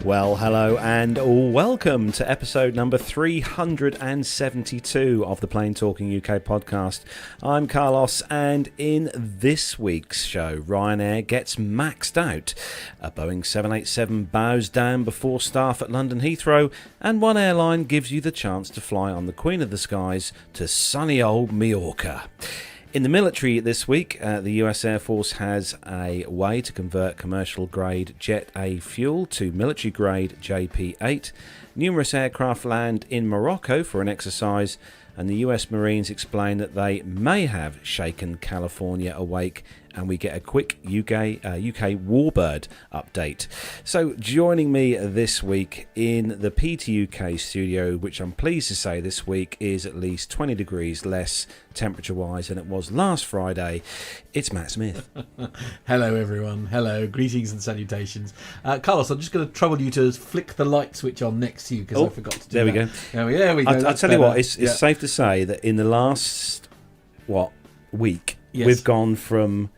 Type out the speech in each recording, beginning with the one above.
Well, hello and welcome to episode number 372 of the Plain Talking UK podcast. I'm Carlos, and in this week's show, Ryanair gets maxed out, a Boeing 787 bows down before staff at London Heathrow, and one airline gives you the chance to fly on the Queen of the Skies to sunny old Mallorca. In the military this week, the US Air Force has a way to convert commercial-grade Jet A fuel to military-grade JP-8. Numerous aircraft land in Morocco for an exercise, and the US Marines explain that they may have shaken California awake, and we get a quick UK Warbird update. So joining me this week in the PTUK studio, which I'm pleased to say this week is at least 20 degrees less temperature-wise than it was last Friday, it's Matt Smith. Hello everyone, hello, greetings and salutations. Carlos, I'm just going to trouble you to flick the light switch on next to you because I forgot to do that. There we go. There we go. I'll tell you what, it's safe to say that in the last, week, we've gone from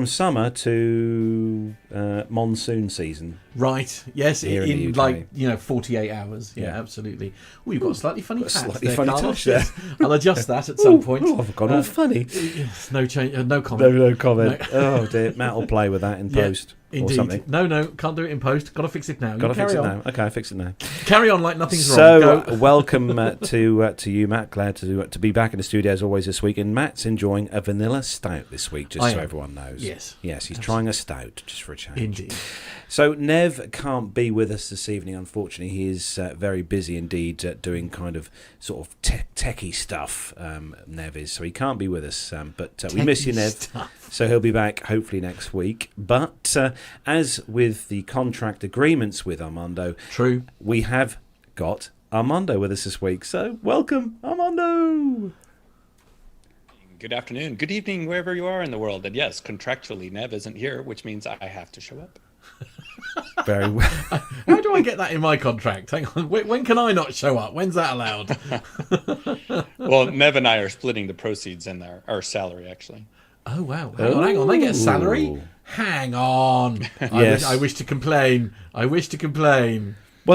summer to monsoon season. Right, yes, in 48 hours. Yeah, Yeah. absolutely. Oh, you've got a slightly funny hat Slightly there, funny Carlos. touch there. Yes. I'll adjust that at some point. I've gone all funny. No change, no comment. No comment. No. Oh dear, Matt will play with that in post or something. Indeed. No, can't do it in post. Got to fix it now. Got to fix carry it on. now. Okay, fix it now. Carry on like nothing's wrong. So, welcome to you, Matt. Glad to be back in the studio as always this week. And Matt's enjoying a vanilla stout this week, just so everyone knows. Yes, he's trying a stout just for a change. Indeed. So Nev can't be with us this evening, unfortunately. He is very busy indeed doing kind of sort of techie stuff, Nev is. So he can't be with us, but we miss you, Nev. So he'll be back hopefully next week. But as with the contract agreements with Armando, true, we have got Armando with us this week. So welcome, Armando. Good afternoon, good evening, wherever you are in the world. And yes, contractually, Nev isn't here, which means I have to show up. Very well. How do I get that in my contract? Hang on. When can I not show up? When's that allowed? Well, Nev and I are splitting the proceeds in our salary, actually. Oh, wow. Hang on. They get a salary? Hang on. Yes. I wish to complain. Well,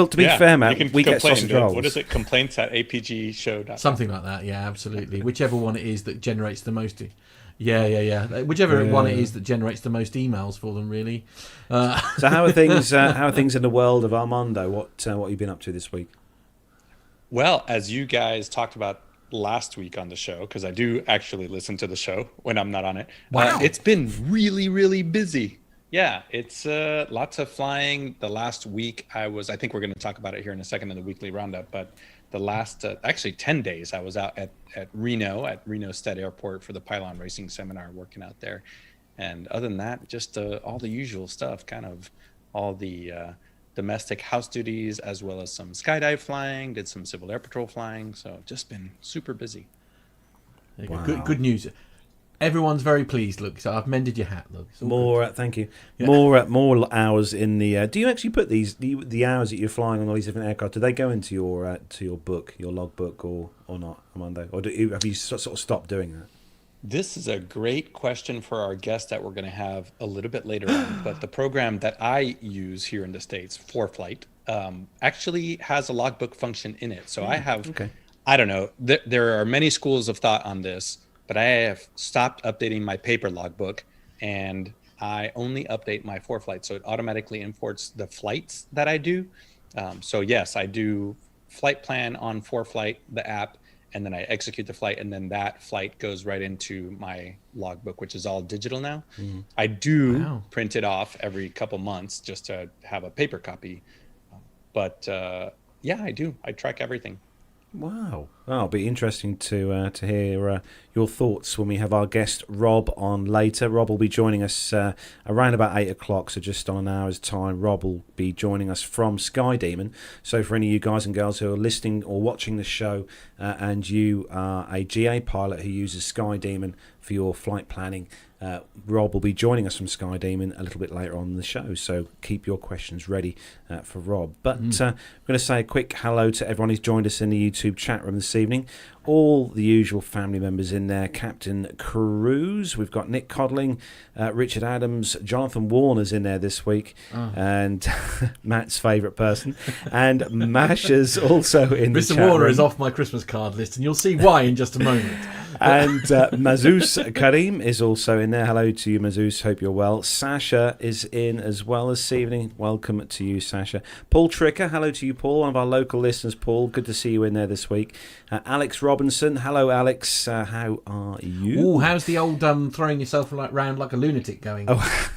to be fair, Matt, we get sausage rolls. What is it? Complaints at apgshow.com. Something like that, yeah, absolutely. Whichever one it is that generates the most. Yeah. Whichever one it is that generates the most emails for them, really. So how are things? How are things in the world of Armando? What have you been up to this week? Well, as you guys talked about last week on the show, because I do actually listen to the show when I'm not on it. Wow. It's been really, really busy. Yeah, it's lots of flying. The last week I think we're going to talk about it here in a second in the weekly roundup, but the last, actually 10 days I was out at Reno State Airport for the Pylon Racing Seminar, working out there. And other than that, just all the usual stuff, kind of all the domestic house duties, as well as some skydive flying, did some Civil Air Patrol flying. So just been super busy. Wow. Good news. Everyone's very pleased. Look, so I've mended your hat. Look, Thank you. Yeah. More hours in the. Do you actually put the hours that you're flying on all these different aircraft? Do they go into your book, your logbook, or not, Armando? Or have you sort of stopped doing that? This is a great question for our guest that we're going to have a little bit later on. But the program that I use here in the States, ForeFlight, actually has a logbook function in it. So I have, I don't know, there are many schools of thought on this, but I have stopped updating my paper logbook, and I only update my ForeFlight. So it automatically imports the flights that I do. So yes, I do flight plan on ForeFlight, the app, and then I execute the flight, and then that flight goes right into my logbook, which is all digital now. Mm. I do print it off every couple months just to have a paper copy. But yeah, I do. I track everything. Wow. Well, it'll be interesting to hear your thoughts when we have our guest Rob on later. Rob will be joining us around about 8 o'clock, so just on an hour's time. Rob will be joining us from SkyDemon. So for any of you guys and girls who are listening or watching the show and you are a GA pilot who uses SkyDemon for your flight planning, Rob will be joining us from SkyDemon a little bit later on in the show, so keep your questions ready for Rob. But I'm going to say a quick hello to everyone who's joined us in the YouTube chat room this evening. All the usual family members in there. Captain Cruz, we've got Nick Codling, Richard Adams, Jonathan Warner's in there this week, and Matt's favourite person, and Masha's also in the chat Mr. Warner room. is off my Christmas card list, and you'll see why in just a moment. And Mazouz Karim is also in there. Hello to you, Mazouz. Hope you're well. Sasha is in as well this evening. Welcome to you, Sasha. Paul Tricker, hello to you, Paul. One of our local listeners, Paul. Good to see you in there this week. Alex Robinson, hello, Alex. How are you? Oh, how's the old throwing yourself round like a lunatic going? Oh,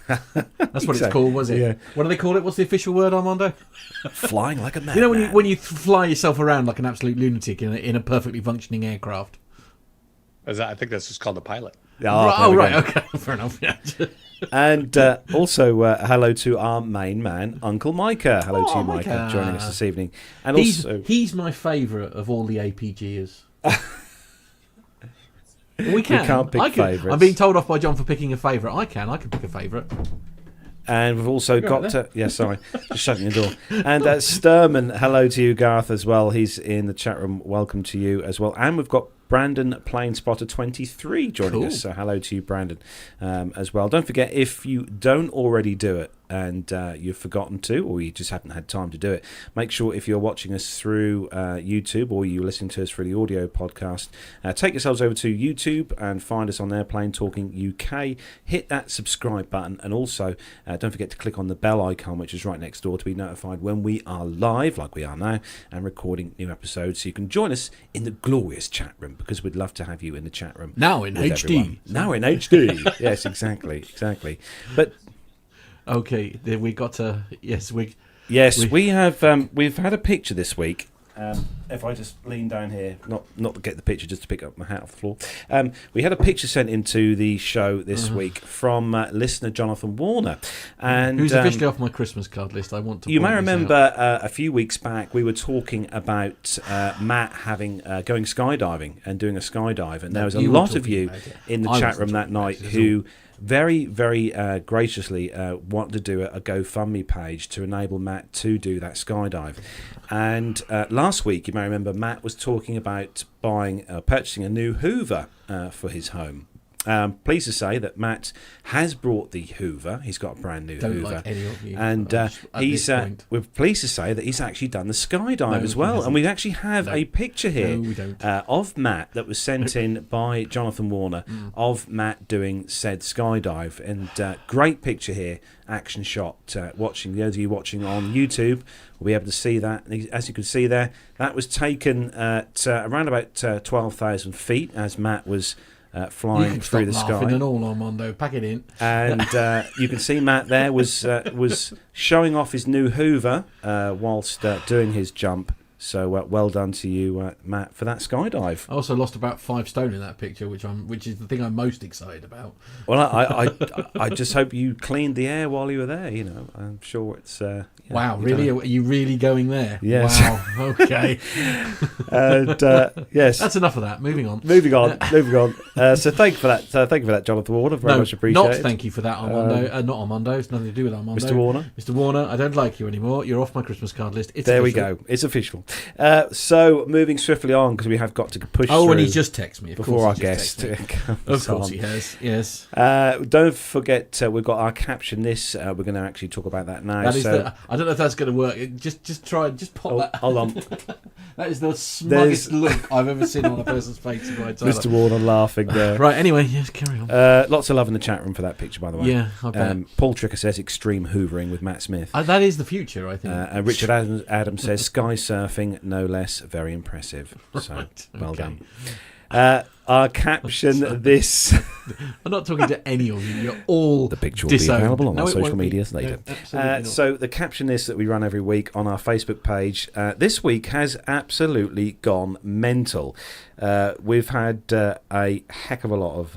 that's what it's called, was it? Yeah. What do they call it? What's the official word, Armando? Flying like a madman. You know when you fly yourself around like an absolute lunatic in a perfectly functioning aircraft. I think that's just called a pilot. Right, okay, fair enough. Yeah. And also hello to our main man, Uncle Micah. Hello to you, Micah, joining us this evening. And he's my favourite of all the APGers. We can't pick favourites. I'm being told off by John for picking a favourite. I can pick a favourite. And we've also got sorry, just shutting the door. And Sturman, hello to you, Garth, as well. He's in the chat room. Welcome to you as well. And we've got Brandon Plane Spotter 23 joining us. So hello to you, Brandon, as well. Don't forget, if you don't already do it and you've forgotten to, or you just haven't had time to do it, make sure if you're watching us through YouTube or you're listening to us through the audio podcast, take yourselves over to YouTube and find us on there, Plane Talking UK. Hit that subscribe button, and also don't forget to click on the bell icon, which is right next door, to be notified when we are live, like we are now, and recording new episodes, so you can join us in the glorious chat room, because we'd love to have you in the chat room. Now in HD. Everyone. Now in HD. Yes, exactly. But okay, we got to we have we've had a picture this week. If I just lean down here, not to get the picture, just to pick up my hat off the floor. We had a picture sent into the show this week from listener Jonathan Warner, and who's officially off my Christmas card list. I want to. You may remember a few weeks back we were talking about Matt having going skydiving and doing a skydive, and there was a lot of you in the chat room that night who very, very graciously wanted to do a GoFundMe page to enable Matt to do that skydive. And last week, you may remember, Matt was talking about purchasing a new Hoover for his home. Pleased to say that Matt has brought the Hoover. He's got a brand new Hoover, like any of you, and we're pleased to say that he's actually done the skydive as well. And we actually have a picture here of Matt that was sent in by Jonathan Warner of Matt doing said skydive, and great picture here, action shot. Watching those of you watching on YouTube will be able to see that. As you can see there, that was taken at around about 12,000 feet as Matt was flying through the sky. And all, Armando, pack it in. And you can see Matt there was showing off his new Hoover whilst doing his jump. So well done to you, Matt, for that skydive. I also lost about 5 stone in that picture, which is the thing I'm most excited about. Well, I just hope you cleaned the air while you were there. You know, I'm sure it's. Wow, really? Are you really going there? Yes. Wow. Okay. And yes, that's enough of that. Moving on. So thank you for that. Thank you for that, Jonathan Warner. Very much appreciated. Not thank you for that, Armando. Not Armando. It's nothing to do with Armando. Mr. Warner. Mr. Warner, I don't like you anymore. You're off my Christmas card list. There we go. It's official. So moving swiftly on, because we have got to push through. Oh, and he's just texted me. Before our guest. Of course he has. Yes. Don't forget, we've got our caption. This we're going to actually talk about that now. I don't know if that's going to work. Just try. Just pop that. Hold on. That is the smuggest look I've ever seen on a person's face. Mr. Warner laughing there. Right. Anyway, yes. Carry on. Lots of love in the chat room for that picture, by the way. Yeah. I bet. Paul Tricker says extreme hoovering with Matt Smith. That is the future, I think. And Richard Adams says sky surfing, no less. Very impressive. So right, well done. Our caption this. I'm not talking to any of you. You're all the picture will disowned. be available on our social medias later. No, so the caption this that we run every week on our Facebook page this week has absolutely gone mental. We've had a heck of a lot of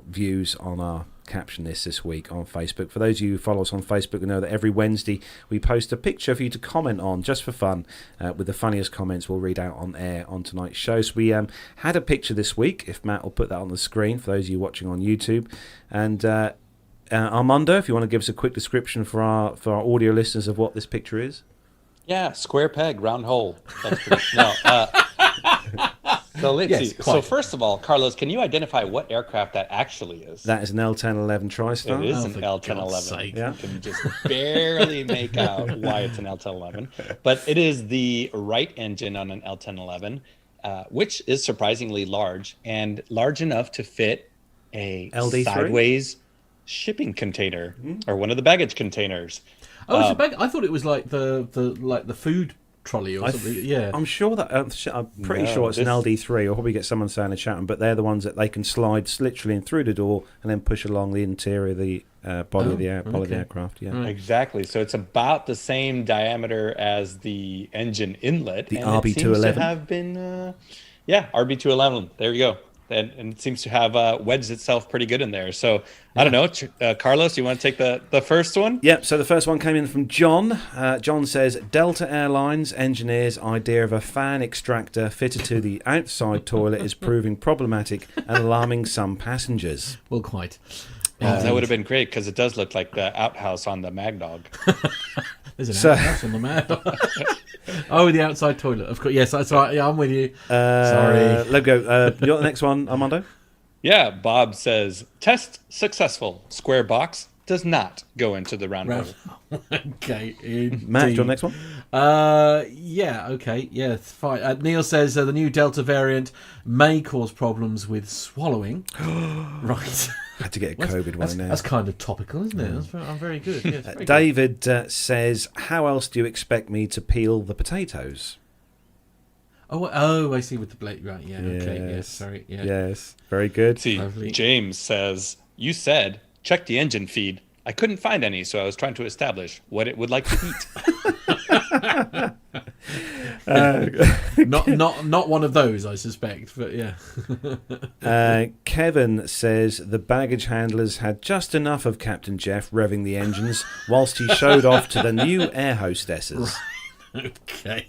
views on our caption this week on Facebook. For those of you who follow us on Facebook, you know that every Wednesday we post a picture for you to comment on, just for fun, with the funniest comments we'll read out on air on tonight's show. So we had a picture this week, if Matt will put that on the screen for those of you watching on YouTube. And Armando, if you want to give us a quick description for our audio listeners of what this picture is. Yeah, square peg, round hole. That's pretty, no. So let's see. So first of all, Carlos, can you identify what aircraft that actually is? That is an L1011 TriStar. It is an L1011. Yeah. You can just barely make out why it's an L1011. But it is the right engine on an L1011, which is surprisingly large and large enough to fit a LD3? sideways shipping container or one of the baggage containers. Oh, it's a bag. I thought it was like the food trolley or something. Yeah, I'm sure that I'm pretty sure it's an LD3. I'll probably get someone saying in chat, but they're the ones that they can slide literally in through the door and then push along the interior of the body of the aircraft. Yeah, exactly. So it's about the same diameter as the engine inlet. The and RB211 it seems to have been, RB211. There you go. And it seems to have wedged itself pretty good in there. So I don't know, Carlos, you want to take the first one? Yep. So the first one came in from John. John says Delta Airlines engineers' idea of a fan extractor fitted to the outside toilet is proving problematic and alarming some passengers. Well, quite. That would have been great because it does look like the outhouse on the Mag Dog. There's an outhouse on the Mag Dog. Oh, the outside toilet. Of course. Yes, that's right. Yeah, I'm with you. Sorry. Let's go. You got the next one, Armando? Yeah, Bob says, test successful. Square box does not go into the round hole. Okay. Matt, do you want the next one? Yeah, okay. Yeah, it's fine. Neil says the new Delta variant may cause problems with swallowing. Right. Had to get a COVID one now. That's kind of topical, isn't it? I'm very good. Yes, very David says, how else do you expect me to peel the potatoes? Oh, I see with the blade. Right, yeah, yes. Okay, yes, sorry. Yeah. Yes, very good. See, lovely. James says, you said, check the engine feed. I couldn't find any, so I was trying to establish what it would like to eat. Not one of those, I suspect, but yeah. Kevin says the baggage handlers had just enough of Captain Jeff revving the engines whilst he showed off to the new air hostesses. Okay.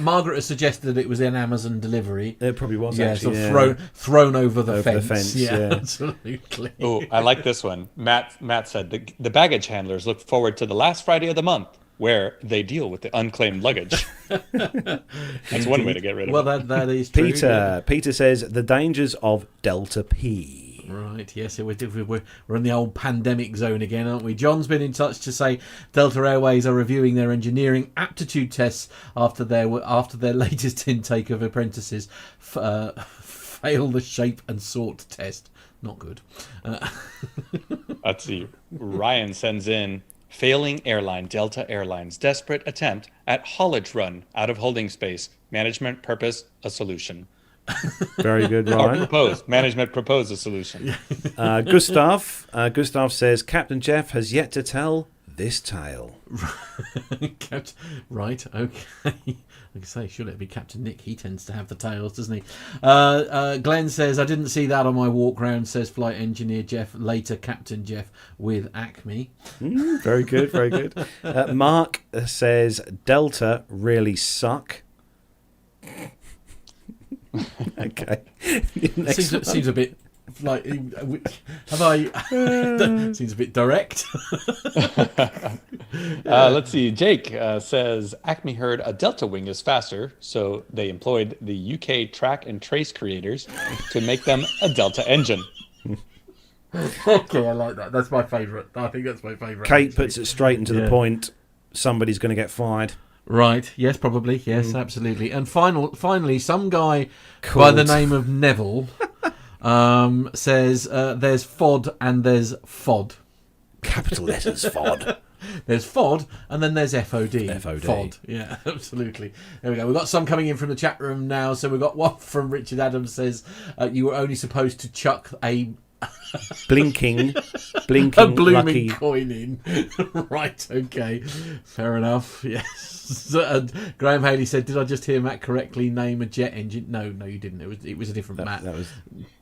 Margaret has suggested that it was an Amazon delivery. It probably was. Actually, thrown over the fence. Yeah, absolutely. Oh, I like this one. Matt said the baggage handlers look forward to the last Friday of the month, where they deal with the unclaimed luggage. That's one way to get rid of it. Well, that is true. Peter says the dangers of Delta P. Right, yes, we're in the old pandemic zone again, aren't we? John's been in touch to say Delta Airways are reviewing their engineering aptitude tests after their latest intake of apprentices fail the shape and sort test. Not good. Let's see. Ryan sends in, failing airline, Delta Airlines, desperate attempt at haulage run out of holding space. Management purpose, a solution. Very good, Ryan. Management proposed a solution. Gustav says Captain Jeff has yet to tell this tale. Right, okay. Like I say, should it be Captain Nick? He tends to have the tales, doesn't he? Glenn says, I didn't see that on my walk round, says flight engineer Jeff, later Captain Jeff with Acme. Very good, very good. Mark says, Delta really suck. Okay. Seems a bit like seems a bit direct. Let's see. Jake says Acme heard a Delta wing is faster, so they employed the UK track and trace creators to make them a Delta engine. Okay, I like that. That's my favourite. I think that's my favourite. Kate puts it straight into the point. Somebody's going to get fired. Right. Yes, probably. Yes, absolutely. And finally, some guy by the name of Neville says there's FOD and there's FOD. Capital letters, FOD. There's FOD and then there's FOD. FOD. Yeah, absolutely. There we go. We've got some coming in from the chat room now. So we've got one from Richard Adams says you were only supposed to chuck a... blinking blinking a blooming lucky. coin in. Right, okay. Fair enough, yes. Graham Haley said, did I just hear Matt correctly name a jet engine? No, you didn't. It was a different Matt. That was.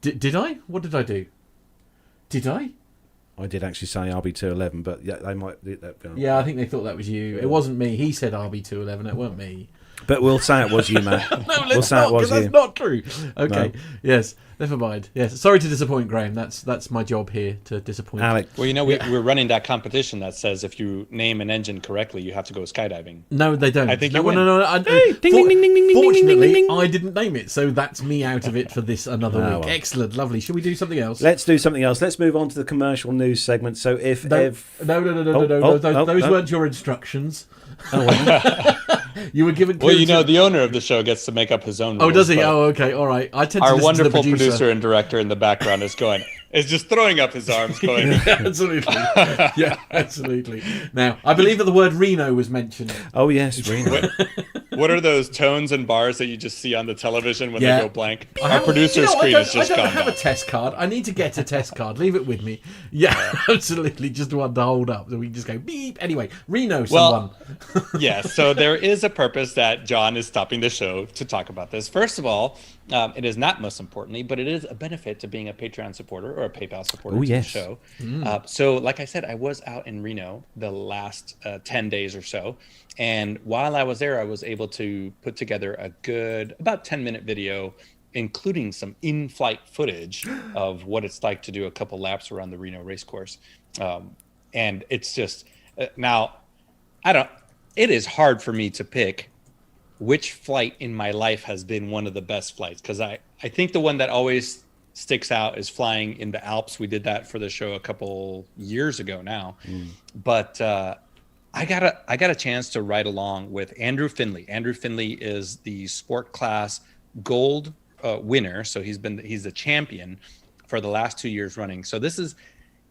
Did I? What did I do? Did I? I did actually say RB211, but yeah, they might. Yeah, I think they thought that was you. It wasn't me. He said RB211. It weren't me. But we'll say it was you, Matt. No, we'll say it was you. That's not true. Okay. No. Yes. Never mind. Yes. Sorry to disappoint, Graham. That's my job here, to disappoint. Alec. Well, we're running that competition that says if you name an engine correctly, you have to go skydiving. No, they don't. I think no, you win. no. Hey, ding, ding, ding, ding, ding, Fortunately, ding, ding, ding. I didn't name it, so that's me out of it for this another week. Well. Excellent, lovely. Should we do something else? Let's do something else. Let's move on to the commercial news segment. So No. Those weren't your instructions. You were given. Well, the owner of the show gets to make up his own rules. Oh, does he? Oh, okay, all right. I tend to Our listen to the wonderful producer and director in the background is just throwing up his arms, going. Absolutely. Yeah, absolutely. Now, I believe that the word Reno was mentioned. Oh yes, Reno. What are those tones and bars that you just see on the television when Yeah. they go blank? Our producer's screen is just I gone. don't have down. a test card. I need to get a test card. Leave it with me. Yeah, absolutely. Just one to hold up. So we can just go beep. Anyway, Reno, someone. Yeah, so there is a purpose that John is stopping the show to talk about this. First of all, it is not most importantly, but it is a benefit to being a Patreon supporter or a PayPal supporter to yes. the show. So like I said, I was out in Reno the last 10 days or so. And while I was there, I was able to put together a good, about 10-minute video, including some in-flight footage of what it's like to do a couple laps around the Reno racecourse. And it's just, now, it is hard for me to pick which flight in my life has been one of the best flights, because I think the one that always sticks out is flying in the Alps. We did that for the show a couple years ago now. But I got a chance to ride along with Andrew Finley. Andrew Finley is the sport class gold winner, so he's the champion for the last 2 years running. So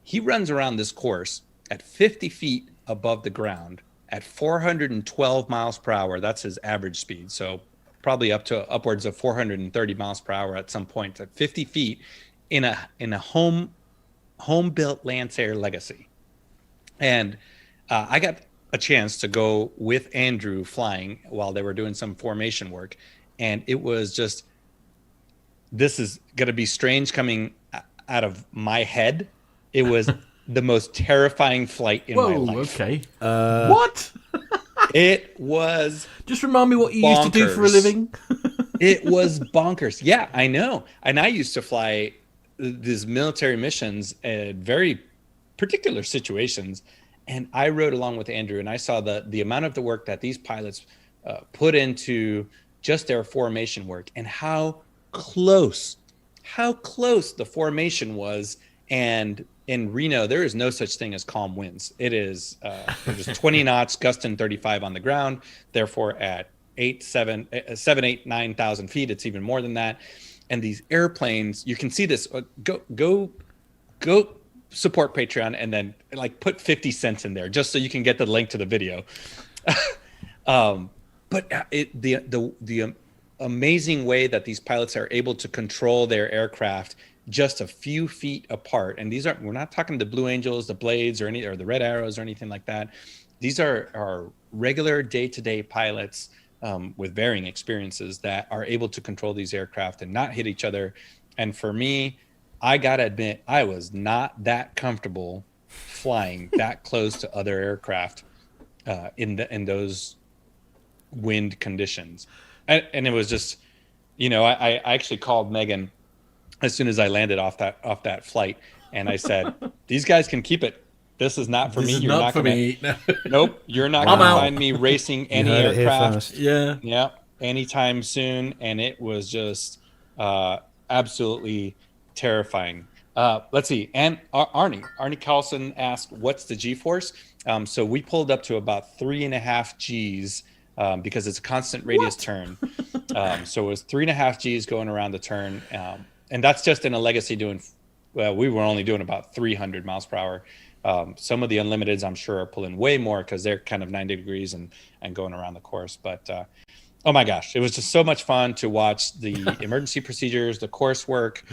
he runs around this course at 50 feet above the ground at 412 miles per hour. That's his average speed. So probably upwards of 430 miles per hour at some point at 50 feet in a home built Lancer Legacy. And I got a chance to go with Andrew flying while they were doing some formation work. And it was just, this is going to be strange coming out of my head. It was the most terrifying flight in my life. Okay. What? It was Just remind me what you used to do for a living. It was bonkers. Yeah, I know. And I used to fly these military missions at very particular situations. And I rode along with Andrew, and I saw the amount of the work that these pilots put into just their formation work, and how close the formation was. And in Reno, there is no such thing as calm winds. It is there's 20 knots, gusting 35 on the ground. Therefore, at 9,000 feet, it's even more than that. And these airplanes, you can see this. Go support Patreon and then put 50 cents in there just so you can get the link to the video. But the amazing way that these pilots are able to control their aircraft just a few feet apart. And we're not talking the Blue Angels, the Blades, or the Red Arrows or anything like that. These are regular day-to-day pilots with varying experiences that are able to control these aircraft and not hit each other. And for me, I gotta admit, I was not that comfortable flying that close to other aircraft in those wind conditions. And it was just, I actually called Megan as soon as I landed off that flight, and I said, "These guys can keep it. This is not for me. You're not for me. Nope, you're not going to find me racing any aircraft. Yeah, anytime soon." And it was just absolutely terrifying. Let's see. And Arnie Carlson asked, "What's the G-force?" So we pulled up to about 3.5 Gs. Because it's a constant radius turn. So it was 3.5 Gs going around the turn. And that's just in a Legacy we were only doing about 300 miles per hour. Some of the Unlimiteds, I'm sure, are pulling way more because they're kind of 90 degrees and going around the course. But oh my gosh, it was just so much fun to watch the emergency procedures, the coursework,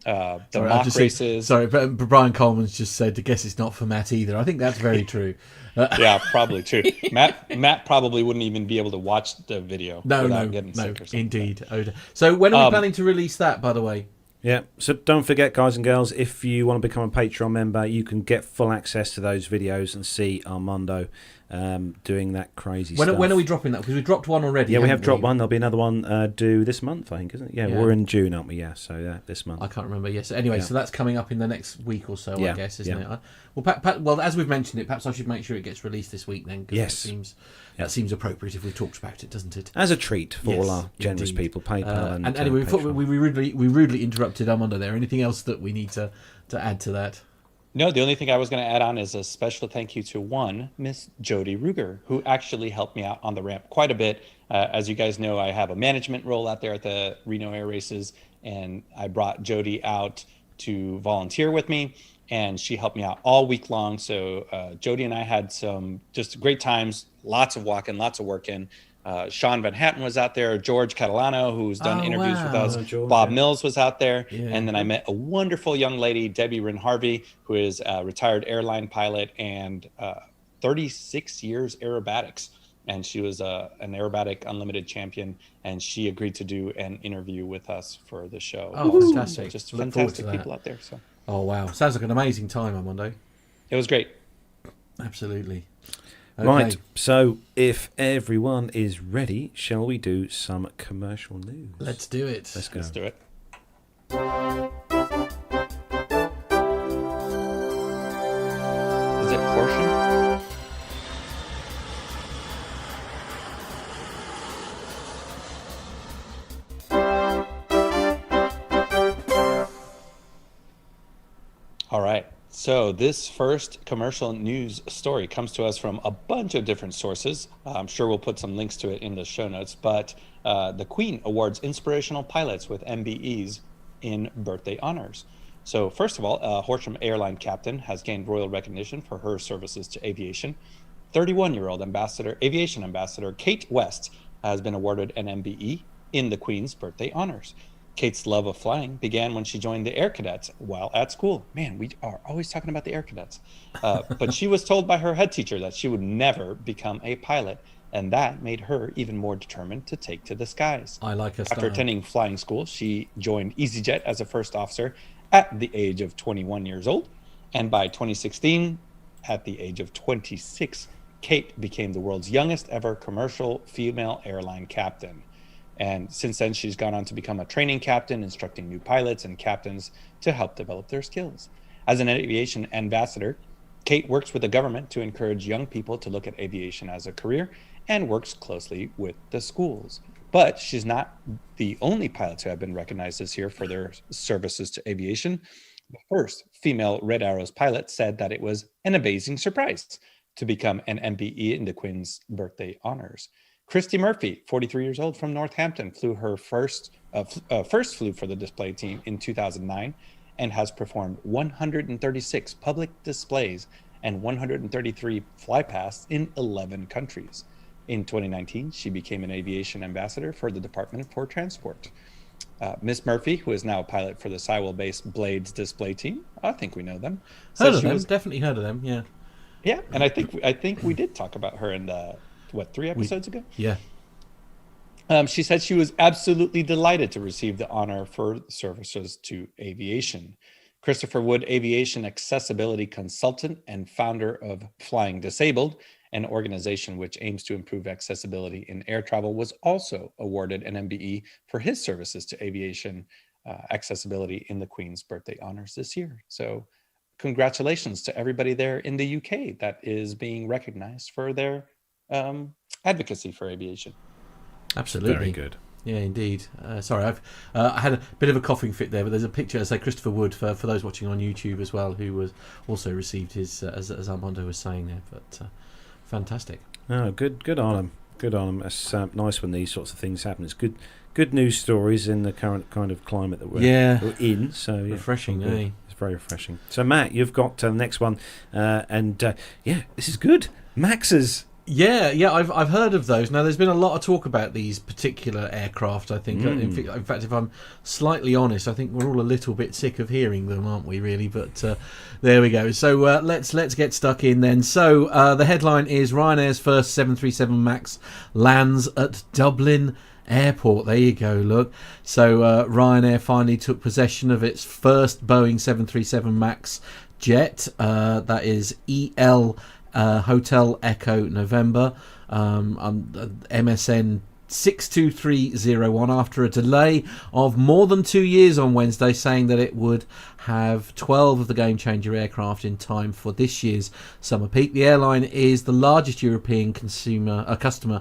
mock races. Sorry, but Brian Coleman's just said, I guess it's not for Matt either. I think that's very true. Yeah, probably true. Matt probably wouldn't even be able to watch the video without getting sick or something. Indeed. So when are we planning to release that, by the way? Yeah, so don't forget, guys and girls, if you want to become a Patreon member, you can get full access to those videos and see Armando doing that crazy stuff. When are we dropping that? Because we dropped one already. Yeah, we have dropped one. There'll be another one due this month, I think, isn't it? Yeah, we're in June, aren't we? Yeah, so this month. I can't remember. Yes. Anyway, so that's coming up in the next week or so, I guess, isn't it? Well, as we've mentioned it, perhaps I should make sure it gets released this week then. Yes. That seems appropriate if we've talked about it, doesn't it? As a treat for all our generous people, PayPal and anyway, we rudely interrupted Armando there. Anything else that we need to add to that? No, the only thing I was going to add on is a special thank you to Miss Jody Ruger, who actually helped me out on the ramp quite a bit. As you guys know, I have a management role out there at the Reno Air Races, and I brought Jody out to volunteer with me, and she helped me out all week long. So Jody and I had some just great times, lots of walking, lots of working. Sean Van Hatten was out there, George Catalano, who's done interviews with us, George, Bob Mills was out there, and then I met a wonderful young lady, Debbie Rin Harvey, who is a retired airline pilot and 36 years aerobatics, and she was an aerobatic unlimited champion, and she agreed to do an interview with us for the show. Oh, fantastic. Just fantastic people out there. So. Oh, wow. Sounds like an amazing time, Armando. It was great. Absolutely. Okay. Right, so if everyone is ready, shall we do some commercial news? Let's do it. Let's go. Let's do it. Is it Horsham? All right. So this first commercial news story comes to us from a bunch of different sources. I'm sure we'll put some links to it in the show notes, but the Queen awards inspirational pilots with MBEs in birthday honors. So first of all, Horsham Airline captain has gained royal recognition for her services to aviation. 31-year-old aviation ambassador Kate West has been awarded an MBE in the Queen's birthday honors. Kate's love of flying began when she joined the Air Cadets while at school. Man, we are always talking about the Air Cadets. But she was told by her head teacher that she would never become a pilot, and that made her even more determined to take to the skies. I like her style. After attending flying school, she joined EasyJet as a first officer at the age of 21 years old, and by 2016, at the age of 26, Kate became the world's youngest ever commercial female airline captain. And since then, she's gone on to become a training captain, instructing new pilots and captains to help develop their skills. As an aviation ambassador, Kate works with the government to encourage young people to look at aviation as a career and works closely with the schools. But she's not the only pilots who have been recognized this year for their services to aviation. The first female Red Arrows pilot said that it was an amazing surprise to become an MBE in the Queen's birthday honors. Christy Murphy, 43 years old, from Northampton, flew her first flew for the display team in 2009 and has performed 136 public displays and 133 flypasts in 11 countries. In 2019, she became an aviation ambassador for the Department for Transport. Miss Murphy, who is now a pilot for the Sywell-based Blades display team, I think we know them. Definitely heard of them, yeah. Yeah, and I think we did talk about her in the 3 episodes ago? Yeah. She said she was absolutely delighted to receive the honor for services to aviation. Christopher Wood, aviation accessibility consultant and founder of Flying Disabled, an organization which aims to improve accessibility in air travel, was also awarded an MBE for his services to aviation accessibility in the Queen's birthday honors this year. So congratulations to everybody there in the UK that is being recognized for their advocacy for aviation. Absolutely. Very good. Yeah, indeed. Sorry, I had a bit of a coughing fit there, but there's a picture, say Christopher Wood, for those watching on YouTube as well, who was also received his, as Armando was saying there, but fantastic. Oh, good on him. Good on him. It's nice when these sorts of things happen. It's good news stories in the current kind of climate that we're in. So yeah, refreshing, eh? It's very refreshing. So Matt, you've got the next one, and this is good. Max's. Yeah, I've heard of those. Now, there's been a lot of talk about these particular aircraft, I think. In fact, if I'm slightly honest, I think we're all a little bit sick of hearing them, aren't we, really? But there we go. So let's get stuck in then. So the headline is Ryanair's first 737 MAX lands at Dublin Airport. There you go, look. So Ryanair finally took possession of its first Boeing 737 MAX jet. That is EL Hotel Echo November, MSN 62301, after a delay of more than 2 years on Wednesday, saying that it would have 12 of the Game Changer aircraft in time for this year's summer peak. The airline is the largest European customer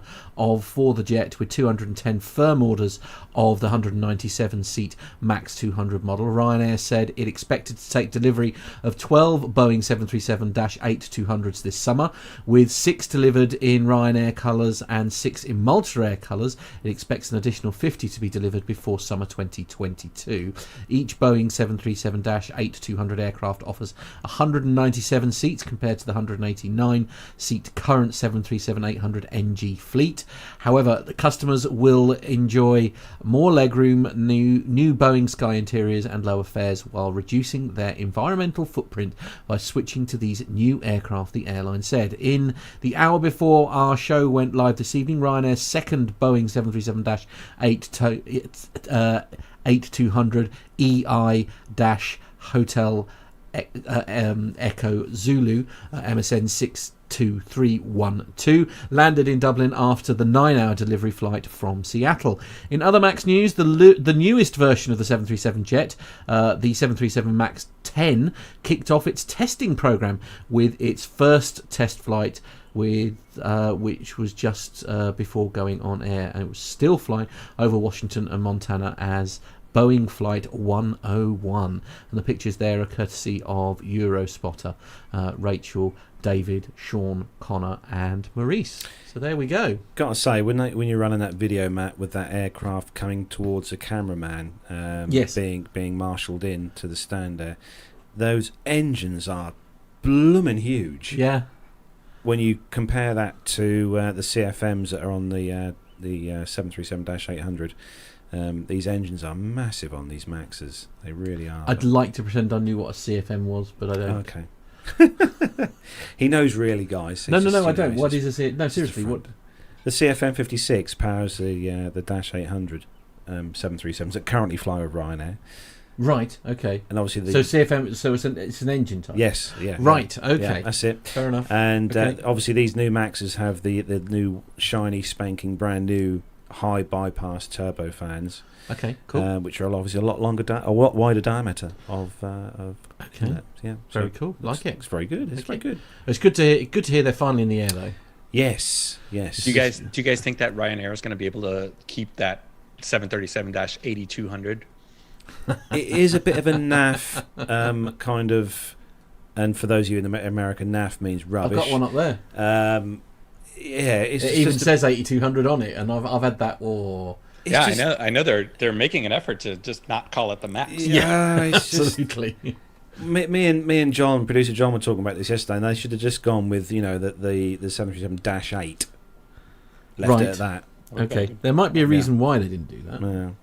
for the jet, with 210 firm orders of the 197-seat MAX 200 model. Ryanair said it expected to take delivery of 12 Boeing 737-8-200s this summer, with 6 delivered in Ryanair colours and 6 in Malta Air colours. It expects an additional 50 to be delivered before summer 2022. Each Boeing 737-8-200 aircraft offers 197 seats compared to the 189-seat current 737-800 NG fleet. However, the customers will enjoy more legroom, new Boeing Sky interiors and lower fares, while reducing their environmental footprint by switching to these new aircraft, the airline said. In the hour before our show went live this evening, Ryanair's second Boeing 737-8-200 EI-Hotel Echo Zulu, MSN 62312, landed in Dublin after the 9-hour delivery flight from Seattle. In other MAX news, the newest version of the 737 jet, the 737 MAX 10, kicked off its testing program with its first test flight, which was just before going on air, and it was still flying over Washington and Montana as Boeing Flight 101, and the pictures there are courtesy of Eurospotter, Rachel, David, Sean, Connor and Maurice. So there we go. Gotta say, when you're running that video, Matt, with that aircraft coming towards a cameraman, yes, being marshalled in to the stand there, those engines are blooming huge. Yeah. When you compare that to the CFMs that are on the 737-800, these engines are massive on these Maxes. They really are. I'd like to pretend I knew what a CFM was, but I don't. Okay. He knows, really, guys. No, I don't. What is a CFM? No, seriously, what? The CFM 56 powers the Dash 800 737s that currently fly with Ryanair. Right. Okay. And obviously, so CFM. So it's an engine type. Yes. Yeah. Right. Yeah, okay. yeah, that's it. Fair enough. And okay. Obviously, these new Maxes have the new shiny, spanking, brand new high bypass turbofans. Okay. Cool. Which are obviously a lot longer, a lot wider diameter of. Okay. Yeah. Very cool. Like it. It's very good. It's very good. It's good to hear they're finally in the air, though. Yes. Do you guys think that Ryanair is going to be able to keep that 737-8200? It is a bit of a naff kind of, and for those of you in America, naff means rubbish. I've got one up there. Yeah, it even says 8200 on it, and I've had that. Yeah, I know they're making an effort to just not call it the Max. Yeah, it's absolutely. Me and John, producer John, were talking about this yesterday, and they should have just gone with the 737-8. Left it at that. Okay. There might be a reason why they didn't do that. No.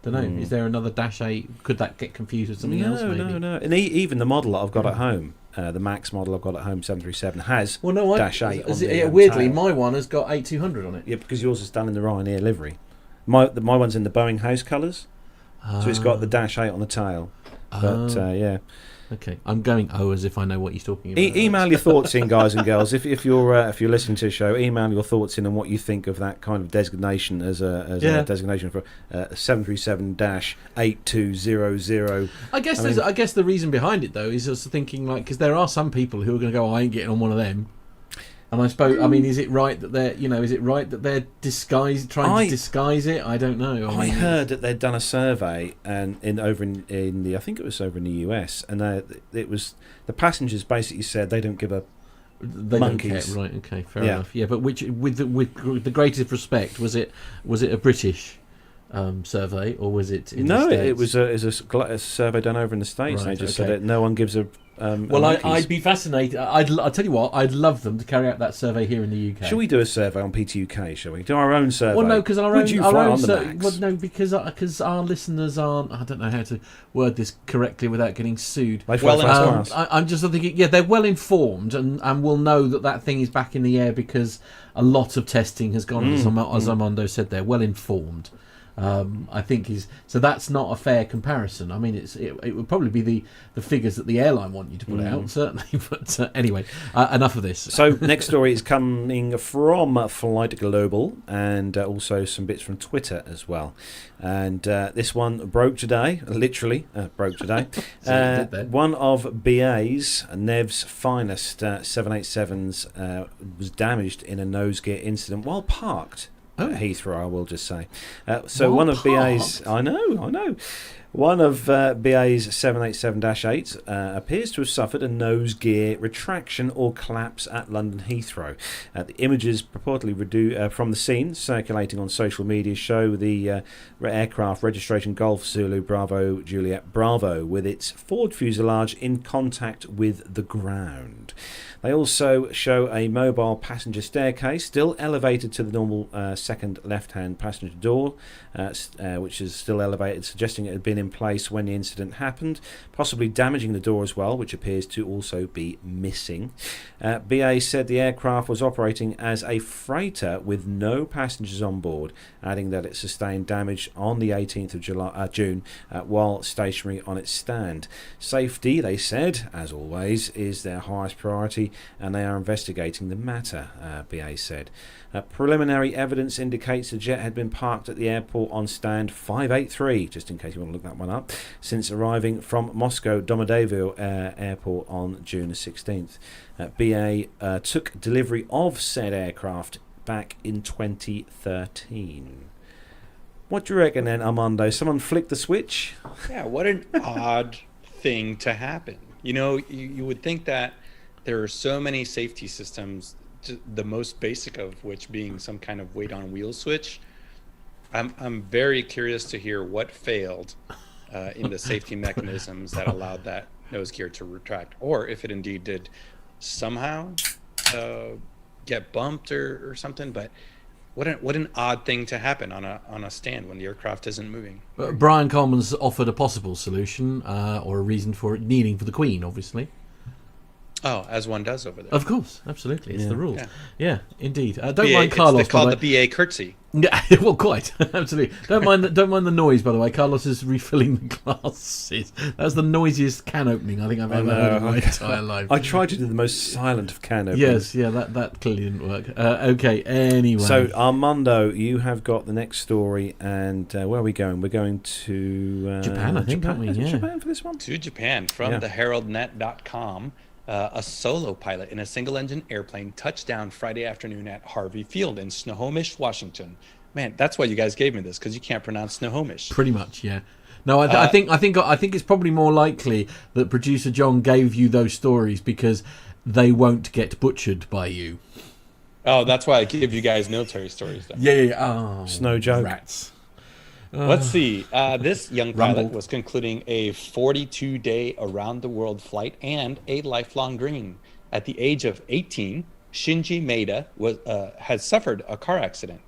Don't know. Is there another Dash 8? Could that get confused with something else? Maybe? No. And even the model that I've got at home, the Max model I've got at home, 737, has Dash 8 on the weirdly, tail. my one has got 8200 on it. Yeah, because yours is done in the Ryanair livery. My one's in the Boeing house colours, so it's got the Dash 8 on the tail. But yeah. Okay, I'm going as if I know what he's talking about. Email your thoughts in, guys and girls. If you're listening to the show, email your thoughts in on what you think of that kind of designation as a designation for 737-8200. I guess the reason behind it though is just thinking because there are some people who are going to go, I ain't getting on one of them. And I suppose, is it right that they're, trying to disguise it? I don't know. I heard that they'd done a survey and over in the, I think it was over in the US, and it was the passengers basically said they don't give a monkeys. Don't care. Right? Okay, fair enough. Yeah, but with the greatest respect, was it a British survey or was it? In the States? It was a survey done over in the States. Right, and they just said that no one gives a Well, I'd be fascinated. I'll tell you what, I'd love them to carry out that survey here in the UK. Shall we do a survey on PTUK? Shall we do our own survey? Well, no, because Would you fly on the Max? Well, no, because our listeners aren't. I don't know how to word this correctly without getting sued. I'm just thinking, yeah, they're well informed and will know that thing is back in the air because a lot of testing has gone. As Armando said, they're well informed. I think so that's not a fair comparison. I mean, it would probably be the figures that the airline want you to put out, certainly. But anyway, enough of this. So next story is coming from Flight Global and also some bits from Twitter as well. And this one broke today, literally broke today. One of BA's, Nev's finest 787s was damaged in a nose gear incident while parked. Heathrow, I will just say. One of BA's... I know. One of BA's 787-8s appears to have suffered a nose gear retraction or collapse at London Heathrow. The images purportedly from the scene circulating on social media show the aircraft registration Golf Zulu Bravo Juliet Bravo with its forward fuselage in contact with the ground. They also show a mobile passenger staircase still elevated to the normal second left-hand passenger door, which is still elevated, suggesting it had been in place when the incident happened, possibly damaging the door as well, which appears to also be missing. BA said the aircraft was operating as a freighter with no passengers on board, adding that it sustained damage on the 18th of June while stationary on its stand. Safety, they said, as always, is their highest priority, and they are investigating the matter, BA said. Preliminary evidence indicates the jet had been parked at the airport on stand 583, just in case you want to look that one up, since arriving from Moscow Domodedovo Airport on June the 16th. BA took delivery of said aircraft back in 2013. What do you reckon then, Armando? Someone flicked the switch? Yeah, what an odd thing to happen. You know, you would think that there are so many safety systems, the most basic of which being some kind of weight on wheel switch. I'm very curious to hear what failed in the safety mechanisms that allowed that nose gear to retract, or if it indeed did somehow get bumped or something. But what an odd thing to happen on a stand when the aircraft isn't moving. Brian Coleman's offered a possible solution or a reason for it, kneeling for the Queen, obviously. Oh, as one does over there. Of course, absolutely. It's the rules. Yeah, indeed. Don't BA, mind Carlos. It's called the BA curtsy. Yeah, well, quite absolutely. Don't mind the noise, by the way. Carlos is refilling the glasses. That's the noisiest can opening I think I've ever heard in my entire life. I tried to do the most silent of can openings. Yes, that clearly didn't work. Okay, anyway. So Armando, you have got the next story, and where are we going? We're going to Japan, I think, aren't we? Yeah. Japan for this one. To Japan from theheraldnet.com. A solo pilot in a single-engine airplane touched down Friday afternoon at Harvey Field in Snohomish, Washington. Man, that's why you guys gave me this, because you can't pronounce Snohomish. Pretty much, yeah. No, I think it's probably more likely that producer John gave you those stories because they won't get butchered by you. Oh, that's why I give you guys military stories, though. Yeah. Oh, Snow joke. Rats. Let's see. This young pilot was concluding a 42-day around-the-world flight and a lifelong dream. At the age of 18, Shinji Maeda had suffered a car accident.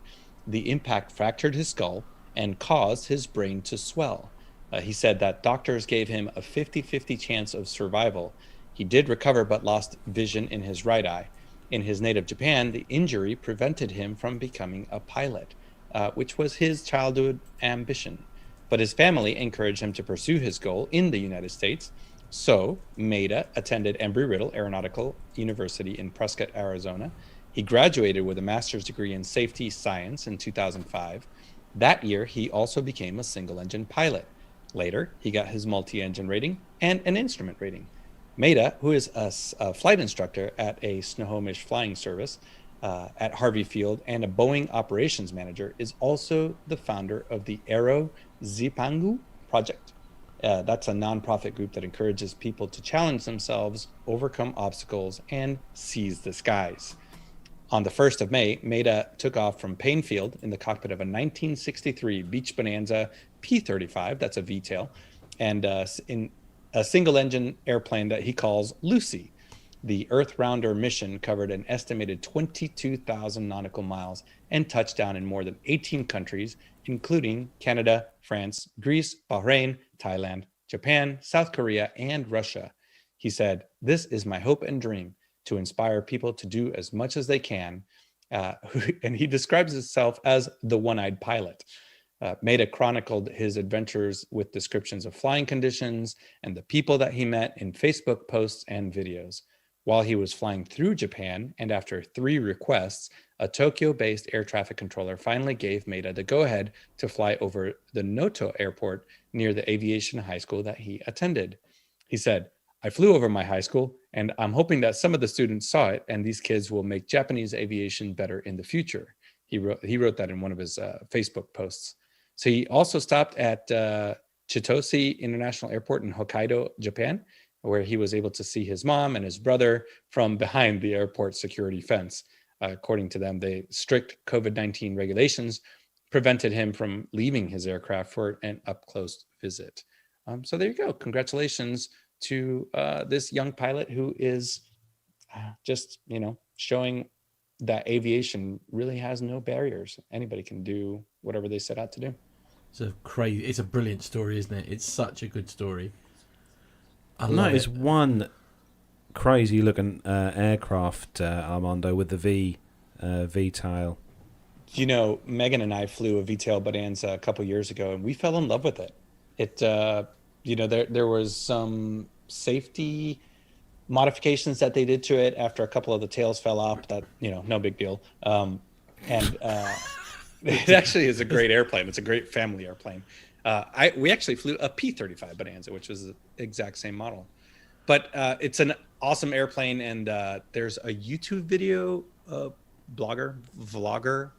The impact fractured his skull and caused his brain to swell. He said that doctors gave him a 50-50 chance of survival. He did recover but lost vision in his right eye. In his native Japan, the injury prevented him from becoming a pilot, which was his childhood ambition. But his family encouraged him to pursue his goal in the United States. So Maeda attended Embry-Riddle Aeronautical University in Prescott, Arizona. He graduated with a master's degree in safety science in 2005. That year, he also became a single-engine pilot. Later, he got his multi-engine rating and an instrument rating. Maeda, who is a flight instructor at a Snohomish flying service at Harvey Field and a Boeing operations manager, is also the founder of the Aero Zipangu Project. That's a nonprofit group that encourages people to challenge themselves, overcome obstacles, and seize the skies. On the 1st of May, Maeda took off from Painfield in the cockpit of a 1963 Beach Bonanza P-35, that's a V-tail, and a single-engine airplane that he calls Lucy. The Earth Rounder mission covered an estimated 22,000 nautical miles and touched down in more than 18 countries, including Canada, France, Greece, Bahrain, Thailand, Japan, South Korea, and Russia. He said, "This is my hope and dream, to inspire people to do as much as they can." And he describes himself as the one-eyed pilot. Maida chronicled his adventures with descriptions of flying conditions and the people that he met in Facebook posts and videos. While he was flying through Japan, and after 3 requests, a Tokyo-based air traffic controller finally gave Maida the go-ahead to fly over the Noto airport near the aviation high school that he attended. He said, "I flew over my high school, and I'm hoping that some of the students saw it, and these kids will make Japanese aviation better in the future." He wrote that in one of his Facebook posts. So he also stopped at Chitose International Airport in Hokkaido, Japan, where he was able to see his mom and his brother from behind the airport security fence. According to them, the strict COVID-19 regulations prevented him from leaving his aircraft for an up-close visit. So there you go. Congratulations to this young pilot who is just, showing that aviation really has no barriers. Anybody can do whatever they set out to do. It's a brilliant story, isn't it? It's such a good story. I No, love it's it. one crazy looking aircraft, Armando, with the V-tail. Megan and I flew a V-tail Bonanza a couple years ago, and we fell in love with it. It, there was some safety modifications that they did to it after a couple of the tails fell off. That no big deal. It actually is a great airplane. It's a great family airplane. We actually flew a P-35 Bonanza, which was the exact same model. But it's an awesome airplane, and there's a YouTube video vlogger,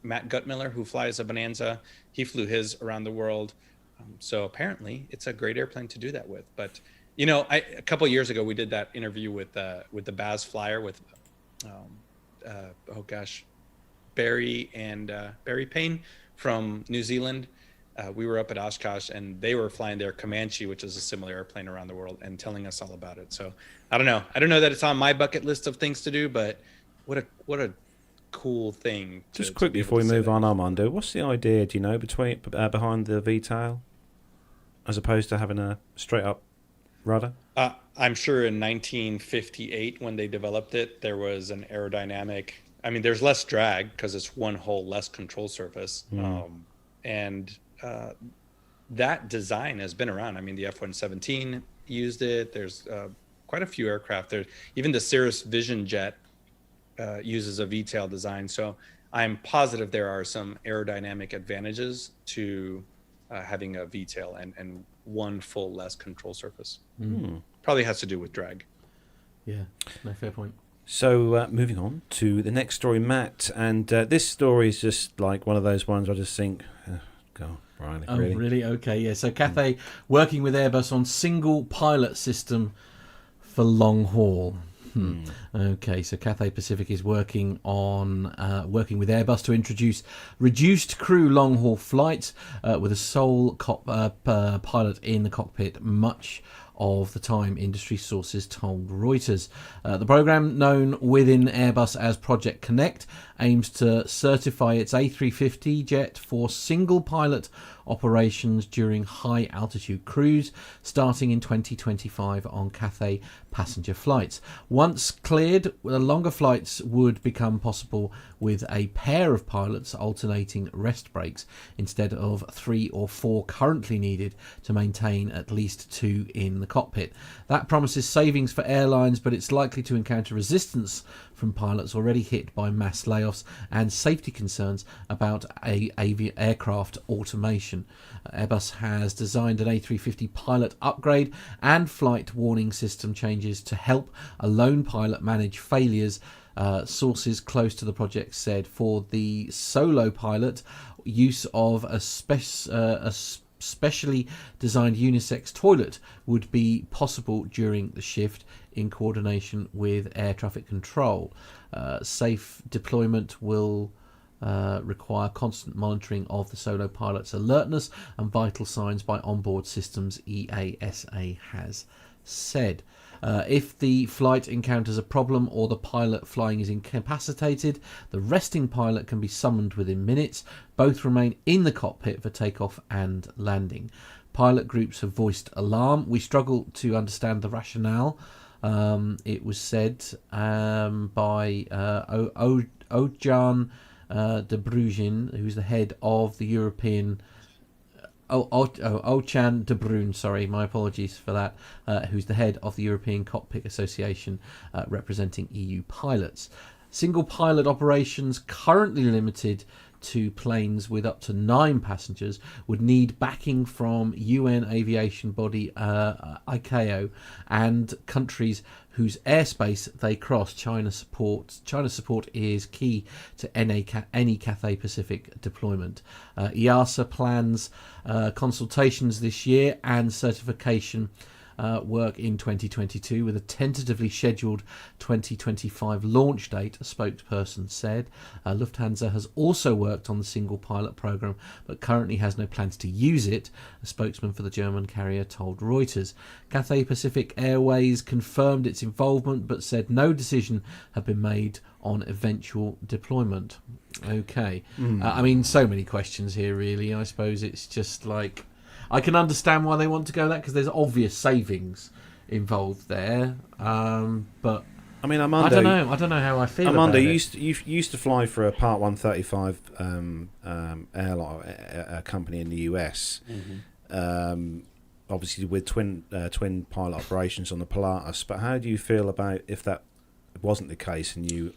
Matt Guttmiller, who flies a Bonanza. He flew his around the world. So apparently it's a great airplane to do that with. But, a couple of years ago, we did that interview with the Baz Flyer with, Barry Payne from New Zealand. We were up at Oshkosh, and they were flying their Comanche, which is a similar airplane around the world, and telling us all about it. So I don't know that it's on my bucket list of things to do, but what a cool thing. Just quickly before we move on, Armando, what's the idea, between behind the V-tail as opposed to having a straight up rudder? I'm sure in 1958, when they developed it, there was an aerodynamic. I mean, there's less drag because it's one whole less control surface. That design has been around. I mean, the F-117 used it. There's quite a few aircraft there. Even the Cirrus Vision jet uses a V-tail design. So I'm positive there are some aerodynamic advantages to having a V-tail and one full less control surface. Probably has to do with drag. Yeah, no, fair point. So moving on to the next story, Matt. And this story is just like one of those ones I just think, God, Brian, really? Oh, really? Okay, yeah. So Cathay working with Airbus on single pilot system for long haul. Okay, so Cathay Pacific is working with Airbus to introduce reduced crew long haul flights with a sole pilot in the cockpit, much of the time, industry sources told Reuters. The program, known within Airbus as Project Connect, aims to certify its A350 jet for single pilot operations during high altitude cruise starting in 2025 on Cathay passenger flights. Once cleared, the longer flights would become possible with a pair of pilots alternating rest breaks instead of 3 or 4 currently needed to maintain at least 2 in the cockpit. That promises savings for airlines, but it's likely to encounter resistance from pilots already hit by mass layoffs and safety concerns about aircraft automation. Airbus has designed an A350 pilot upgrade and flight warning system changes to help a lone pilot manage failures. Sources close to the project said for the solo pilot, use of a specially designed unisex toilet would be possible during the shift in coordination with air traffic control. Safe deployment will require constant monitoring of the solo pilot's alertness and vital signs by onboard systems, EASA has said. If the flight encounters a problem or the pilot flying is incapacitated, the resting pilot can be summoned within minutes. Both remain in the cockpit for takeoff and landing. Pilot groups have voiced alarm. We struggle to understand the rationale. It was said by Ojan de Bruggen, who's the head of the European... Ochan de Bruin, sorry, my apologies for that, who's the head of the European Cockpit Association representing EU pilots. Single pilot operations, currently limited to planes with up to 9 passengers, would need backing from UN aviation body ICAO and countries whose airspace they cross. China's support is key to any Cathay Pacific deployment. EASA plans consultations this year and certification work in 2022 with a tentatively scheduled 2025 launch date, a spokesperson said. Lufthansa has also worked on the single pilot program but currently has no plans to use it, a spokesman for the German carrier told Reuters. Cathay Pacific Airways confirmed its involvement but said no decision had been made on eventual deployment. Okay. I mean, so many questions here, really. I suppose it's just like... I can understand why they want to go that, because there's obvious savings involved there. But I mean, Armando, I don't know how I feel Armando, about it. you used to fly for a Part 135 airline company in the US. Obviously, with twin pilot operations on the Pilatus. But how do you feel about if that wasn't the case and you?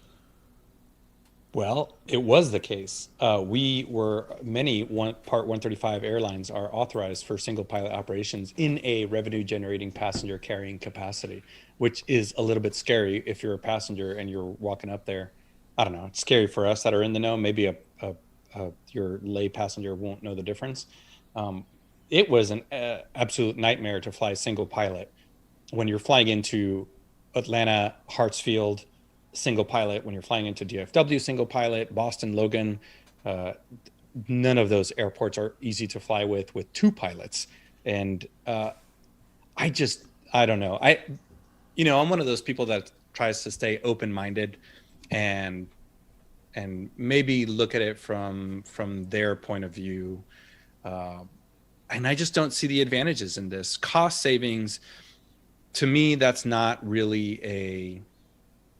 Well, it was the case. Part 135 airlines are authorized for single pilot operations in a revenue generating passenger carrying capacity, which is a little bit scary if you're a passenger and you're walking up there. I don't know. It's scary for us that are in the know. Maybe your lay passenger won't know the difference. It was an absolute nightmare to fly single pilot when you're flying into Atlanta, Hartsfield, single pilot, when you're flying into DFW, single pilot, Boston, Logan. None of those airports are easy to fly with 2 pilots. And I don't know. I'm one of those people that tries to stay open-minded and maybe look at it from their point of view. And I just don't see the advantages in this. Cost savings, to me, that's not really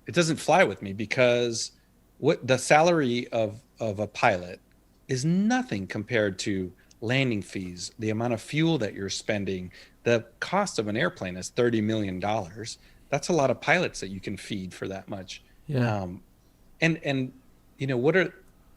it doesn't fly with me, because what the salary of a pilot is nothing compared to landing fees, the amount of fuel that you're spending. The cost of an airplane is $30 million. That's a lot of pilots that you can feed for that much. Yeah. And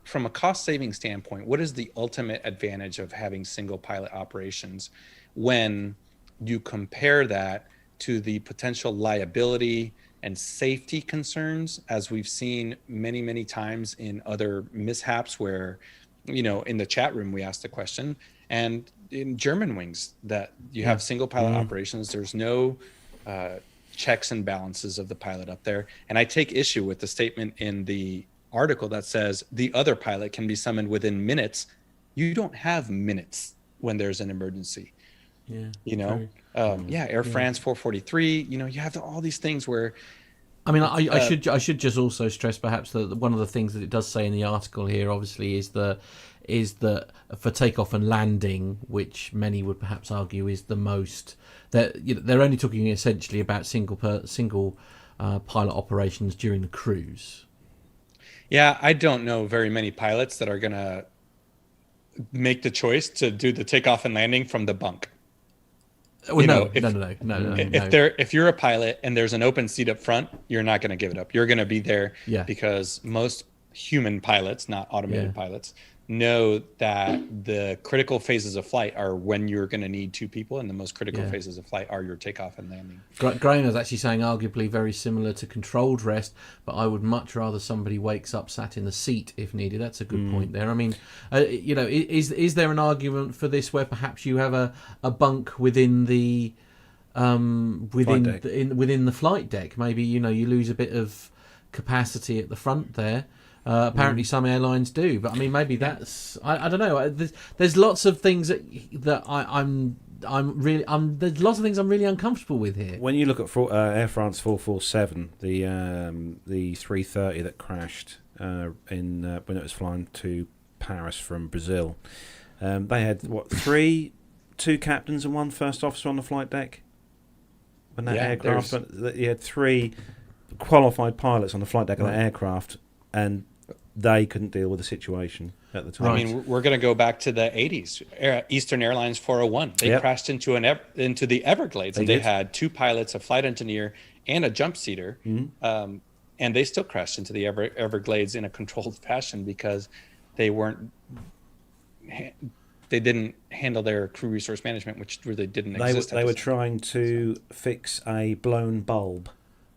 from a cost saving standpoint, what is the ultimate advantage of having single pilot operations when you compare that to the potential liability and safety concerns, as we've seen many, many times in other mishaps where, in the chat room, we asked the question, and in Germanwings, that you have single pilot operations, there's no checks and balances of the pilot up there. And I take issue with the statement in the article that says the other pilot can be summoned within minutes. You don't have minutes when there's an emergency. Air France 443, you have all these things where, I mean, I should just also stress perhaps that one of the things that it does say in the article here, obviously, is that for takeoff and landing, which many would perhaps argue is the most, that they're only talking essentially about single pilot operations during the cruise. Yeah, I don't know very many pilots that are gonna make the choice to do the takeoff and landing from the bunk. Well, no. If you're a pilot and there's an open seat up front, you're not going to give it up. You're going to be there because most human pilots, not automated pilots, know that the critical phases of flight are when you're going to need 2 people, and the most critical phases of flight are your takeoff and landing. Graham is actually saying arguably very similar to controlled rest, but I would much rather somebody wakes up sat in the seat if needed. That's a good point there. I mean, is there an argument for this where perhaps you have a bunk within the within the flight deck? Maybe you lose a bit of capacity at the front there. Apparently some airlines do, but I mean, maybe that's I don't know. There's lots of things that there's lots of things I'm really uncomfortable with here. When you look at Air France 447, the 330 that crashed when it was flying to Paris from Brazil, they had two captains and one first officer on the flight deck. When that aircraft, you had 3 qualified pilots on the flight deck of that aircraft, and they couldn't deal with the situation at the time. I mean, we're going to go back to the 80s. Eastern Airlines 401. They crashed into the Everglades. They had 2 pilots, a flight engineer, and a jump seater. Mm-hmm. And they still crashed into the Everglades in a controlled fashion because they didn't handle their crew resource management, which really didn't exist. They were trying to fix a blown bulb.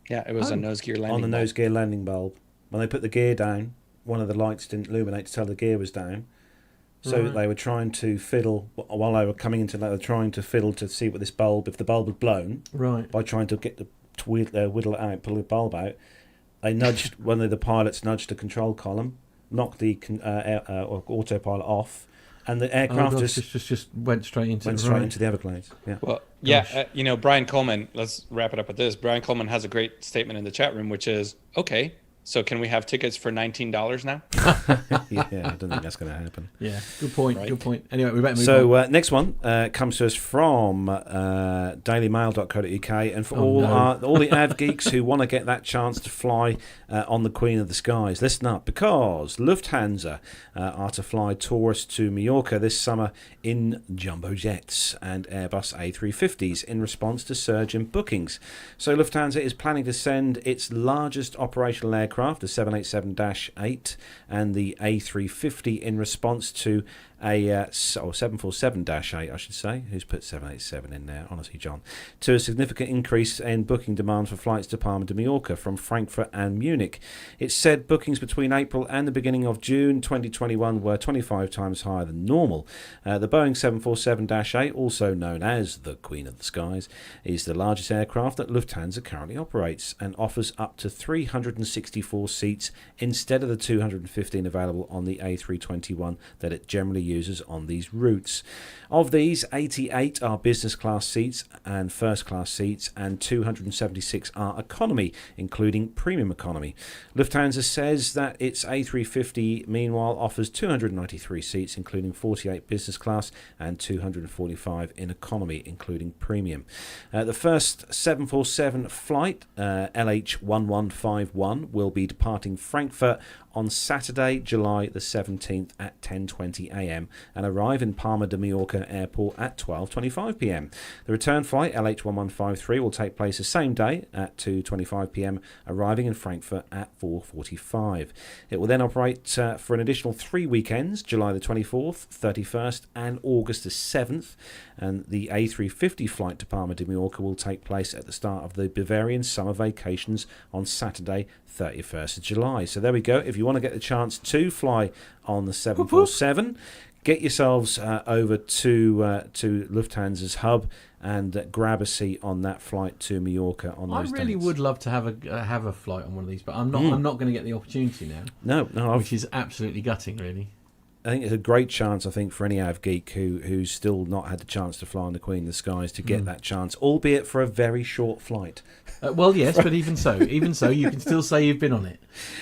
Yeah, it was a nose gear landing on the nose gear landing bulb. When they put the gear down, one of the lights didn't illuminate to tell the gear was down. So they were trying to fiddle while they were coming into that. They were trying to fiddle to see what this bulb, if the bulb was blown, by trying to get whittle it out, pull the bulb out. They nudged one of the pilots nudged the control column, knocked the autopilot off, and the aircraft just went straight into the Everglades. Yeah. Well, Brian Coleman. Let's wrap it up with this. Brian Coleman has a great statement in the chat room, which is, okay, so can we have tickets for $19 now? Yeah, I don't think that's going to happen. Yeah, good point. Right. Good point. Anyway, we better move on. So next one comes to us from dailymail.co.uk, and for all the av geeks who want to get that chance to fly on the Queen of the Skies, listen up, because Lufthansa are to fly tourists to Mallorca this summer in jumbo jets and Airbus A350s in response to surge in bookings. So Lufthansa is planning to send its largest operational aircraft, the 787-8 and the A350, in response to a 747-8, I should say. Who's put 787 in there? Honestly, John. To a significant increase in booking demand for flights to Palma de Mallorca from Frankfurt and Munich. It said bookings between April and the beginning of June 2021 were 25 times higher than normal. The Boeing 747-8, also known as the Queen of the Skies, is the largest aircraft that Lufthansa currently operates and offers up to 364 seats instead of the 215 available on the A321 that it generally uses on these routes. Of these, 88 are business class seats and first class seats, and 276 are economy, including premium economy. Lufthansa says that its A350 meanwhile offers 293 seats, including 48 business class and 245 in economy, including premium. The first 747 flight, LH1151, will be departing Frankfurt on Saturday, July the 17th at 10:20 a.m. and arrive in Palma de Mallorca Airport at 12:25 p.m. The return flight, LH1153, will take place the same day at 2:25 p.m, arriving in Frankfurt at 4:45. It will then operate for an additional 3 weekends, July the 24th, 31st and August the 7th, and the A350 flight to Palma de Mallorca will take place at the start of the Bavarian summer vacations on Saturday, 31st of July. So there we go. If you want to get the chance to fly on the 747, get yourselves over to Lufthansa's hub and grab a seat on that flight to Mallorca on those dates. I really would love to have a flight on one of these, but I'm not. I'm not going to get the opportunity now. No, which is absolutely gutting, really. I think it's a great chance, I think, for any av geek who's still not had the chance to fly on the Queen of the Skies to get that chance, albeit for a very short flight. Well, yes, but even so, you can still say you've been on it.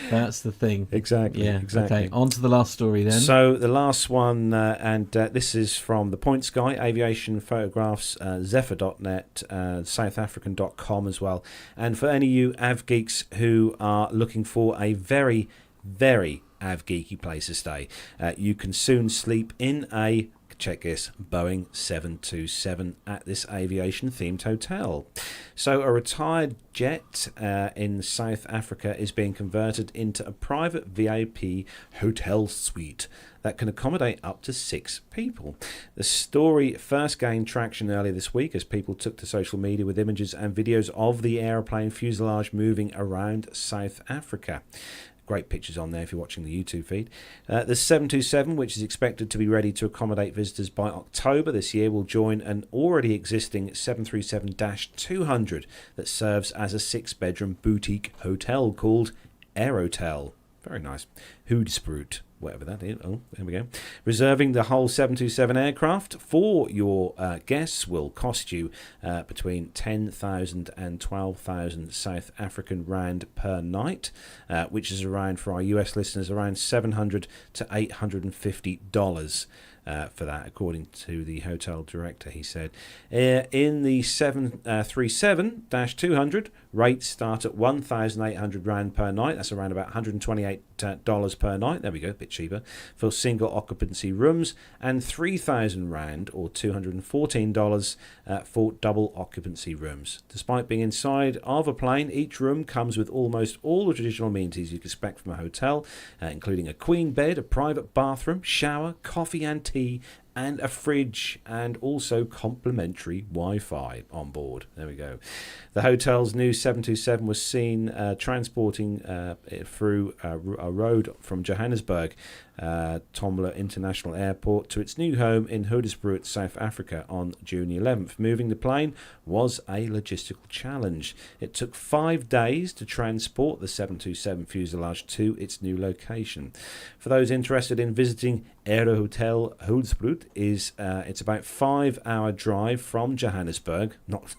That's the thing. Exactly. Yeah. Exactly. Okay. On to the last story then. So the last one, and this is from the Point Sky, Aviation Photographs, Zephyr.net, SouthAfrican.com as well. And for any of you av geeks who are looking for a very, very av geeky place to stay, you can soon sleep in a, check this, Boeing 727 at this aviation themed hotel. So a retired jet in South Africa is being converted into a private VIP hotel suite that can accommodate up to 6 people. The story first gained traction earlier this week as people took to social media with images and videos of the aeroplane fuselage moving around South Africa. Great pictures on there if you're watching the YouTube feed. The 727, which is expected to be ready to accommodate visitors by October this year, will join an already existing 737-200 that serves as a 6-bedroom boutique hotel called Aerotel. Very nice. Hoedsprout, whatever that is. Oh, there we go. Reserving the whole 727 aircraft for your guests will cost you between 10,000 and 12,000 South African Rand per night, which is around, for our US listeners, around $700 to $850. For that, according to the hotel director, he said. In the 737-200, rates start at 1,800 Rand per night. That's around about $128 per night. There we go, a bit cheaper, for single occupancy rooms, and 3,000 Rand, or $214, for double occupancy rooms. Despite being inside of a plane, each room comes with almost all the traditional amenities you'd expect from a hotel, including a queen bed, a private bathroom, shower, coffee and tea, and a fridge, and also complimentary Wi-Fi on board. There we go. The hotel's new 727 was seen transporting through a road from Johannesburg Tomla International Airport to its new home in Hoedsprout, South Africa on June 11th. Moving the plane was a logistical challenge. It took 5 days to transport the 727 fuselage to its new location. For those interested in visiting Aero Hotel Hoedsprout, it's about 5-hour drive from Johannesburg, not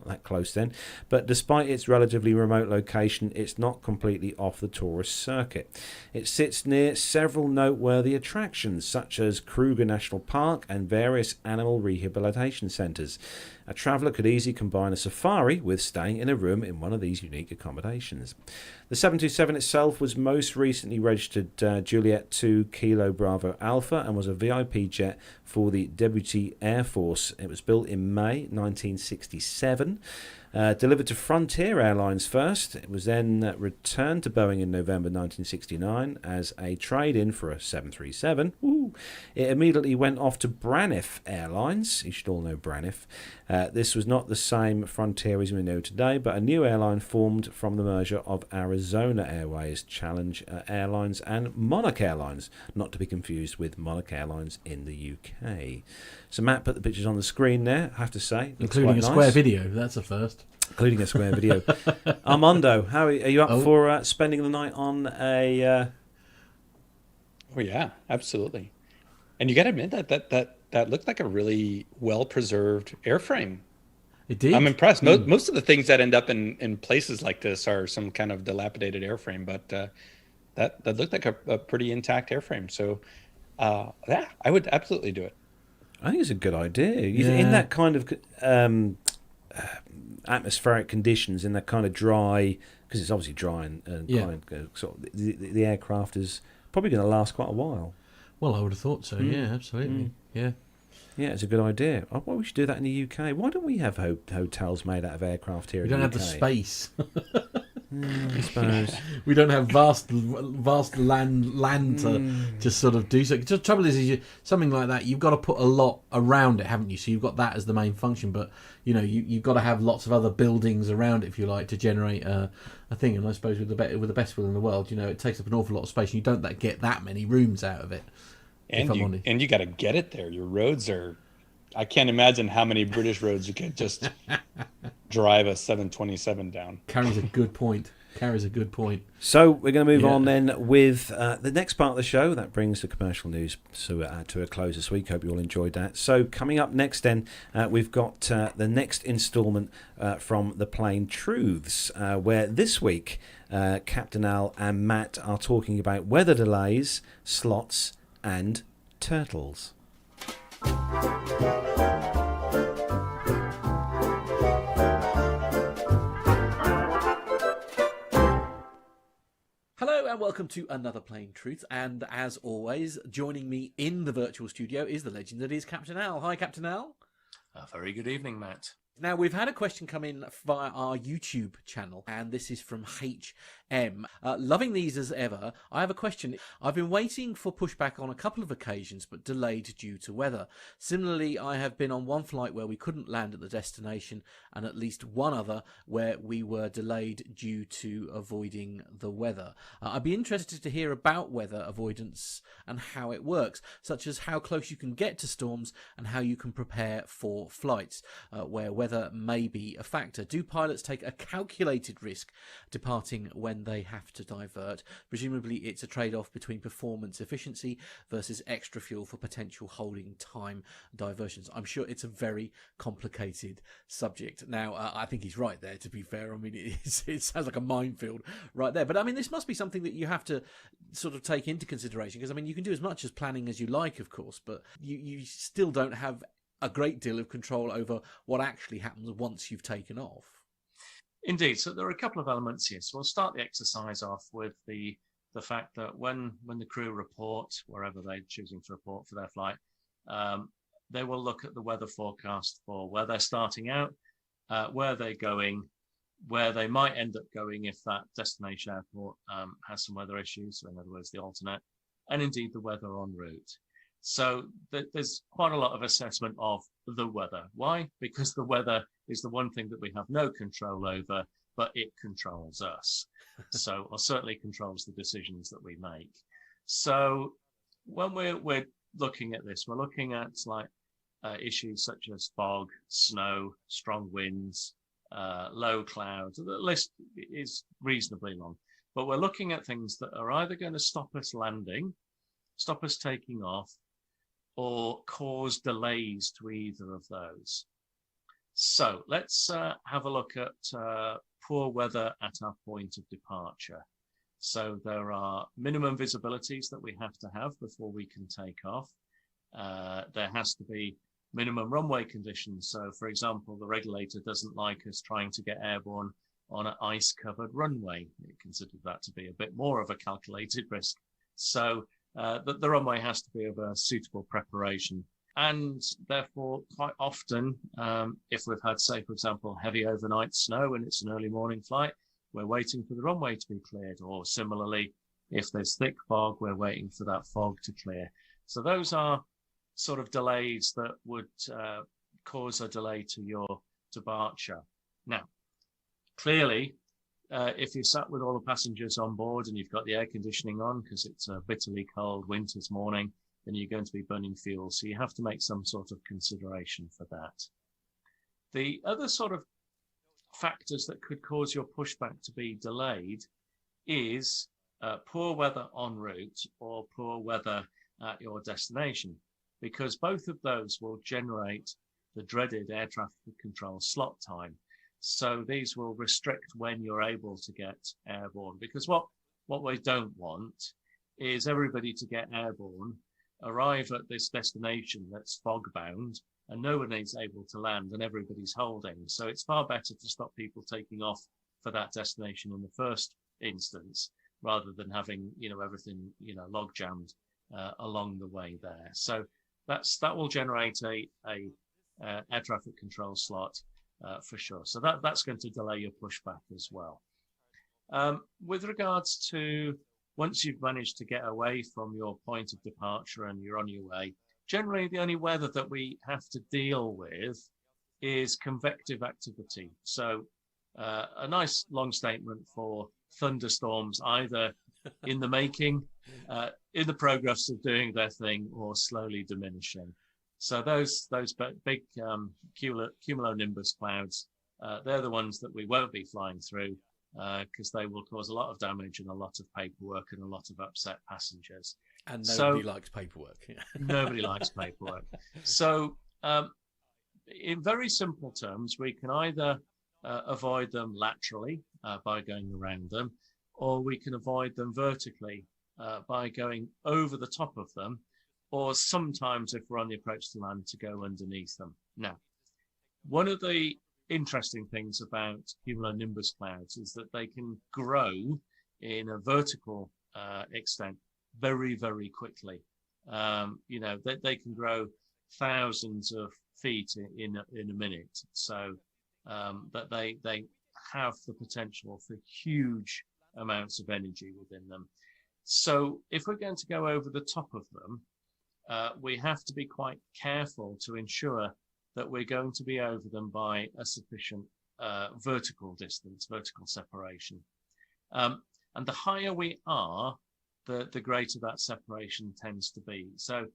that close then, but despite its relatively remote location, it's not completely off the tourist circuit. It sits near several noteworthy attractions such as Kruger National Park and various animal rehabilitation centres. A traveller could easily combine a safari with staying in a room in one of these unique accommodations. The 727 itself was most recently registered Juliet 2 Kilo Bravo Alpha and was a VIP jet for the Djibouti Air Force. It was built in May 1967. Delivered to Frontier Airlines first. It was then returned to Boeing in November 1969 as a trade-in for a 737. Woo. It immediately went off to Braniff Airlines. You should all know Braniff. This was not the same Frontier as we know today, but a new airline formed from the merger of Arizona Airways, Challenge Airlines and Monarch Airlines, not to be confused with Monarch Airlines in the UK. So Matt put the pictures on the screen there, I have to say. Including a square video, that's a first. Including a square video. Armando, how are you up for spending the night on a... Oh, yeah, absolutely. And you got to admit that looked like a really well-preserved airframe. It did. I'm impressed. Most of the things that end up in places like this are some kind of dilapidated airframe, but that looked like a pretty intact airframe. So, yeah, I would absolutely do it. I think it's a good idea. In that kind of atmospheric conditions, in that kind of dry, because it's obviously dry and kind of, sort of the aircraft is probably going to last quite a while. Well, I would have thought so. Yeah, absolutely. Yeah. Yeah, it's a good idea. Well, we should do that in the UK. Why don't we have hotels made out of aircraft here in the UK? We don't have the space. I suppose. We don't have vast land to just sort of do so. The trouble is something like that, you've got to put a lot around it, haven't you? So you've got that as the main function, but you've got to have lots of other buildings around it, if you like, to generate a thing. And I suppose with the best will in the world, it takes up an awful lot of space, and you don't get that many rooms out of it. And you got to get it there. Your roads are... I can't imagine how many British roads you could just drive a 727 down. Carries a good point. So we're going to move on then with the next part of the show. That brings the commercial news to a close this week. Hope you all enjoyed that. So coming up next then, we've got the next instalment from the Plane Truths, where this week Captain Al and Matt are talking about weather delays, slots and turtles. Hello and welcome to another Plane Truth, and as always, joining me in the virtual studio is the legend that is Captain Al. Hi, Captain Al. Very good evening, Matt. Now, we've had a question come in via our YouTube channel, and this is from HM. Loving these as ever. I have a question. I've been waiting for pushback on a couple of occasions, but delayed due to weather. Similarly, I have been on one flight where we couldn't land at the destination, and at least one other where we were delayed due to avoiding the weather. I'd be interested to hear about weather avoidance and how it works, such as how close you can get to storms and how you can prepare for flights where weather weather may be a factor. Do pilots take a calculated risk departing when they have to divert? Presumably it's a trade-off between performance efficiency versus extra fuel for potential holding time diversions. I'm sure it's a very complicated subject. Now, I think he's right there, to be fair. I mean, it sounds like a minefield right there. But I mean, this must be something that you have to sort of take into consideration, because I mean, you can do as much as planning as you like, of course, but you still don't have a great deal of control over what actually happens once you've taken off. Indeed. So there are a couple of elements here. So we'll start the exercise off with the fact that when the crew report, wherever they're choosing to report for their flight, they will look at the weather forecast for where they're starting out, where they're going, where they might end up going if that destination airport has some weather issues, so in other words, the alternate, and indeed the weather en route. So there's quite a lot of assessment of the weather. Why? Because the weather is the one thing that we have no control over, but it controls us. Or certainly controls the decisions that we make. So when we're looking at this, we're looking at issues such as fog, snow, strong winds, low clouds. The list is reasonably long, but we're looking at things that are either going to stop us landing, stop us taking off, or cause delays to either of those. So let's have a look at poor weather at our point of departure. So there are minimum visibilities that we have to have before we can take off. There has to be minimum runway conditions. So, for example, the regulator doesn't like us trying to get airborne on an ice-covered runway. It considers that to be a bit more of a calculated risk. So the runway has to be of a suitable preparation. And therefore, quite often, if we've had, say, for example, heavy overnight snow and it's an early morning flight, we're waiting for the runway to be cleared. Or similarly, if there's thick fog, we're waiting for that fog to clear. So those are sort of delays that would cause a delay to your departure. Now, clearly, if you're sat with all the passengers on board and you've got the air conditioning on because it's a bitterly cold winter's morning, then you're going to be burning fuel. So you have to make some sort of consideration for that. The other sort of factors that could cause your pushback to be delayed is poor weather en route or poor weather at your destination, because both of those will generate the dreaded air traffic control slot time. So these will restrict when you're able to get airborne, because what we don't want is everybody to get airborne, arrive at this destination that's fog bound, and no one is able to land and everybody's holding. So it's far better to stop people taking off for that destination in the first instance, rather than having, everything, log jammed along the way there. So that will generate a air traffic control slot for sure. So that's going to delay your pushback as well. With regards to once you've managed to get away from your point of departure and you're on your way, generally the only weather that we have to deal with is convective activity. So a nice long statement for thunderstorms, either in the making, in the progress of doing their thing, or slowly diminishing. So those big cumulonimbus clouds, they're the ones that we won't be flying through, because they will cause a lot of damage and a lot of paperwork and a lot of upset passengers. And nobody likes paperwork. Nobody likes paperwork. So in very simple terms, we can either avoid them laterally by going around them, or we can avoid them vertically by going over the top of them, or sometimes if we're on the approach to land, to go underneath them. Now, one of the interesting things about cumulonimbus clouds is that they can grow in a vertical extent very, very quickly. They can grow thousands of feet in a minute. So that they have the potential for huge amounts of energy within them. So if we're going to go over the top of them, we have to be quite careful to ensure that we're going to be over them by a sufficient vertical distance, vertical separation. And the higher we are, the greater that separation tends to be. So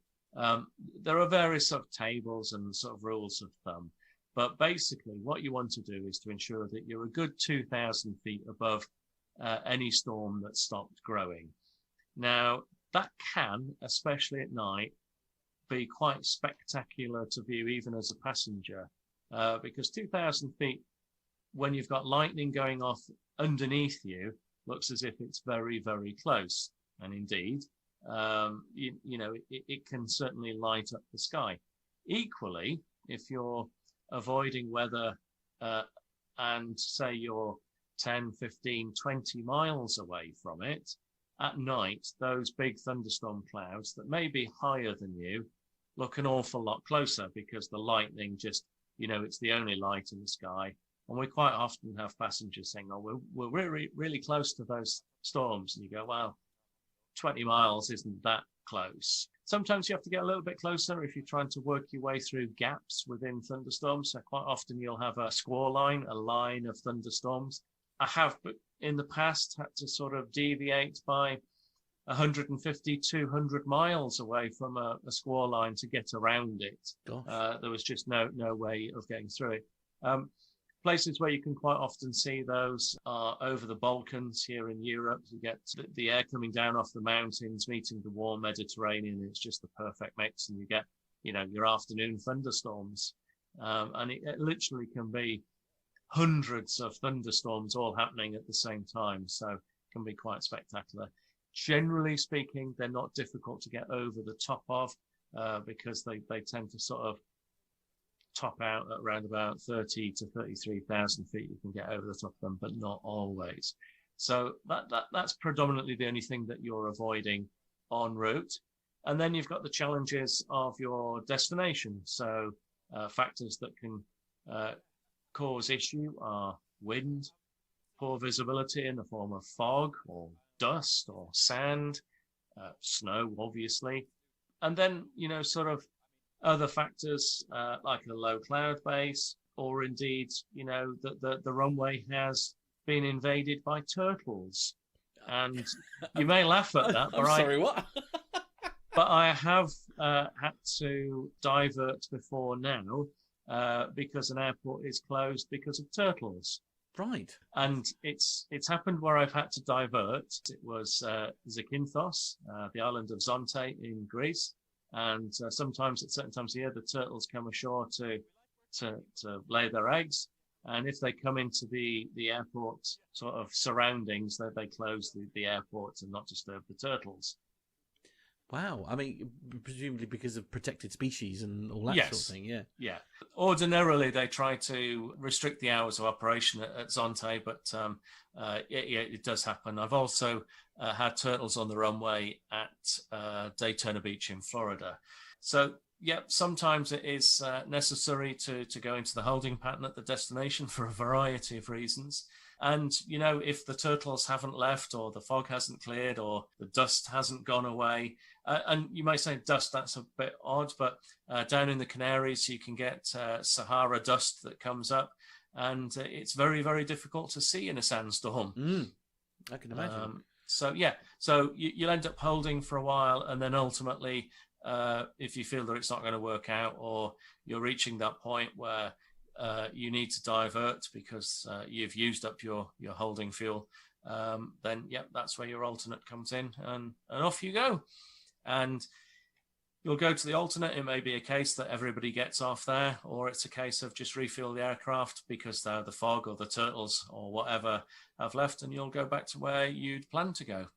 there are various sort of tables and sort of rules of thumb. But basically, what you want to do is to ensure that you're a good 2,000 feet above any storm that stopped growing. Now, that can, especially at night, be quite spectacular to view even as a passenger, because 2,000 feet, when you've got lightning going off underneath you, looks as if it's very, very close. And indeed, it can certainly light up the sky. Equally, if you're avoiding weather and say you're 10, 15, 20 miles away from it, at night, those big thunderstorm clouds that may be higher than you look an awful lot closer, because the lightning just, it's the only light in the sky. And we quite often have passengers saying, oh, we're really, really close to those storms. And you go, well, 20 miles isn't that close. Sometimes you have to get a little bit closer if you're trying to work your way through gaps within thunderstorms. So quite often you'll have a squall line, a line of thunderstorms. I have in the past had to sort of deviate by 150, 200 miles away from a squall line to get around it. There was just no way of getting through it. Places where you can quite often see those are over the Balkans here in Europe. You get the air coming down off the mountains, meeting the warm Mediterranean. It's just the perfect mix, and you get, your afternoon thunderstorms. And it literally can be hundreds of thunderstorms all happening at the same time. So it can be quite spectacular. Generally speaking, they're not difficult to get over the top of, because they tend to sort of top out at around about 30 to 33,000 feet. You can get over the top of them, but not always. So that's predominantly the only thing that you're avoiding en route. And then you've got the challenges of your destination. So factors that can cause issue are wind, poor visibility in the form of fog or dust or sand, snow, obviously. And then, sort of other factors like a low cloud base, or indeed, that the runway has been invaded by turtles. And you may laugh at that. I'm sorry, what? But I have had to divert before now because an airport is closed because of turtles. Right. And it's happened where I've had to divert. It was Zakynthos, the island of Zonte in Greece. And sometimes at certain times of year, the turtles come ashore to lay their eggs. And if they come into the airport sort of surroundings, they close the airport and not disturb the turtles. Wow. I mean, presumably because of protected species and all that sort of thing, yeah. Yeah. Ordinarily, they try to restrict the hours of operation at Zonte, but it does happen. I've also had turtles on the runway at Daytona Beach in Florida. So, sometimes it is necessary to go into the holding pattern at the destination for a variety of reasons. And, if the turtles haven't left, or the fog hasn't cleared, or the dust hasn't gone away, and you may say dust, that's a bit odd, but down in the Canaries, you can get Sahara dust that comes up, and it's very, very difficult to see in a sandstorm. I can imagine. So you'll end up holding for a while, and then ultimately, if you feel that it's not going to work out, or you're reaching that point where you need to divert because you've used up your holding fuel, then that's where your alternate comes in, and off you go. And you'll go to the alternate. It may be a case that everybody gets off there, or it's a case of just refuel the aircraft because the fog or the turtles or whatever have left, and you'll go back to where you'd planned to go.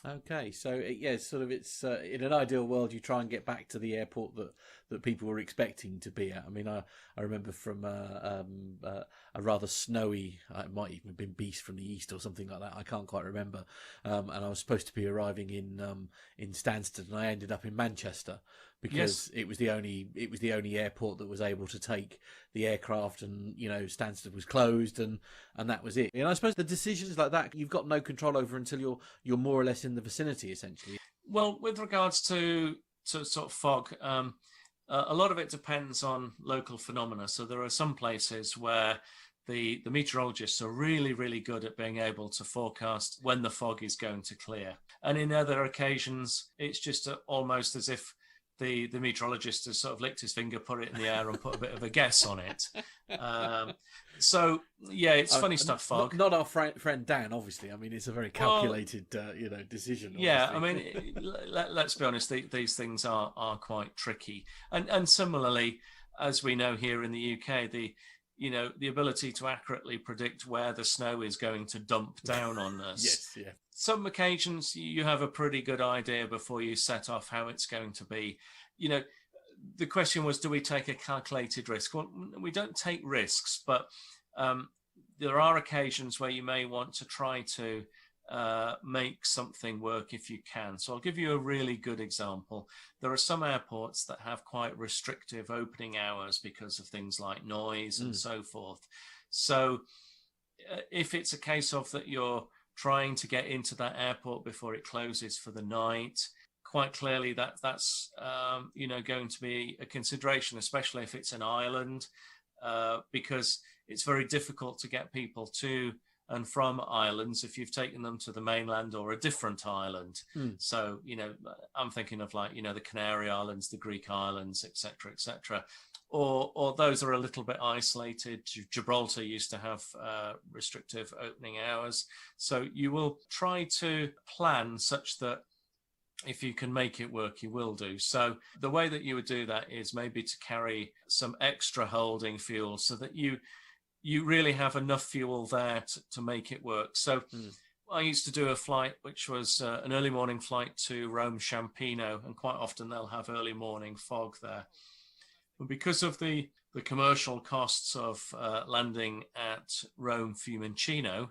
Okay, so it's in an ideal world, you try and get back to the airport that people were expecting to be at. I mean, I remember from a rather snowy, it might even have been Beast from the East or something like that. I can't quite remember. And I was supposed to be arriving in Stansted, and I ended up in Manchester because it was the only airport that was able to take the aircraft, and Stansted was closed, and that was it. And I suppose the decisions like that you've got no control over until you're more or less in the vicinity, essentially. Well, with regards to sort of fog, a lot of it depends on local phenomena. So there are some places where the meteorologists are really, really good at being able to forecast when the fog is going to clear. And in other occasions, it's just almost as if the meteorologist has sort of licked his finger, put it in the air, and put a bit of a guess on it. So yeah, it's funny stuff, fog. Not our friend Dan, obviously. I mean, it's a very calculated, decision. Yeah, Obviously. I mean, let's be honest. These things are quite tricky, and similarly, as we know here in the UK, the ability to accurately predict where the snow is going to dump down on us. Yes, yeah. Some occasions you have a pretty good idea before you set off how it's going to be. The question was, do we take a calculated risk? Well, we don't take risks, but there are occasions where you may want to try to make something work if you can. So I'll give you a really good example. There are some airports that have quite restrictive opening hours because of things like noise and so forth. So if it's a case of that you're trying to get into that airport before it closes for the night, quite clearly that's going to be a consideration, especially if it's an island, because it's very difficult to get people to and from islands if you've taken them to the mainland or a different island. So, I'm thinking of the Canary Islands, the Greek islands, etc., or those are a little bit isolated. Gibraltar used to have restrictive opening hours. So you will try to plan such that if you can make it work, you will do. So the way that you would do that is maybe to carry some extra holding fuel so that you really have enough fuel there to make it work. So I used to do a flight which was an early morning flight to Rome Ciampino, and quite often they'll have early morning fog there. And because of the commercial costs of landing at Rome Fiumicino,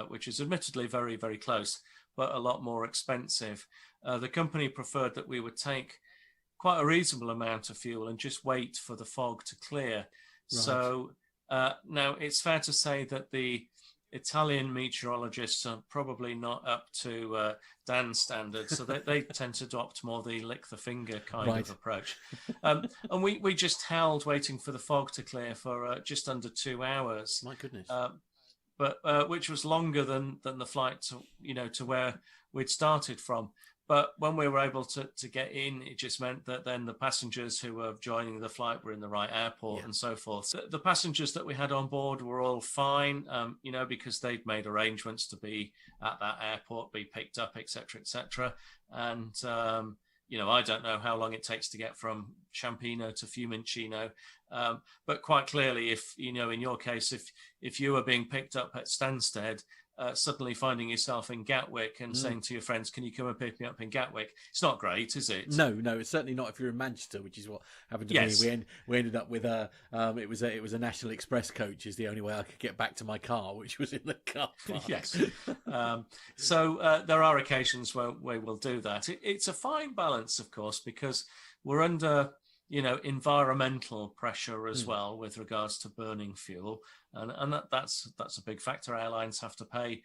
which is admittedly very, very close, but a lot more expensive, the company preferred that we would take quite a reasonable amount of fuel and just wait for the fog to clear. Right. So now it's fair to say that the Italian meteorologists are probably not up to Dan's standards, so they tend to adopt more the lick the finger kind of approach. And we just held waiting for the fog to clear for just under 2 hours. My goodness. But which was longer than the flight to where we'd started from. But when we were able to get in, it just meant that then the passengers who were joining the flight were in the right airport and so forth. So the passengers that we had on board were all fine, because they'd made arrangements to be at that airport, be picked up, etc. And, I don't know how long it takes to get from Ciampino to Fiumicino. But quite clearly, if, in your case, if you were being picked up at Stansted, suddenly finding yourself in Gatwick and saying to your friends, can you come and pick me up in Gatwick? It's not great, is it? No, it's certainly not if you're in Manchester, which is what happened to me. We ended up with it was a National Express coach is the only way I could get back to my car, which was in the car park. Yes. So there are occasions where we will do that. It's a fine balance, of course, because we're under environmental pressure as well with regards to burning fuel, and that's a big factor. Airlines have to pay,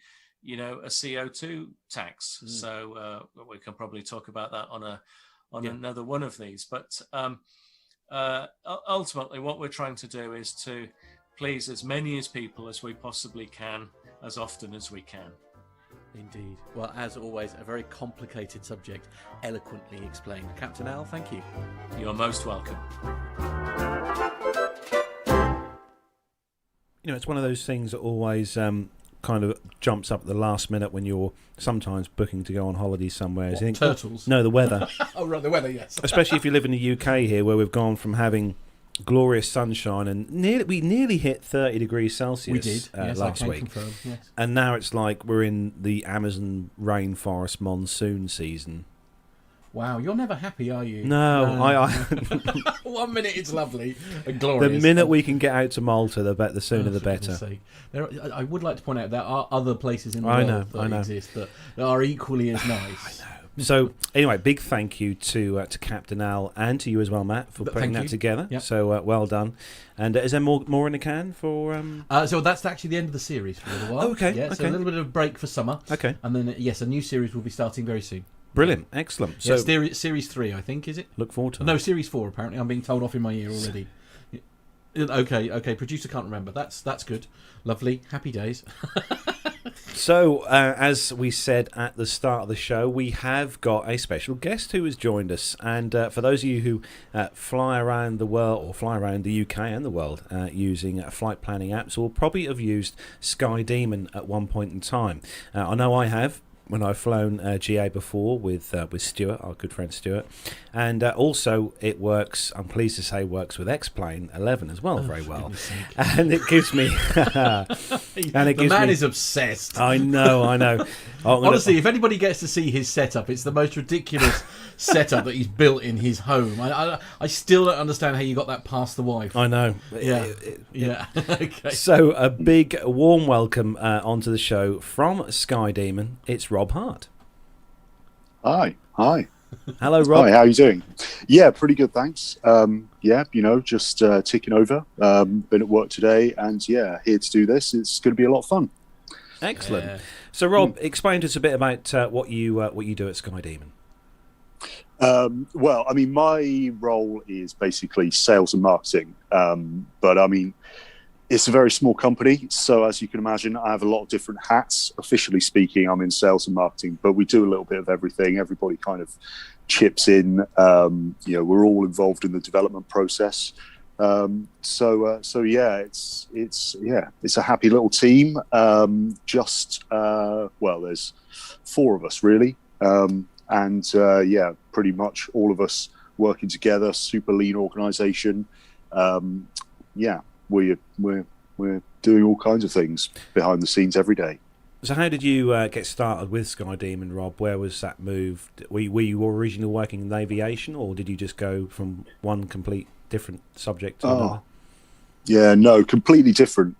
a CO2 tax. So we can probably talk about that on another one of these. But ultimately, what we're trying to do is to please as many as people as we possibly can, as often as we can. Indeed. Well, as always, a very complicated subject, eloquently explained. Captain Al, thank you. You're most welcome. It's one of those things that always kind of jumps up at the last minute when you're sometimes booking to go on holiday somewhere. Turtles? No, the weather. Oh, right, the weather, yes. Especially if you live in the UK here, where we've gone from having glorious sunshine and we nearly hit 30 degrees Celsius. We did, last week. Confirm, yes. And now it's like we're in the Amazon rainforest monsoon season. Wow, you're never happy, are you? No, I 1 minute it's lovely and glorious. The minute we can get out to Malta, the sooner the better. I would like to point out there are other places in the world that exist that are equally as nice. I know. So anyway, big thank you to Captain Al and to you as well, Matt, for putting that together. Yep. So well done. And is there more in the can for? So that's actually the end of the series for a little while. Okay. Yeah. So a little bit of a break for summer. Okay. And then a new series will be starting very soon. Brilliant, excellent. So series 3, I think, is it? Look forward to it. No, series 4. Apparently, I'm being told off in my ear already. Okay. Producer can't remember. That's good. Lovely. Happy days. So, as we said at the start of the show, we have got a special guest who has joined us. And for those of you who fly around the world, or fly around the UK and the world using flight planning apps, will probably have used SkyDemon at one point in time. I know I have, when I've flown GA before with Stuart, our good friend Stuart. And also it works, I'm pleased to say, works with X-Plane 11 as well, very well. And it gives me... the man is obsessed. I know. Honestly, if anybody gets to see his setup, it's the most ridiculous setup that he's built in his home. I still don't understand how you got that past the wife. I know. Yeah. Okay. So a big warm welcome onto the show from SkyDemon. It's Rob Hart. Hi. Hello, Rob. Hi, how are you doing? Yeah, pretty good, thanks. Just ticking over. Been at work today, and here to do this. It's going to be a lot of fun. Excellent. So, Rob, explain to us a bit about what you do at SkyDemon. My role is basically sales and marketing. But it's a very small company, so as you can imagine, I have a lot of different hats. Officially speaking, I'm in sales and marketing, but we do a little bit of everything. Everybody kind of chips in. We're all involved in the development process. It's a happy little team. There's 4 of us really, pretty much all of us working together. Super lean organisation. We're doing all kinds of things behind the scenes every day. So how did you get started with SkyDemon, Rob? Where was that move? Were you originally working in aviation, or did you just go from one complete different subject to another? Yeah, no, completely different.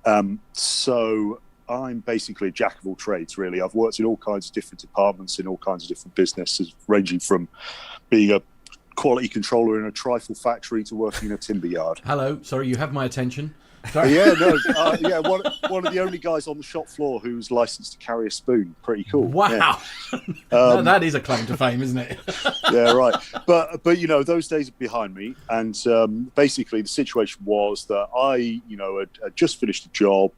So I'm basically a jack of all trades, really. I've worked in all kinds of different departments in all kinds of different businesses, ranging from being a quality controller in a trifle factory to working in a timber yard. Hello, sorry, you have my attention. One of the only guys on the shop floor who's licensed to carry a spoon. Pretty cool. Wow. Yeah. That is a claim to fame, isn't it? Yeah, right. But those days are behind me, and basically the situation was that I had just finished a job,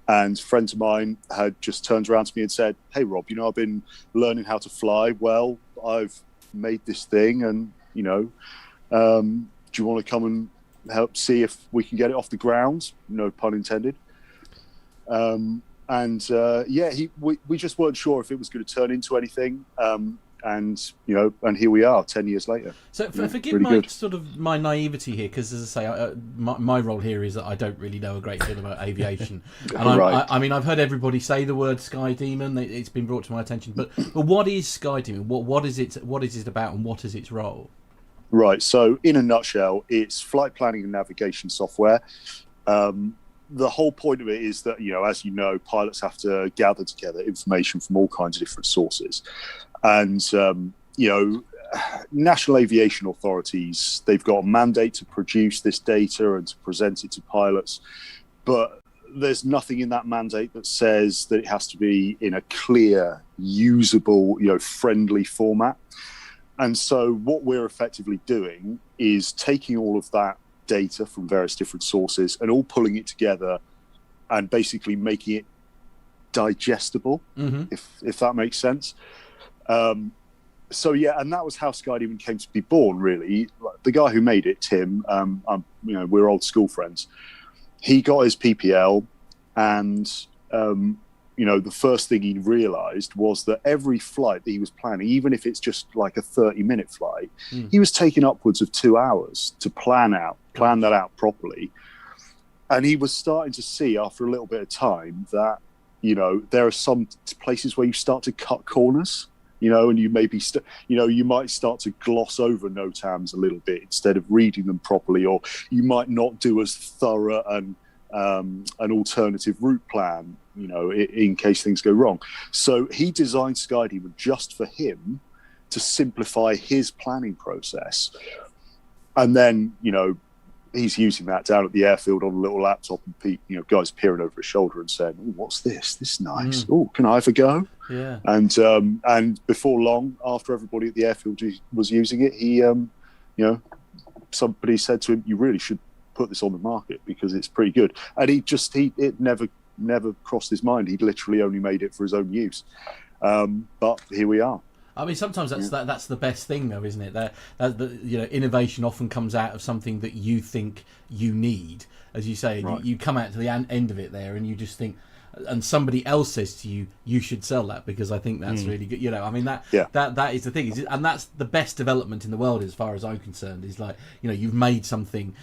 and friends of mine had just turned around to me and said, "Hey, Rob, I've been learning how to fly. Well, I've made this thing, and do you want to come and help see if we can get it off the ground?" No pun intended. We just weren't sure if it was going to turn into anything. And here we are 10 years later. So forgive really my naivety here, because as I say, my role here is that I don't really know a great deal about aviation. And Right. I've heard everybody say the word SkyDemon. It's been brought to my attention. But what is SkyDemon? What is it? What is it about? And what is its role? Right. So in a nutshell, it's flight planning and navigation software. The whole point of it is that, as you know, pilots have to gather together information from all kinds of different sources. And, national aviation authorities, they've got a mandate to produce this data and to present it to pilots. But there's nothing in that mandate that says that it has to be in a clear, usable, friendly format. And so what we're effectively doing is taking all of that data from various different sources and all pulling it together and basically making it digestible, if that makes sense. And that was how SkyDemon came to be born, really. The guy who made it, Tim, we're old school friends. He got his PPL, and the first thing he realized was that every flight that he was planning, even if it's just like a 30-minute flight, he was taking upwards of 2 hours to plan that out properly. And he was starting to see after a little bit of time that, there are some places where you start to cut corners, and you maybe, you might start to gloss over NOTAMs a little bit instead of reading them properly, or you might not do as thorough an alternative route plan, in case things go wrong. So he designed SkyDemon just for him to simplify his planning process. And then, he's using that down at the airfield on a little laptop, and guys peering over his shoulder and saying, "Oh, what's this? This is nice. Oh, can I have a go?" Yeah. And before long, after everybody at the airfield was using it, he, somebody said to him, "You really should put this on the market because it's pretty good." And it never never crossed his mind. He'd literally only made it for his own use. But here we are. I mean, sometimes that's the best thing, though, isn't it? That innovation often comes out of something that you think you need, as you say. Right. You come out to the end of it there, and you just think, and somebody else says to you, "You should sell that because I think that's really good." I mean, that is the thing, and that's the best development in the world, as far as I'm concerned. Is like, you've made something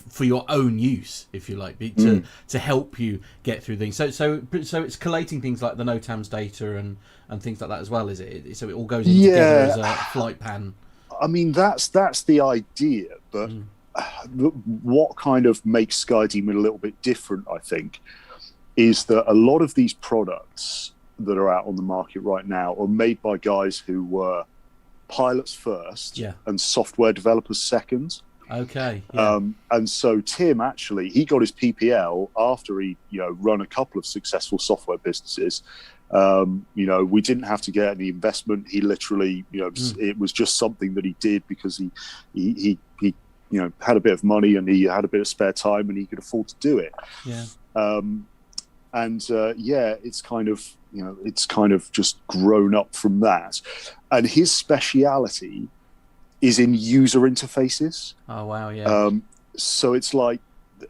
for your own use, if you like, to help you get through things. So it's collating things like the NOTAMs data and things like that as well, is it? So it all goes in together as a flight pan. I mean, that's the idea, but what kind of makes SkyDemon a little bit different, I think, is that a lot of these products that are out on the market right now are made by guys who were pilots first and software developers second. Okay. Yeah. And so Tim, actually, he got his PPL after he, run a couple of successful software businesses. We didn't have to get any investment. He literally, it was just something that he did because he had a bit of money and he had a bit of spare time and he could afford to do it. Yeah. It's kind of just grown up from that. And his speciality is in user interfaces. Oh wow, yeah. So it's like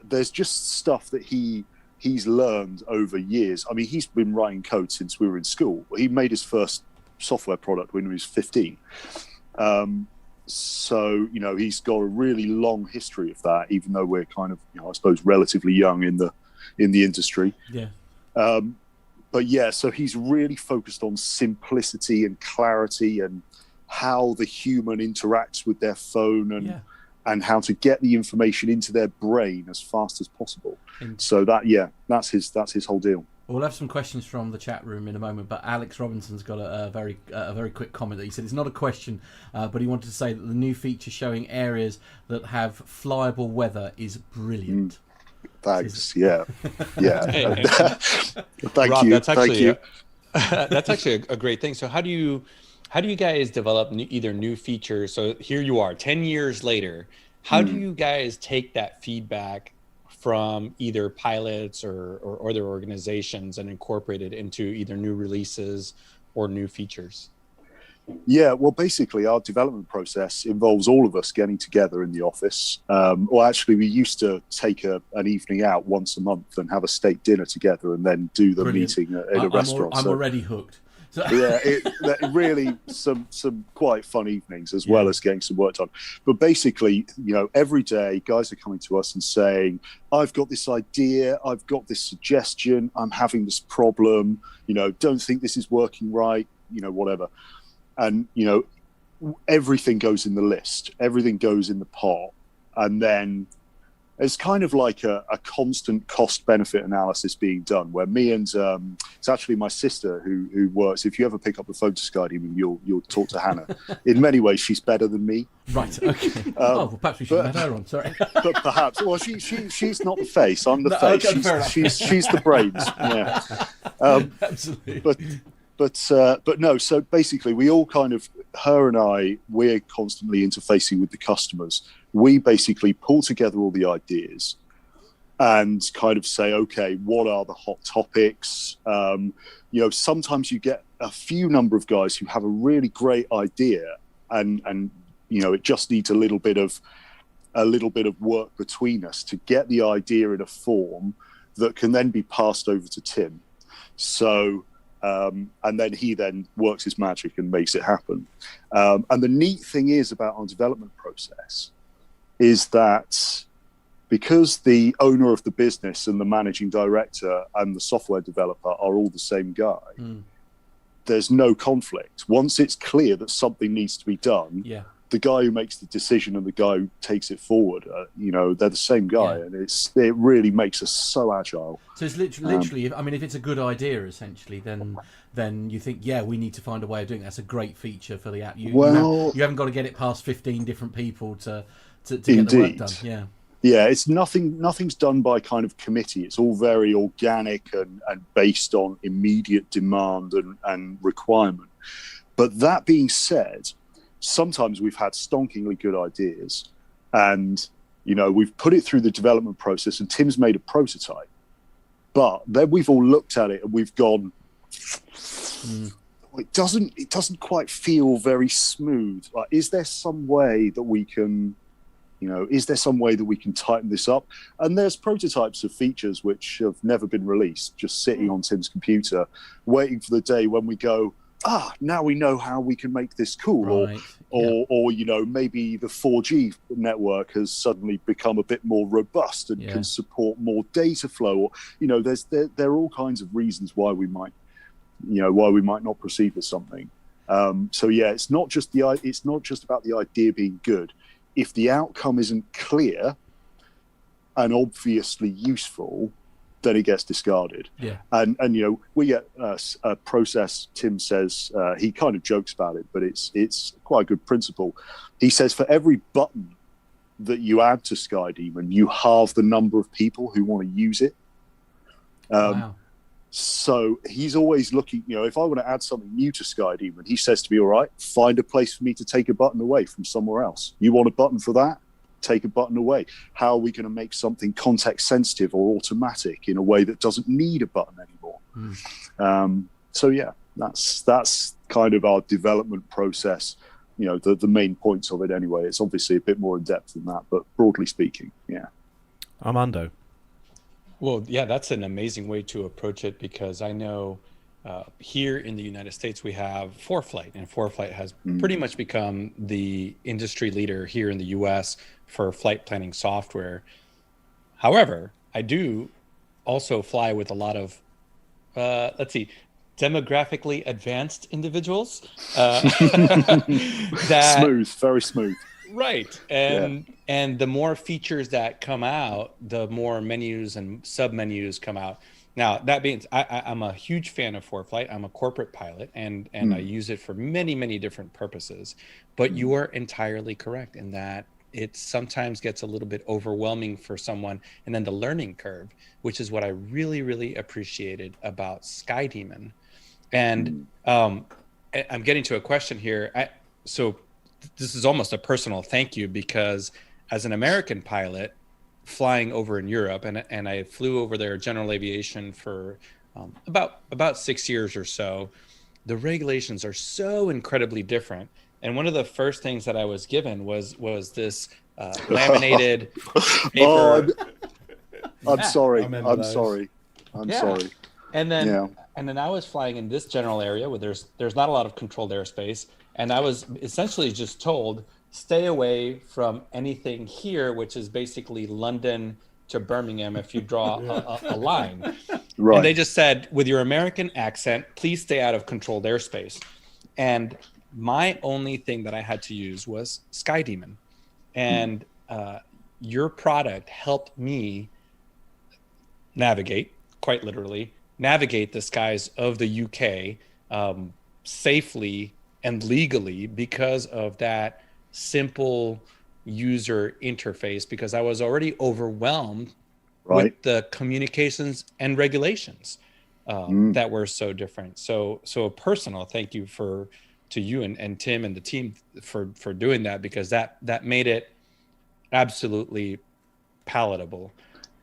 there's just stuff that he's learned over years. I mean, he's been writing code since we were in school. He made his first software product when he was 15. So he's got a really long history of that, even though we're kind of, I suppose, relatively young in the industry. Yeah. So he's really focused on simplicity and clarity and how the human interacts with their phone and how to get the information into their brain as fast as possible. So that's his whole deal. We'll have some questions from the chat room in a moment, but Alex Robinson's got a very quick comment that he said it's not a question, but he wanted to say that the new feature showing areas that have flyable weather is brilliant. Thanks. Yeah. Thank Rob, you. That's actually Thank you. that's actually a great thing. So how do you guys develop either new features? So here you are 10 years later. How do you guys take that feedback from either pilots or other organizations and incorporate it into either new releases or new features? Yeah, well, basically, our development process involves all of us getting together in the office. Actually, we used to take an evening out once a month and have a steak dinner together and then do the meeting in a restaurant. I'm already hooked. So. Yeah, it really some quite fun evenings as well as getting some work done. But basically, every day guys are coming to us and saying, I've got this idea, I've got this suggestion, I'm having this problem, don't think this is working right, whatever. And, everything goes in the list, everything goes in the pot. And then it's kind of like a constant cost benefit analysis being done where me and it's actually my sister who works. If you ever pick up the phone to SkyDemon, you'll talk to Hannah. In many ways, she's better than me. Right. Okay. Perhaps we should have had her on. Sorry. But perhaps. Well, she's not the face. I'm the face. Okay, she's the brains. Yeah. Absolutely. But no, so basically we all kind of, her and I, we're constantly interfacing with the customers. We basically pull together all the ideas and kind of say, okay, what are the hot topics? Sometimes you get a few number of guys who have a really great idea and it just needs a little bit of work between us to get the idea in a form that can then be passed over to Tim. So, and then he then works his magic and makes it happen. And the neat thing is about our development process is that because the owner of the business and the managing director and the software developer are all the same guy, there's no conflict. Once it's clear that something needs to be done, the guy who makes the decision and the guy who takes it forward, they're the same guy, and it really makes us so agile. So it's literally, if it's a good idea, essentially, then you think, we need to find a way of doing it. That's a great feature for the app. You haven't got to get it past 15 different people to get the work done. Yeah, it's nothing's done by kind of committee. It's all very organic and based on immediate demand and requirement. But that being said, sometimes we've had stonkingly good ideas and, we've put it through the development process and Tim's made a prototype. But then we've all looked at it and we've gone, it doesn't quite feel very smooth. Like, is there some way that we can, tighten this up? And there's prototypes of features which have never been released, just sitting on Tim's computer, waiting for the day when we go, now we know how we can make this cool. Right. Or maybe the 4G network has suddenly become a bit more robust and can support more data flow. Or, there are all kinds of reasons why we might not proceed with something. It's not just about the idea being good. If the outcome isn't clear and obviously useful, then it gets discarded. Yeah. And we get a process. Tim says, he kind of jokes about it, but it's quite a good principle. He says for every button that you add to SkyDemon, you halve the number of people who want to use it. Wow. So he's always looking, if I want to add something new to SkyDemon, he says to me, all right, find a place for me to take a button away from somewhere else. You want a button for that? Take a button away. How are we going to make something context sensitive or automatic in a way that doesn't need a button anymore? That's kind of our development process. The main points of it anyway. It's obviously a bit more in depth than that, but broadly speaking, yeah. Armando. Well, yeah, that's an amazing way to approach it, because I know here in the United States we have ForeFlight, and ForeFlight has pretty much become the industry leader here in the US for flight planning software. However, I do also fly with a lot of, demographically advanced individuals. Smooth, very smooth. Right. And the more features that come out, the more menus and sub-menus come out. Now, that being, I'm a huge fan of ForeFlight. I'm a corporate pilot, and I use it for many, many different purposes. But you are entirely correct in that it sometimes gets a little bit overwhelming for someone. And then the learning curve, which is what I really, really appreciated about SkyDemon. And I'm getting to a question here. So this is almost a personal thank you, because as an American pilot flying over in Europe, and I flew over there general aviation for about 6 years or so, the regulations are so incredibly different. And one of the first things that I was given was this laminated paper. I'm sorry. I'm sorry. And then I was flying in this general area where there's not a lot of controlled airspace, and I was essentially just told, stay away from anything here, which is basically London to Birmingham if you draw a line. Right. And they just said, with your American accent, please stay out of controlled airspace. And my only thing that I had to use was SkyDemon. And your product helped me quite literally, navigate the skies of the UK safely and legally because of that simple user interface, because I was already overwhelmed with the communications and regulations that were so different. So a personal thank you to you and Tim and the team for doing that, because that made it absolutely palatable.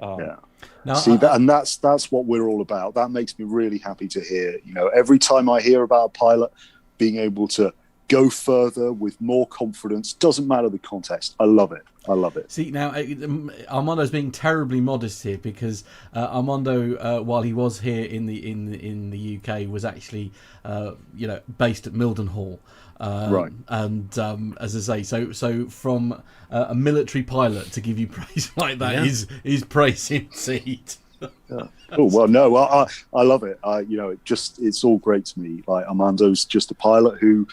Now, that's what we're all about. That makes me really happy to hear. Every time I hear about a pilot being able to go further with more confidence, doesn't matter the context. I love it. See, now Armando's being terribly modest here, because Armando, while he was here in the UK, was actually based at Mildenhall. Right. And as I say, so from a military pilot to give you praise like that is praise indeed. Yeah. Oh well, no, I love it. It's all great to me. Like, Armando's just a pilot who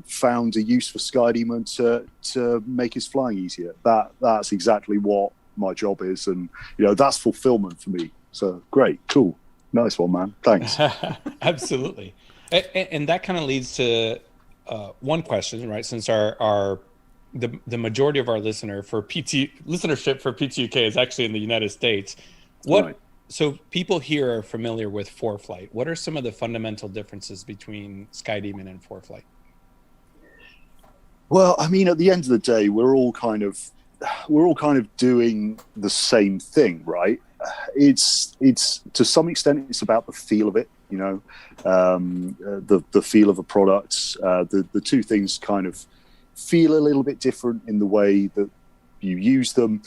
found a use for SkyDemon to make his flying easier. That's exactly what my job is, and that's fulfillment for me. So great, cool, nice one, man. Thanks. Absolutely, and that kind of leads to one question, right? Since the majority of our listenership for PT UK is actually in the United States. So people here are familiar with ForeFlight. What are some of the fundamental differences between SkyDemon and ForeFlight? Well, I mean, at the end of the day, we're all kind of doing the same thing, right? it's to some extent it's about the feel of it, you know, the feel of a product. The two things kind of feel a little bit different in the way that you use them,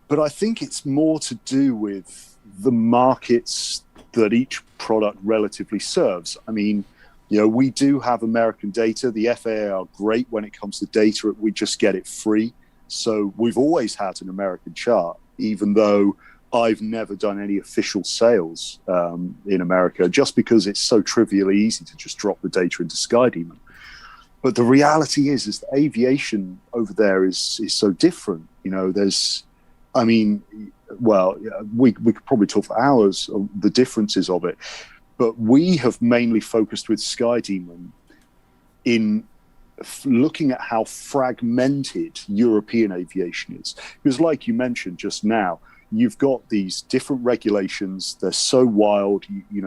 but I think it's more to do with the markets that each product relatively serves. I mean, you know, we do have American data. The FAA are great when it comes to data. We just get it free. So we've always had an American chart, even though I've never done any official sales in America, just because it's so trivially easy to just drop the data into SkyDemon. But the reality is that aviation over there is so different. You know, we could probably talk for hours on the differences of it, but we have mainly focused with SkyDemon in looking at how fragmented European aviation is. Because like you mentioned just now, you've got these different regulations. They're so wild, you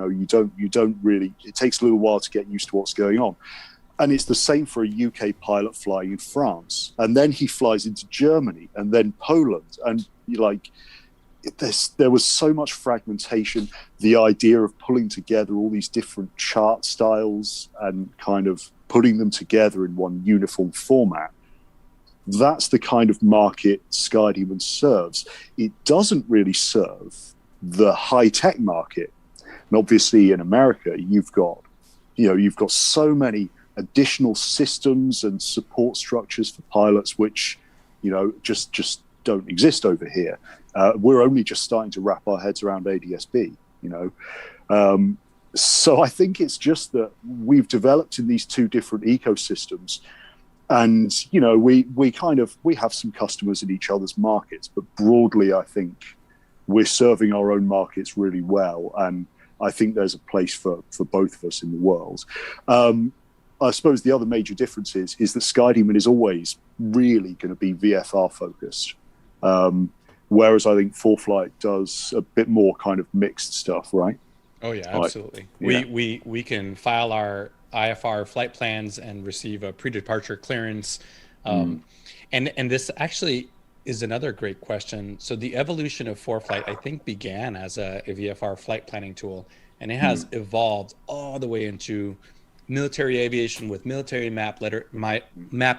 don't really, it takes a little while to get used to what's going on. And it's the same for a UK pilot flying in France. And then he flies into Germany and then Poland. And there was so much fragmentation. The idea of pulling together all these different chart styles and kind of putting them together in one uniform format, that's the kind of market SkyDemon serves. It doesn't really serve the high-tech market. And obviously in America, you've got so many additional systems and support structures for pilots, which, you know, just don't exist over here. We're only just starting to wrap our heads around ADS-B, you know. So I think it's just that we've developed in these two different ecosystems, and, you know, we have some customers in each other's markets, but broadly, I think we're serving our own markets really well, and I think there's a place for both of us in the world. I suppose the other major difference is that SkyDemon is always really going to be VFR focused, whereas I think ForeFlight does a bit more kind of mixed stuff, right? Oh yeah, absolutely. We can file our IFR flight plans and receive a pre-departure clearance, and this actually is another great question. So the evolution of ForeFlight, I think, began as a VFR flight planning tool, and it has evolved all the way into military aviation with military map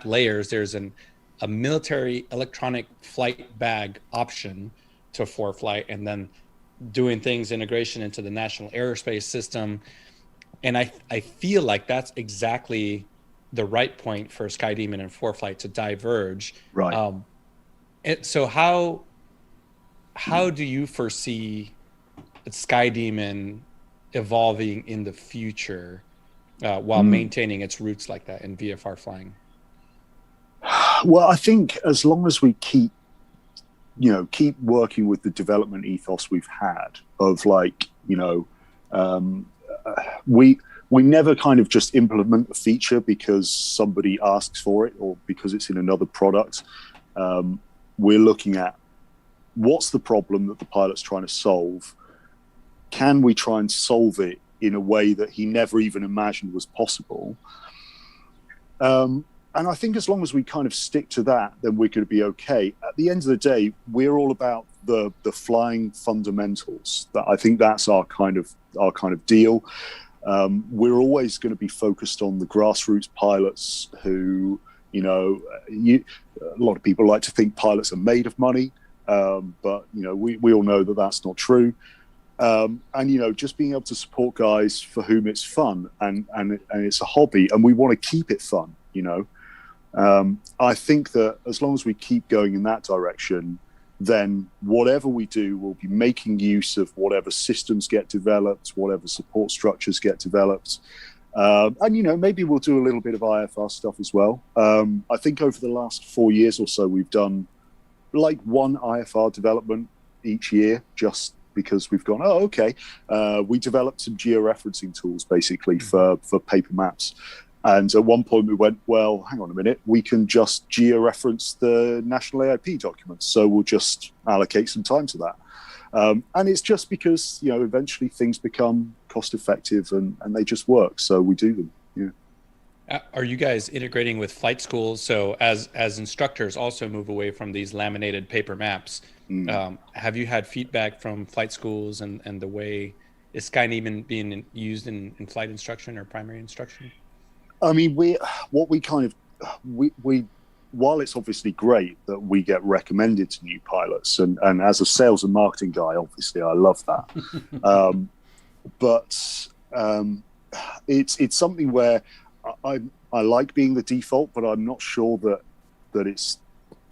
layers. There's a military electronic flight bag option to ForeFlight, and then doing things integration into the national aerospace system. And I feel like that's exactly the right point for SkyDemon and ForeFlight to diverge. Right. So how do you foresee SkyDemon evolving in the future while maintaining its roots like that in VFR flying? Well, I think as long as we keep working with the development ethos we've had of, like, you know, we never kind of just implement a feature because somebody asks for it or because it's in another product. We're looking at what's the problem that the pilot's trying to solve. Can we try and solve it in a way that he never even imagined was possible? And I think as long as we kind of stick to that, then we're going to be okay. At the end of the day, we're all about the flying fundamentals. That I think that's our kind of deal. We're always going to be focused on the grassroots pilots who, you know, a lot of people like to think pilots are made of money, but, you know, we all know that that's not true. And, you know, just being able to support guys for whom it's fun and it's a hobby, and we want to keep it fun, you know. I think that as long as we keep going in that direction, then whatever we do, we'll be making use of whatever systems get developed, whatever support structures get developed. And, you know, maybe we'll do a little bit of IFR stuff as well. I think over the last 4 years or so, we've done like one IFR development each year, just because we've gone, oh, okay. We developed some georeferencing tools basically for paper maps. And at one point we went, well, hang on a minute, we can just georeference the national AIP documents. So we'll just allocate some time to that. And it's just because, you know, eventually things become cost effective and they just work. So we do them. Yeah. Are you guys integrating with flight schools? So as instructors also move away from these laminated paper maps, have you had feedback from flight schools and the way is SkyDemon being used in flight instruction or primary instruction? I mean, we while it's obviously great that we get recommended to new pilots, and as a sales and marketing guy, obviously I love that. But it's something where I like being the default, but I'm not sure that it's,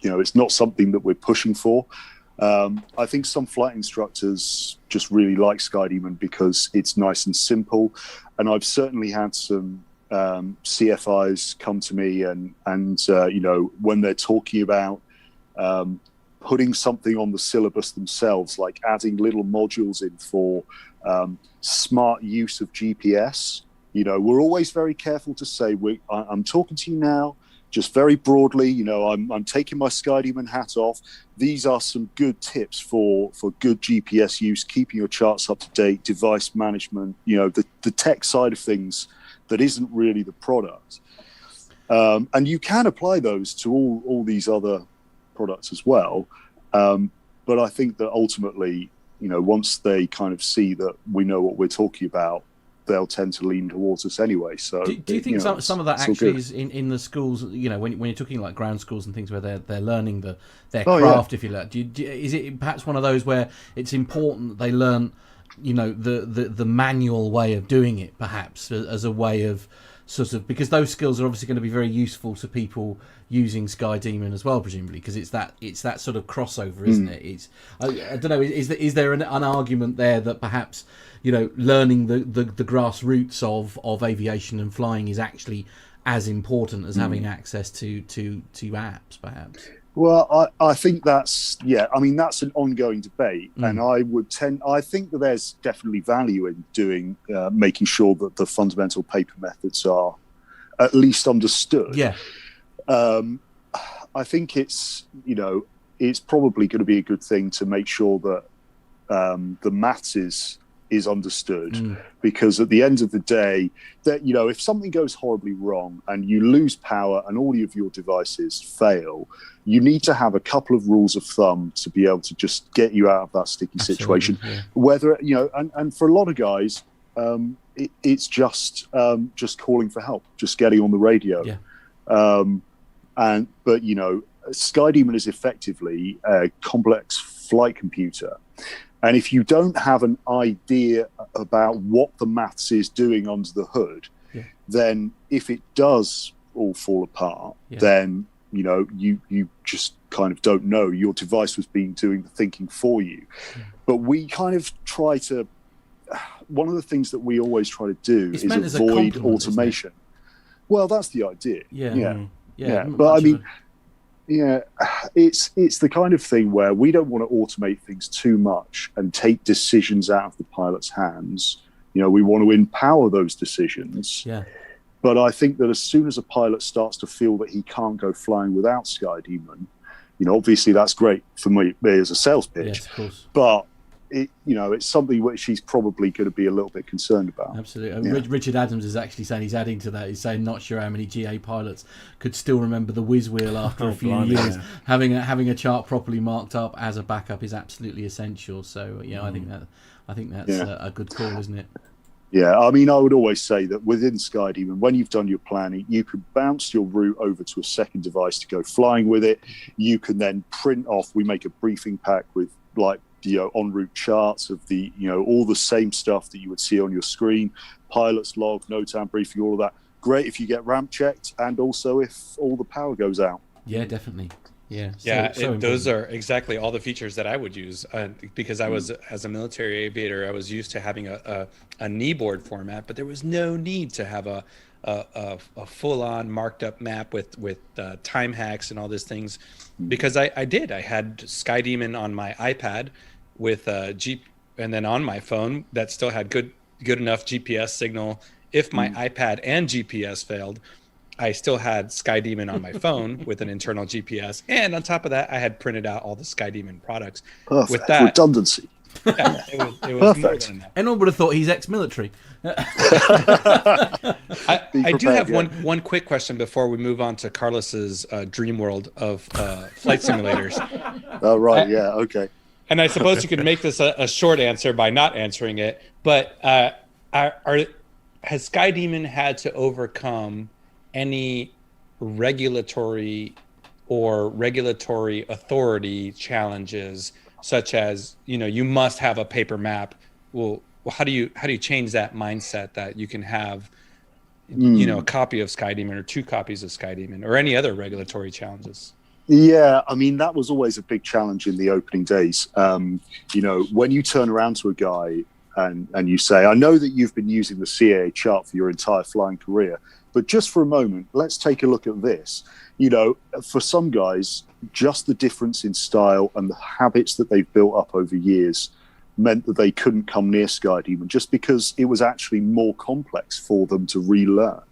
you know, it's not something that we're pushing for. I think some flight instructors just really like SkyDemon because it's nice and simple, and I've certainly had some CFIs come to me and you know, when they're talking about putting something on the syllabus themselves, like adding little modules in for smart use of GPS. You know, we're always very careful to say, I'm talking to you now, just very broadly, you know, I'm taking my SkyDemon hat off. These are some good tips for good GPS use, keeping your charts up to date, device management, you know, the tech side of things that isn't really the product. And you can apply those to all these other products as well. But I think that ultimately, you know, once they kind of see that we know what we're talking about, they'll tend to lean towards us anyway. So do you think, you know, some of that actually is in the schools, you know, when you're talking like ground schools and things where they're learning their craft, if you like, is it perhaps one of those where it's important that they learn, you know, the manual way of doing it, perhaps as a way of sort of, because those skills are obviously going to be very useful to people using SkyDemon as well, presumably, because it's that sort of crossover, isn't it? It's I don't know, is there an argument there that perhaps, you know, learning the grassroots of aviation and flying is actually as important as having access to apps, perhaps? Well, I think that's, yeah, I mean, that's an ongoing debate. And I think that there's definitely value in doing, making sure that the fundamental paper methods are at least understood. Yeah. I think it's, you know, it's probably going to be a good thing to make sure that the maths is understood, because at the end of the day, that, you know, if something goes horribly wrong and you lose power and all of your devices fail, you need to have a couple of rules of thumb to be able to just get you out of that sticky situation. Yeah. Whether, you know, and for a lot of guys, it's just calling for help, just getting on the radio. Yeah. But you know, SkyDemon is effectively a complex flight computer. And if you don't have an idea about what the maths is doing under the hood, then if it does all fall apart, then, you know, you just kind of don't know. Your device was doing the thinking for you. But we kind of try to, one of the things that we always try to do is avoid automation. Well, that's the idea. Yeah. But I mean, yeah, it's the kind of thing where we don't want to automate things too much and take decisions out of the pilot's hands. You know, we want to empower those decisions. Yeah. But I think that as soon as a pilot starts to feel that he can't go flying without SkyDemon, you know, obviously that's great for me as a sales pitch. Yes, of course. But you know, it's something which he's probably going to be a little bit concerned about. Absolutely. Yeah. Richard Adams is actually saying, he's adding to that, he's saying not sure how many GA pilots could still remember the whiz wheel after a few years. Having a chart properly marked up as a backup is absolutely essential. So yeah, I think that's a good call, isn't it? Yeah, I mean, I would always say that within SkyDemon, when you've done your planning, you can bounce your route over to a second device to go flying with it. You can then print off, we make a briefing pack with, like, you know, en route charts of the, you know, all the same stuff that you would see on your screen, pilot's log, NOTAM briefing, all of that. Great if you get ramp checked, and also if all the power goes out. Yeah, definitely. Yeah. Those are exactly all the features that I would use, because I was, as a military aviator, I was used to having a knee board format, but there was no need to have a full-on marked up map with time hacks and all these things, because I had SkyDemon on my iPad with and then on my phone that still had good enough GPS signal. If my iPad and GPS failed, I still had SkyDemon on my phone with an internal GPS, and on top of that, I had printed out all the SkyDemon products. Perfect. With that redundancy. Yeah, it was more Perfect. than enough. Anyone would have thought he's ex-military. I do have prepared, one quick question before we move on to Carlos's dream world of flight simulators. Oh, right. Yeah. Okay. And I suppose you could make this a short answer by not answering it. But has SkyDemon had to overcome any regulatory authority challenges, such as, you must have a paper map? Well, how do you change that mindset that you can have, a copy of SkyDemon or 2 copies of SkyDemon, or any other regulatory challenges? Yeah, I mean, that was always a big challenge in the opening days. When you turn around to a guy and you say, I know that you've been using the CAA chart for your entire flying career, but just for a moment, let's take a look at this. For some guys, just the difference in style and the habits that they've built up over years meant that they couldn't come near SkyDemon, just because it was actually more complex for them to relearn.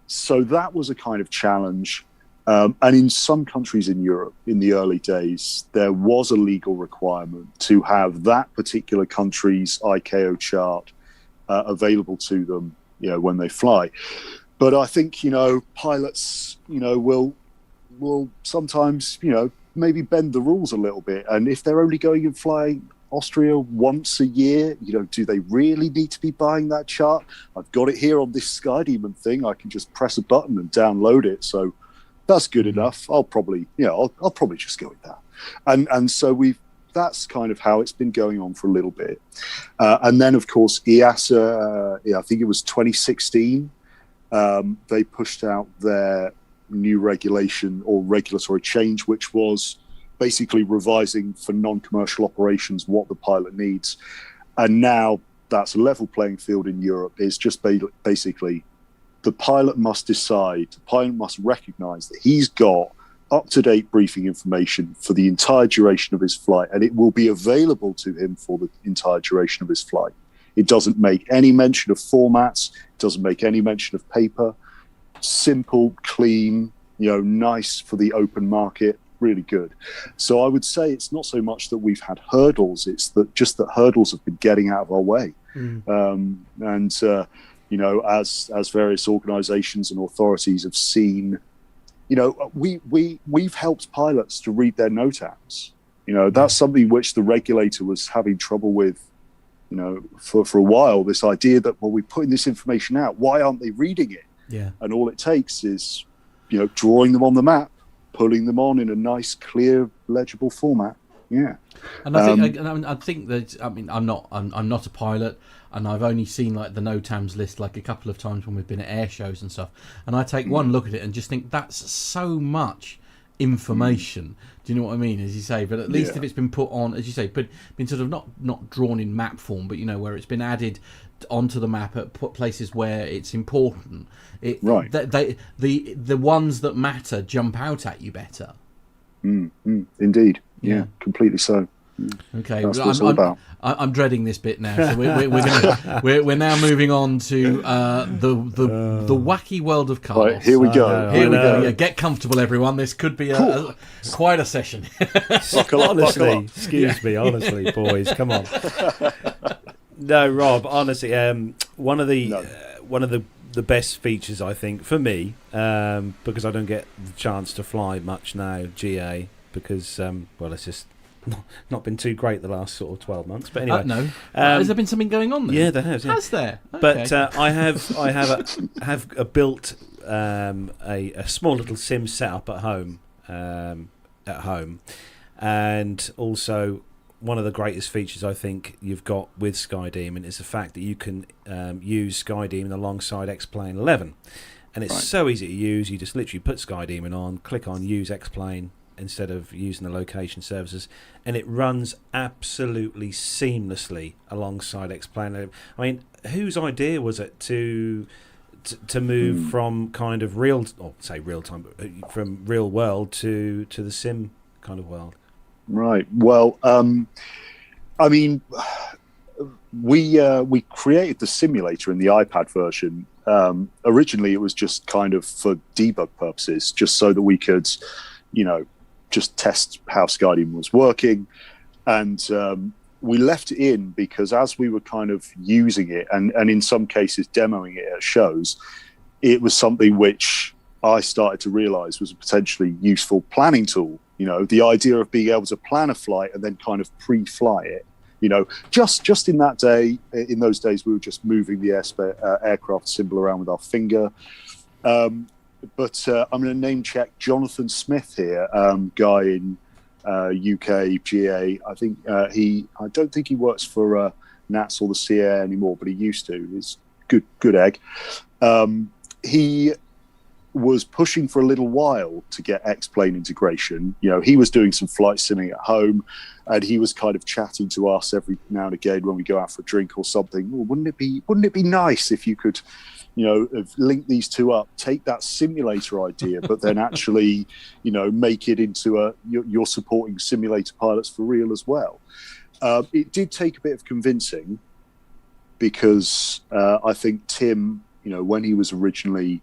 So that was a kind of challenge. And in some countries in Europe, in the early days, there was a legal requirement to have that particular country's ICAO chart available to them, when they fly. But I think, pilots, will sometimes, maybe bend the rules a little bit. And if they're only going and flying Austria once a year, do they really need to be buying that chart? I've got it here on this SkyDemon thing. I can just press a button and download it. So that's good enough. I'll probably just go with that. And so that's kind of how it's been going on for a little bit. And then, of course, EASA, I think it was 2016, they pushed out their new regulation or regulatory change, which was basically revising for non-commercial operations what the pilot needs. And now that's a level playing field in Europe. It's just basically the pilot must decide, the pilot must recognize that he's got up-to-date briefing information for the entire duration of his flight, and it will be available to him for the entire duration of his flight. It doesn't make any mention of formats. It doesn't make any mention of paper. Simple, clean, nice for the open market, really good. So I would say it's not so much that we've had hurdles, it's that hurdles have been getting out of our way. As various organizations and authorities have seen, we've helped pilots to read their NOTAMs. That's something which the regulator was having trouble with, for a while, this idea that, well, we're putting this information out, why aren't they reading it? Yeah. And all it takes is, drawing them on the map, pulling them on in a nice, clear, legible format. Yeah. And I think that, I'm not a pilot, and I've only seen like the NOTAMs list like a couple of times when we've been at air shows and stuff. And I take one look at it and just think that's so much information. Do you know what I mean? As you say, but at least if it's been put on, as you say, been sort of not drawn in map form, but where it's been added onto the map at places where it's important. The ones that matter jump out at you better. Indeed. Yeah, completely so. Okay, that's what it's all about. I'm dreading this bit now. So we're now moving on to the wacky world of Carlos. Right, here we go. Here we go. Yeah, get comfortable, everyone. This could be quite a session. Honestly, excuse me. Honestly, boys, come on. No, Rob. Honestly, one of the best features, I think, for me, because I don't get the chance to fly much now, GA, because it's just not been too great the last sort of 12 months. But anyway, no. Has there been something going on there? Yeah, there has. Yeah. Has there? Okay. But I have built a small little sim setup at home, and also one of the greatest features I think you've got with SkyDemon is the fact that you can use SkyDemon alongside X-Plane 11, and it's so easy to use. You just literally put SkyDemon on, click on Use X-Plane instead of using the location services, and it runs absolutely seamlessly alongside X-Plane. I mean, whose idea was it to move from kind of real time, from real world to the sim kind of world? Right. Well, I mean, we created the simulator in the iPad version. Originally, it was just kind of for debug purposes, just so that we could, just test how SkyDemon was working. And we left it in because as we were kind of using it and in some cases demoing it at shows, it was something which I started to realize was a potentially useful planning tool. The idea of being able to plan a flight and then kind of pre-fly it. Just in that day, in those days, we were just moving the aircraft symbol around with our finger. But I'm going to name check Jonathan Smith here, guy in UK GA. I think I don't think he works for NATS or the CA anymore, but he used to. He's good egg. He was pushing for a little while to get X-Plane integration. He was doing some flight simming at home, and he was kind of chatting to us every now and again when we go out for a drink or something. Well, wouldn't it be nice if you could, link these two up, take that simulator idea, but then actually, make it into you're supporting simulator pilots for real as well. It did take a bit of convincing because I think Tim, when he was originally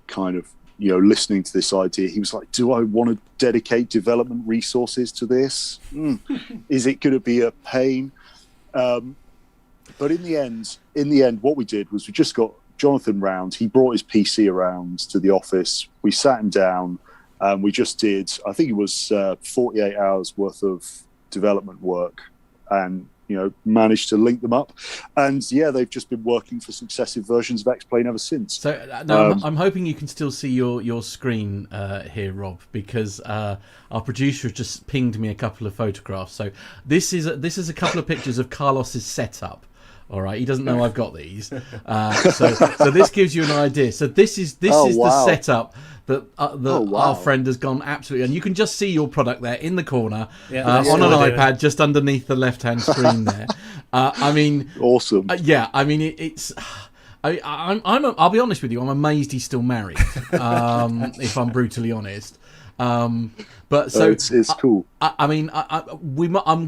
kind of listening to this idea, he was like, do I want to dedicate development resources to this? Is it going to be a pain? But in the end, what we did was we just got Jonathan round. He brought his PC around to the office. We sat him down and we just did, I think it was 48 hours worth of development work, and managed to link them up. And they've just been working for successive versions of X-Plane ever since. So now I'm hoping you can still see your screen here, Rob, because our producer has just pinged me a couple of photographs. So this is a couple of pictures of Carlos's setup. All right, he doesn't know I've got these. So this gives you an idea. So this is the setup that our friend has gone absolutely, and you can just see your product there in the corner on an iPad just underneath the left-hand screen there. Awesome. It's. I'll be honest with you. I'm amazed he's still married. If I'm brutally honest. But so it's cool. I'm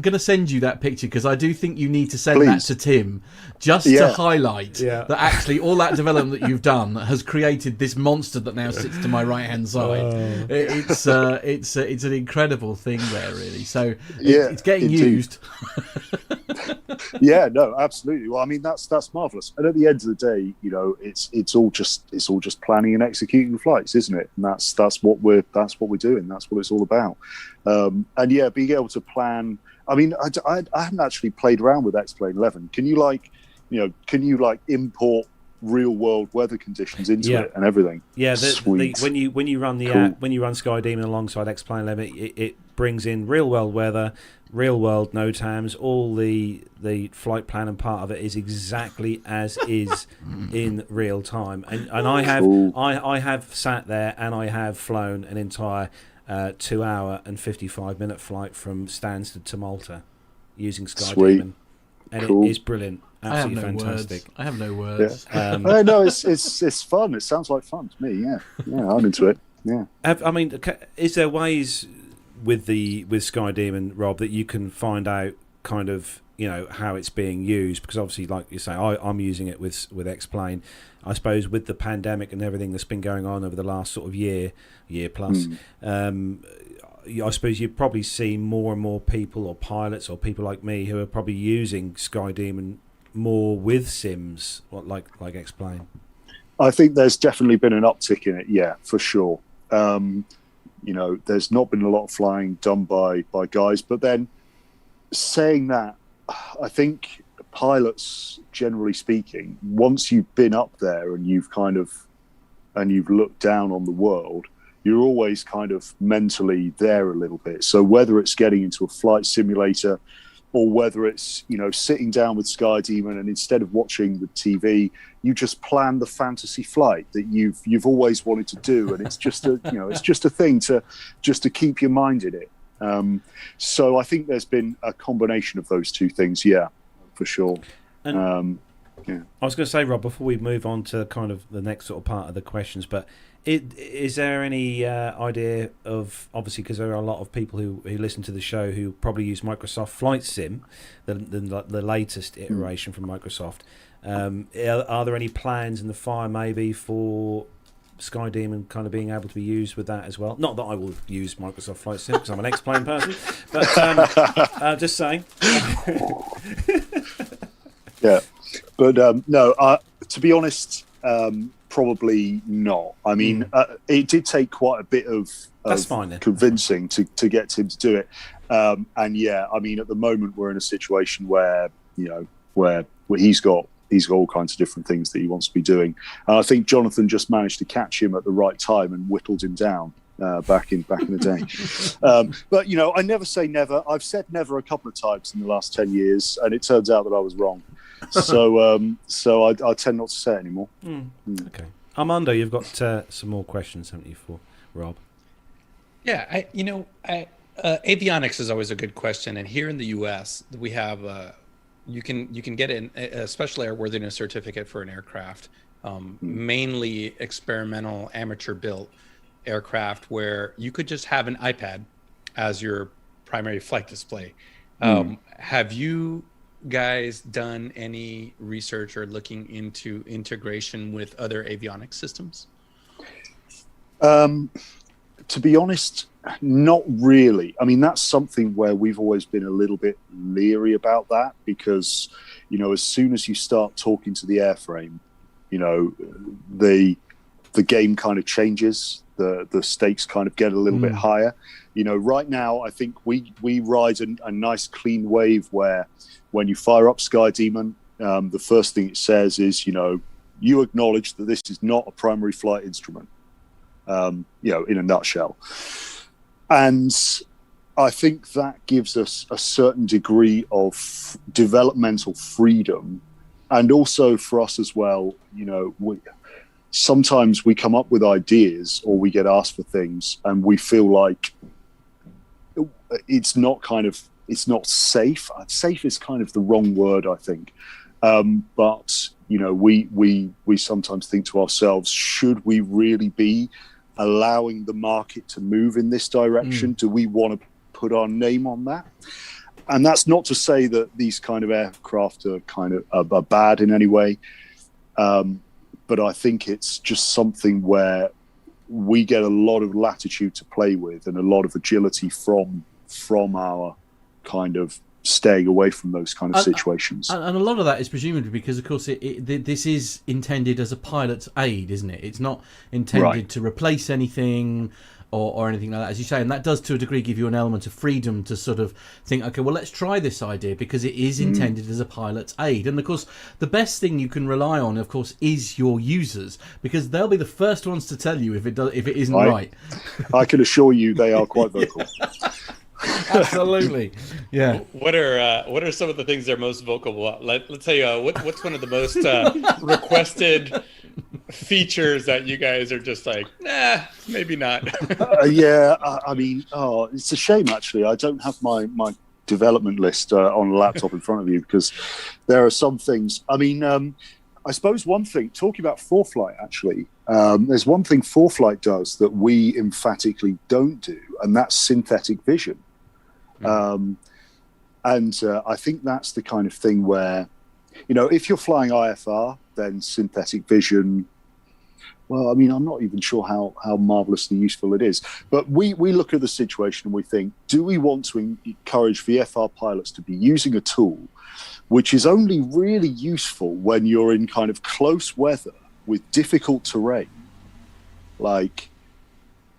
going to send you that picture because I do think you need to send that to Tim just to highlight that actually all that development that you've done has created this monster that now sits to my right hand side. It's an incredible thing there, really. So it's getting used. Yeah, no, absolutely. Well, that's marvelous. And at the end of the day, it's all just planning and executing flights, isn't it? And that's what we're doing. That's what it's all about. And being able to plan. I haven't actually played around with X-Plane 11. Can you import real world weather conditions into it and everything? Yeah, Sweet. when you run the app, when you run SkyDemon alongside X-Plane 11, it brings in real world weather, real world NOTAMs. All the flight plan and part of it is exactly as is in real time. And I have sat there and I have flown an entire 2 hour and 55-minute flight from Stansted to Malta using SkyDemon, and it is brilliant. Absolutely fantastic. I have no words. Yeah. No, it's fun. It sounds like fun to me. Yeah, I'm into it. Yeah. Is there ways with SkyDemon, Rob, that you can find out kind of how it's being used? Because obviously, like you say, I'm using it with X-Plane. I suppose with the pandemic and everything that's been going on over the last sort of year plus, I suppose you probably see more and more people or pilots or people like me who are probably using SkyDemon more with sims, like X-Plane. I think there's definitely been an uptick in it, yeah, for sure. There's not been a lot of flying done by guys, but then saying that, I think pilots, generally speaking, once you've been up there and you've looked down on the world, you're always kind of mentally there a little bit. So whether it's getting into a flight simulator or whether it's, sitting down with SkyDemon and instead of watching the TV, you just plan the fantasy flight that you've always wanted to do. And it's just a thing to keep your mind in it. So I think there's been a combination of those two things. Yeah, for sure. And I was going to say, Rob, before we move on to kind of the next sort of part of the questions, but is there any idea of, obviously, because there are a lot of people who listen to the show who probably use Microsoft Flight Sim, the latest iteration from Microsoft. Are there any plans in the fire maybe for SkyDemon kind of being able to be used with that as well? Not that I will use Microsoft Flight Sim because I'm an X-Plane person, but just saying. Yeah, but no, to be honest, probably not. I mean, it did take quite a bit of That's fine, then. convincing to get him to do it. And yeah, I mean, at the moment we're in a situation where where he's got all kinds of different things that he wants to be doing. And I think Jonathan just managed to catch him at the right time and whittled him down back in the day. But I never say never. I've said never a couple of times in the last 10 years, and it turns out that I was wrong. So I tend not to say it anymore. Okay, Armando, you've got some more questions, haven't you, for Rob? Yeah, avionics is always a good question, and here in the U.S. we have you can get a special airworthiness certificate for an aircraft, mainly experimental amateur built aircraft, where you could just have an iPad as your primary flight display. Have you guys done any research or looking into integration with other avionics systems? To be honest, not really. I mean, that's something where we've always been a little bit leery about that, because, as soon as you start talking to the airframe, the game kind of changes. The stakes kind of get a little bit higher. Right now, I think we ride a nice clean wave where when you fire up SkyDemon, the first thing it says is, you acknowledge that this is not a primary flight instrument. In a nutshell. And I think that gives us a certain degree of developmental freedom. And also for us as well, sometimes we come up with ideas or we get asked for things and we feel like it's not safe. Safe is kind of the wrong word, I think. But we sometimes think to ourselves, should we really be allowing the market to move in this direction? Do we want to put our name on that? And that's not to say that these kind of aircraft are are bad in any way, but I think it's just something where we get a lot of latitude to play with and a lot of agility from our kind of staying away from those kind of situations. And a lot of that is presumably because, of course, this is intended as a pilot's aid, isn't it? It's not intended to replace anything or anything like that, as you say. And that does, to a degree, give you an element of freedom to sort of think, okay, well, let's try this idea because it is intended as a pilot's aid. And, of course, the best thing you can rely on, of course, is your users, because they'll be the first ones to tell you if it isn't right. I can assure you they are quite vocal. Absolutely, yeah. What are some of the things they're most vocal about? Let's say what's one of the most requested features that you guys are just like, nah, maybe not. I mean, it's a shame actually. I don't have my development list on a laptop in front of you, because there are some things. I mean, I suppose one thing, talking about ForeFlight actually, there's one thing ForeFlight does that we emphatically don't do, and that's synthetic vision. And I think that's the kind of thing where, if you're flying IFR, then synthetic vision, well, I mean, I'm not even sure how marvelously useful it is. But we look at the situation and we think, do we want to encourage VFR pilots to be using a tool which is only really useful when you're in kind of close weather with difficult terrain? Like,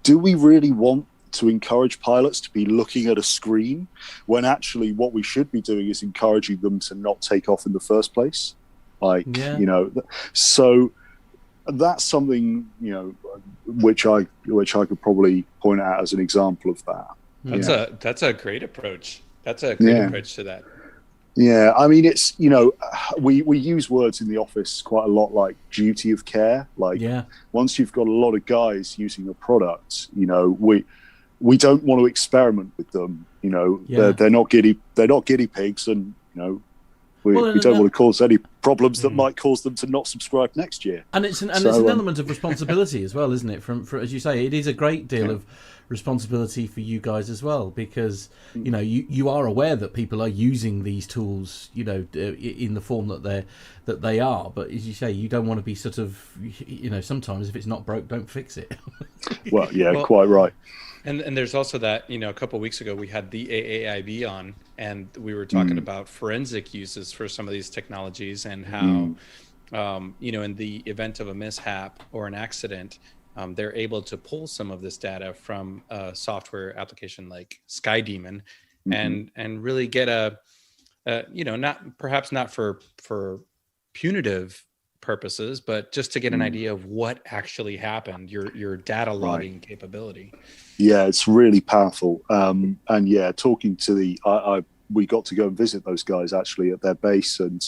do we really want to encourage pilots to be looking at a screen when actually what we should be doing is encouraging them to not take off in the first place? So that's something, which I could probably point out as an example of that. That's a great approach. That's a great approach to that. Yeah, I mean, it's, we use words in the office quite a lot, like duty of care. Like, once you've got a lot of guys using a product, we don't want to experiment with them. They're not guinea pigs, and we don't want to cause any problems that might cause them to not subscribe next year. And it's an element of responsibility as well, isn't it? For as you say, it is a great deal of responsibility for you guys as well, because you are aware that people are using these tools, in the form that they are. But as you say, you don't want to be sort of, sometimes if it's not broke, don't fix it. Well, quite right. And there's also that, a couple of weeks ago we had the AAIB on, and we were talking about forensic uses for some of these technologies, and how, in the event of a mishap or an accident, they're able to pull some of this data from a software application like SkyDemon, and really get not for punitive purposes, but just to get an idea of what actually happened, your data logging capability. Yeah, it's really powerful. And talking to we got to go and visit those guys actually at their base, and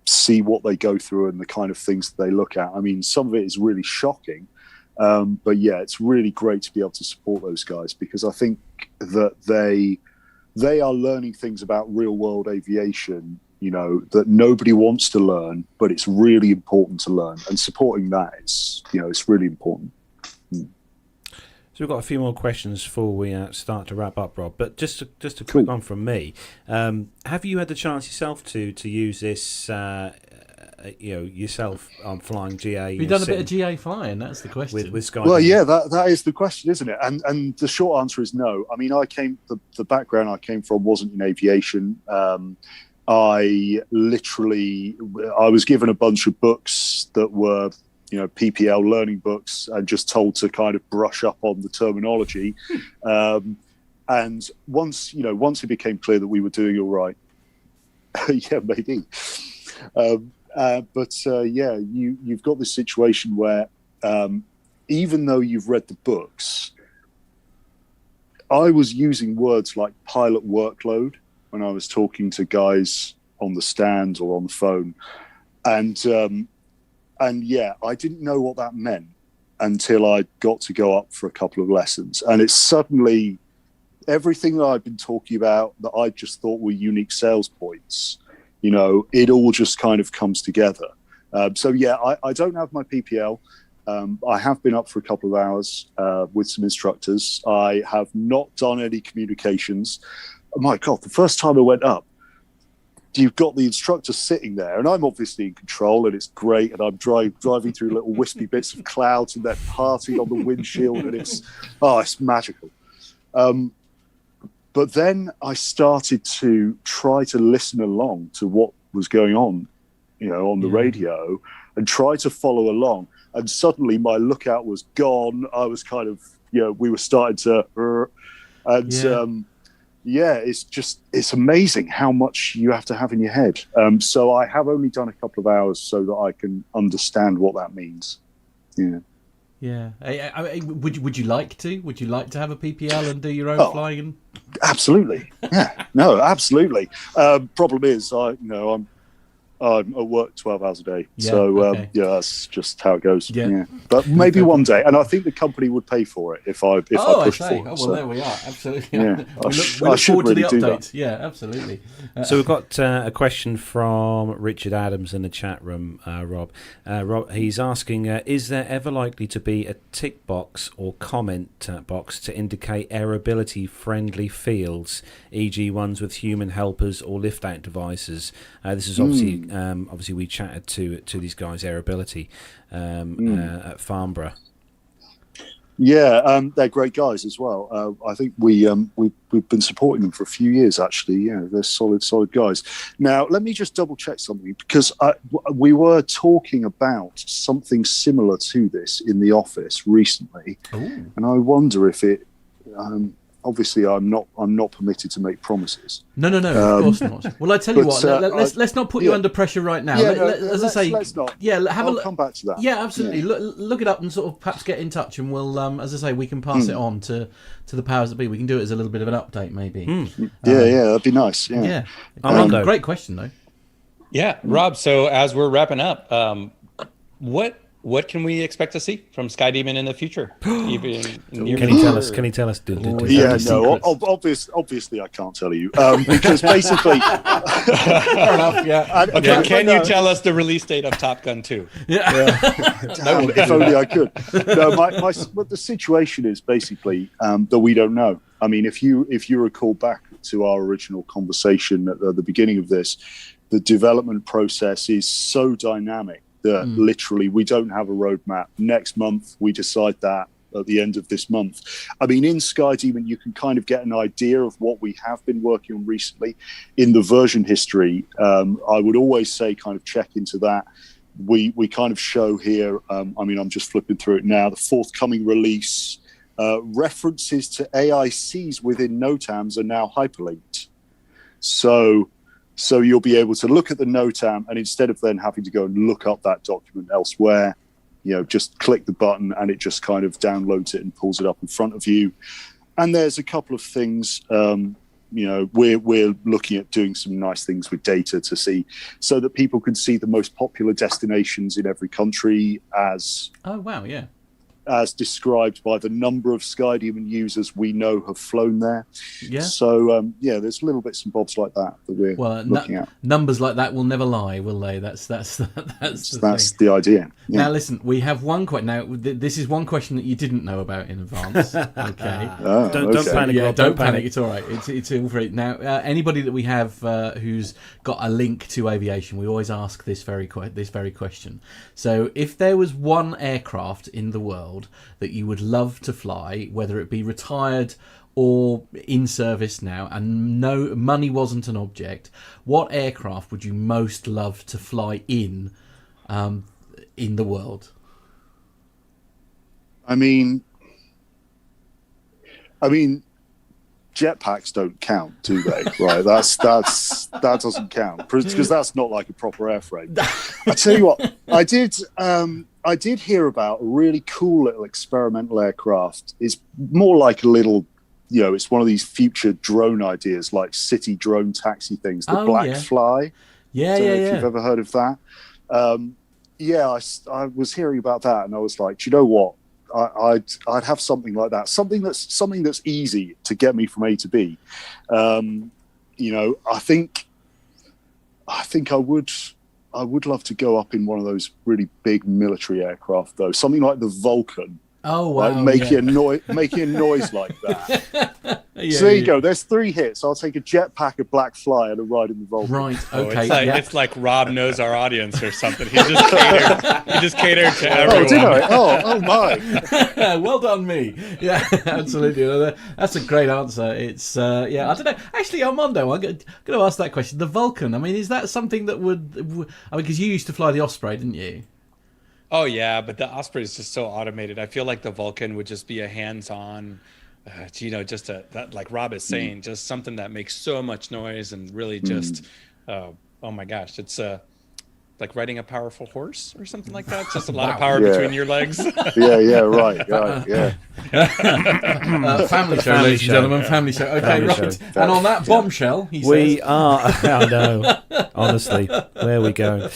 see what they go through and the kind of things that they look at. I mean, some of it is really shocking, but it's really great to be able to support those guys, because I think that they are learning things about real world aviation, that nobody wants to learn, but it's really important to learn, and supporting that is, it's really important. So we've got a few more questions before we start to wrap up, Rob. But just a quick one from me. Have you had the chance yourself to use this, yourself on flying GA? Have you done a bit of GA flying? That's the question. With Sky. Well, yeah, that is the question, isn't it? And the short answer is no. I mean, the background I came from wasn't in aviation. I was given a bunch of books that were, PPL learning books, and just told to kind of brush up on the terminology. And once it became clear that we were doing all right, maybe. You've got this situation where, even though you've read the books, I was using words like pilot workload when I was talking to guys on the stand or on the phone. And I didn't know what that meant until I got to go up for a couple of lessons. And it's suddenly everything that I've been talking about that I just thought were unique sales points, it all just kind of comes together. I don't have my PPL. I have been up for a couple of hours with some instructors. I have not done any communications. Oh my God, the first time I went up, you've got the instructor sitting there, and I'm obviously in control, and it's great, and I'm driving through little wispy bits of clouds, and they're parting on the windshield, and it's magical. But then I started to try to listen along to what was going on, on the radio, and try to follow along. And suddenly my lookout was gone. I was kind of, we were starting to, it's amazing how much you have to have in your head. So I have only done a couple of hours so that I can understand what that means. Yeah. Yeah. Would you like to? Would you like to have a PPL and do your own flying? Absolutely. Yeah. No, absolutely. Problem is, I'm at work 12 hours a day. Yeah, so, that's just how it goes. Yeah. But maybe one day. And I think the company would pay for it if I pushed for it. There we are. Absolutely. Yeah. we look forward to the updates. Yeah, absolutely. So we've got a question from Richard Adams in the chat room, Rob. Rob, he's asking, is there ever likely to be a tick box or comment box to indicate airability friendly fields, e.g. ones with human helpers or lift out devices? This is obviously we chatted to these guys, Airability, at Farnborough. Yeah, they're great guys as well. I think we've been supporting them for a few years, actually. Yeah, they're solid guys. Now, let me just double check something, because we were talking about something similar to this in the office recently. Ooh. And I wonder if it. Obviously, I'm not permitted to make promises. No, of course not. Well, I tell you what, let's not put you under pressure right now. Let's not. Yeah, I'll come back to that. Yeah, absolutely. Yeah. Look it up and sort of perhaps get in touch, and we'll, as I say, we can pass it on to the powers that be. We can do it as a little bit of an update, maybe. That'd be nice. Yeah. Great question, though. Yeah, Rob. So as we're wrapping up, what What can we expect to see from SkyDemon in the future? Even near Can he tell us? future? Can he tell us? Yeah, no, obviously I can't tell you because basically. Fair enough. Yeah. Okay, can you tell us the release date of Top Gun 2? Damn, if only I could. No, but the situation is basically that we don't know. I mean, if you recall back to our original conversation at the beginning of this, the development process is so dynamic that literally we don't have a roadmap. Next month, we decide that at the end of this month. I mean, in SkyDemon, you can kind of get an idea of what we have been working on recently. In the version history, I would always say kind of check into that. We kind of show here, I mean, I'm just flipping through it now, the forthcoming release. References to AICs within NOTAMs are now hyperlinked. So you'll be able to look at the NOTAM, and instead of then having to go and look up that document elsewhere, just click the button and it just kind of downloads it and pulls it up in front of you. And there's a couple of things, we're looking at doing some nice things with data to see so that people can see the most popular destinations in every country as described by the number of SkyDemon users we know have flown there. Yeah. So there's little bits and bobs like that we're looking at. Numbers like that will never lie, will they? That's the idea. Yeah. Now listen, we have one question. Now this is one question that you didn't know about in advance. Okay. Don't panic. Yeah, don't panic. It's all right. It's all great. Now anybody that we have who's got a link to aviation, we always ask this very question. So if there was one aircraft in the world that you would love to fly, whether it be retired or in service now, and no money wasn't an object, what aircraft would you most love to fly in the world? I mean, jetpacks don't count, do they? Right, that doesn't count because that's not like a proper airframe. I tell you what, I did hear about a really cool little experimental aircraft. It's more like a little, it's one of these future drone ideas, like city drone taxi things. The Black Fly. Yeah. If you've ever heard of that. I was hearing about that, and I was like, do you know what? I'd have something like that. Something that's easy to get me from A to B. I think I would love to go up in one of those really big military aircraft, though. Something like the Vulcan. Oh wow! Making a noise like that. So there you go. There's 3 hits. I'll take a jetpack, a Black Fly, and a ride in the Vulcan. Right. Okay. It's like Rob knows our audience or something. He just catered to everyone. Oh, did I? Oh my! Well done, me. Yeah, absolutely. That's a great answer. It's I don't know. Actually, Armando, I'm going to ask that question. The Vulcan. I mean, is that something that because you used to fly the Osprey, didn't you? Oh yeah, but the Osprey is just so automated. I feel like the Vulcan would just be a hands-on, like Rob is saying, just something that makes so much noise and really just, oh my gosh, it's like riding a powerful horse or something like that. Just a lot of power between your legs. Right. Family show, ladies and gentlemen. Family show. Okay, right. And on that bombshell, we are. I know. Honestly, where we go.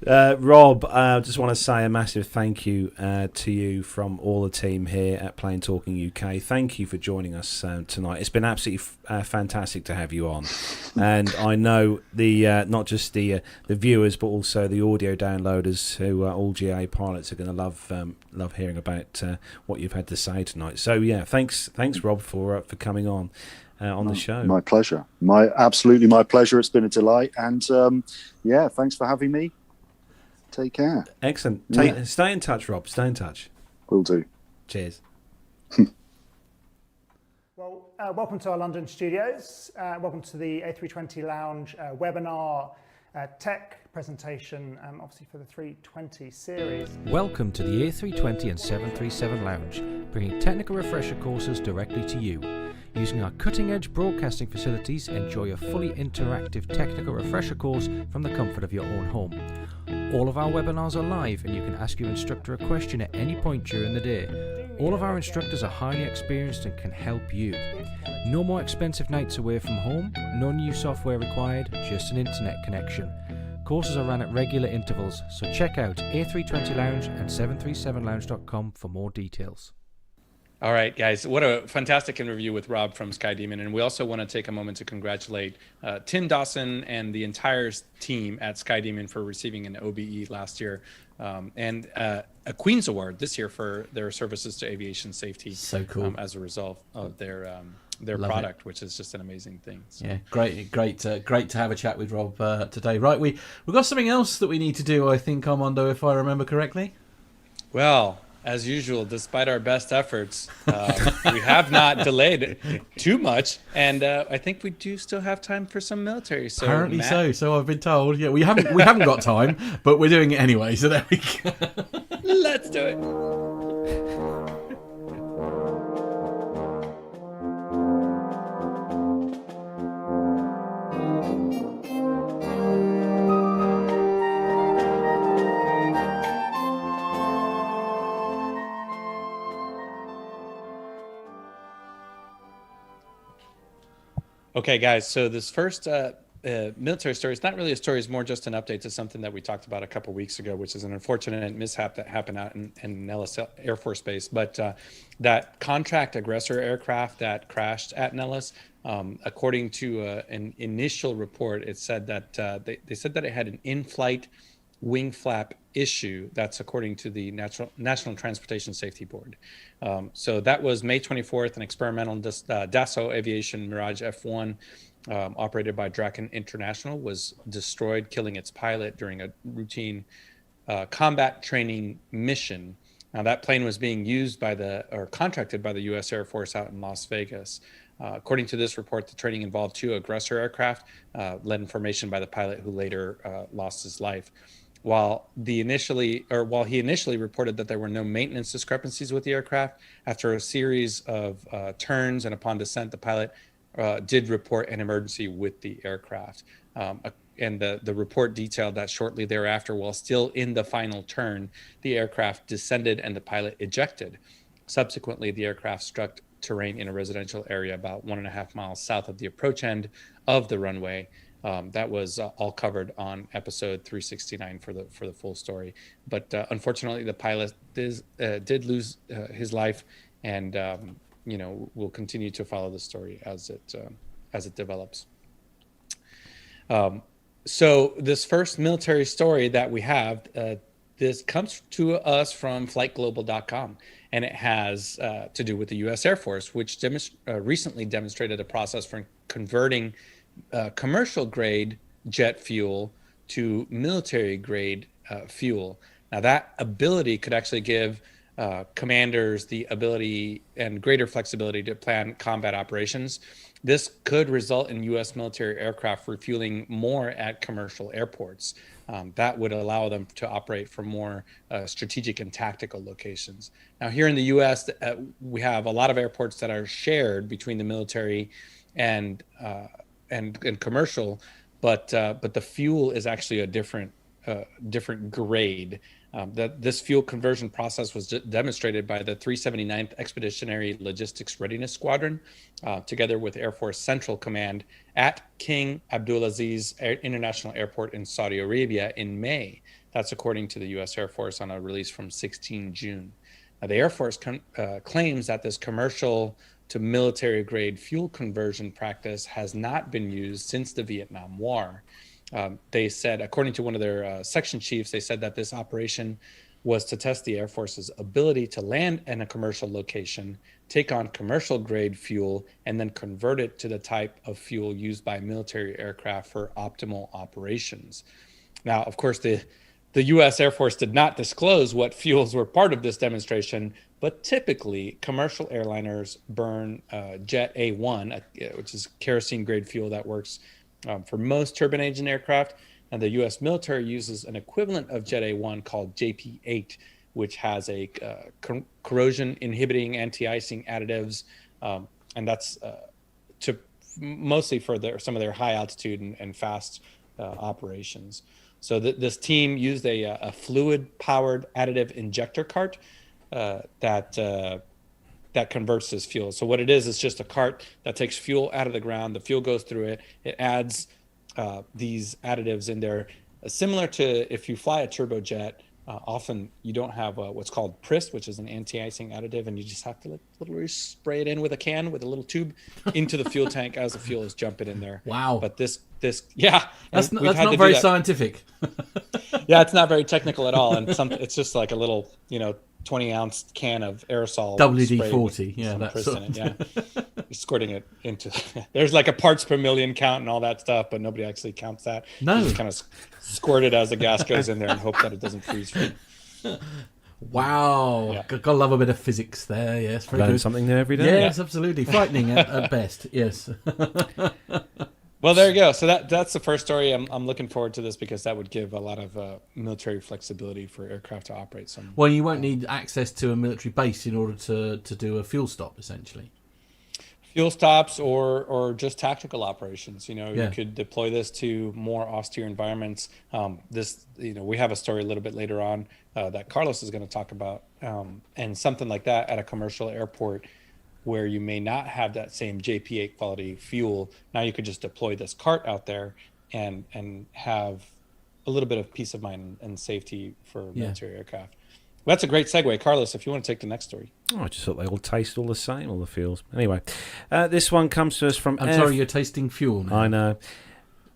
Rob, I just want to say a massive thank you to you from all the team here at Plane Talking UK. Thank you for joining us tonight. It's been absolutely fantastic to have you on, and I know the not just the viewers but also the audio downloaders who are all GA pilots are going to love hearing about what you've had to say tonight. So thanks Rob for coming on the show. My pleasure. Absolutely my pleasure. It's been a delight, and thanks for having me. Take care. Excellent. Stay in touch, Rob. Stay in touch. Will do. Cheers. Well, welcome to our London studios. Welcome to the A320 Lounge webinar tech presentation, obviously for the 320 series. Welcome to the A320 and 737 Lounge, bringing technical refresher courses directly to you. Using our cutting-edge broadcasting facilities, enjoy a fully interactive technical refresher course from the comfort of your own home. All of our webinars are live, and you can ask your instructor a question at any point during the day. All of our instructors are highly experienced and can help you. No more expensive nights away from home, no new software required, just an internet connection. Courses are run at regular intervals, so check out A320 Lounge and 737lounge.com for more details. All right, guys, what a fantastic interview with Rob from SkyDemon. And we also want to take a moment to congratulate Tim Dawson and the entire team at SkyDemon for receiving an OBE last year and a Queen's Award this year for their services to aviation safety. So cool. As a result of their Love product, which is just an amazing thing. So. Yeah, great to have a chat with Rob today. Right, we've got something else that we need to do, I think, Armando, if I remember correctly. Well, as usual, despite our best efforts, we have not delayed too much, and I think we do still have time for some military. So, apparently Matt, so I've been told. Yeah, we haven't got time, but we're doing it anyway. So there we go. let's do it. Okay, guys, so this first military story is not really a story, it's more just an update to something that we talked about a couple weeks ago, which is an unfortunate mishap that happened out in Nellis Air Force Base. But that contract aggressor aircraft that crashed at Nellis, according to an initial report, it said that they said that it had an in-flight wing flap issue. That's according to the National Transportation Safety Board. So that was May 24th, an experimental Dassault Aviation Mirage F1 operated by Draken International was destroyed, killing its pilot during a routine combat training mission. Now that plane was being used contracted by the U.S. Air Force out in Las Vegas. According to this report, the training involved 2 aggressor aircraft, led in formation by the pilot who later lost his life. While he initially reported that there were no maintenance discrepancies with the aircraft, after a series of turns and upon descent, the pilot did report an emergency with the aircraft. And the report detailed that shortly thereafter, while still in the final turn, the aircraft descended and the pilot ejected. Subsequently, the aircraft struck terrain in a residential area about 1.5 miles south of the approach end of the runway. That was all covered on episode 369 for the full story. But unfortunately, the pilot did lose his life, and we'll continue to follow the story as it develops. So this first military story that we have, this comes to us from flightglobal.com, and it has to do with the U.S. Air Force, which recently demonstrated a process for converting commercial grade jet fuel to military grade fuel. Now that ability could actually give commanders the ability and greater flexibility to plan combat operations. This could result in U.S. military aircraft refueling more at commercial airports. That would allow them to operate from more strategic and tactical locations. Now here in the U.S., we have a lot of airports that are shared between the military and commercial, but the fuel is actually a different grade. This fuel conversion process was demonstrated by the 379th Expeditionary Logistics Readiness Squadron, together with Air Force Central Command at King Abdulaziz International Airport in Saudi Arabia in May. That's according to the U.S. Air Force on a release from 16 June. Now, the Air Force claims that this commercial to military grade fuel conversion practice has not been used since the Vietnam War. They said, according to one of their section chiefs, they said that this operation was to test the Air Force's ability to land in a commercial location, take on commercial grade fuel, and then convert it to the type of fuel used by military aircraft for optimal operations. Now, of course, the U.S. Air Force did not disclose what fuels were part of this demonstration, but typically commercial airliners burn Jet A1, which is kerosene grade fuel that works for most turbine engine aircraft. And the U.S. military uses an equivalent of Jet A1 called JP8, which has a corrosion inhibiting anti-icing additives. And that's mostly for some of their high altitude and fast operations. So this team used a fluid-powered additive injector cart that converts this fuel. So what it is just a cart that takes fuel out of the ground. The fuel goes through it. It adds these additives in there, Similar to if you fly a turbojet, often you don't have what's called PRIS, which is an anti-icing additive, and you just have to literally spray it in with a can with a little tube into the fuel tank as the fuel is jumping in there. Wow. But this yeah, That's not very scientific. Yeah, it's not very technical at all, and it's just like a little 20-ounce can of aerosol WD-40, yeah, that's in it, yeah. You're squirting it into. There's like a parts per million count and all that stuff, but nobody actually counts that. No, you just kind of squirt it as the gas goes in there and hope that it doesn't freeze. Wow, Yeah. gotta love a bit of physics there. Yes, very Learn good. something new every day. Yes, absolutely. Frightening at best. Yes. Well, there you go. So that's the first story. I'm looking forward to this because that would give a lot of military flexibility for aircraft to operate. Well, you won't need access to a military base in order to do a fuel stop, essentially. Fuel stops or just tactical operations. Yeah. You could deploy this to more austere environments. We have a story a little bit later on that Carlos is going to talk about, and something like that at a commercial airport, where you may not have that same JP8 quality fuel. Now you could just deploy this cart out there and have a little bit of peace of mind and safety for military aircraft. Well, that's a great segue. Carlos, if you want to take the next story. Oh, I just thought they all taste all the same, all the fuels. Anyway, this one comes to us from... I'm sorry, you're tasting fuel now. I know.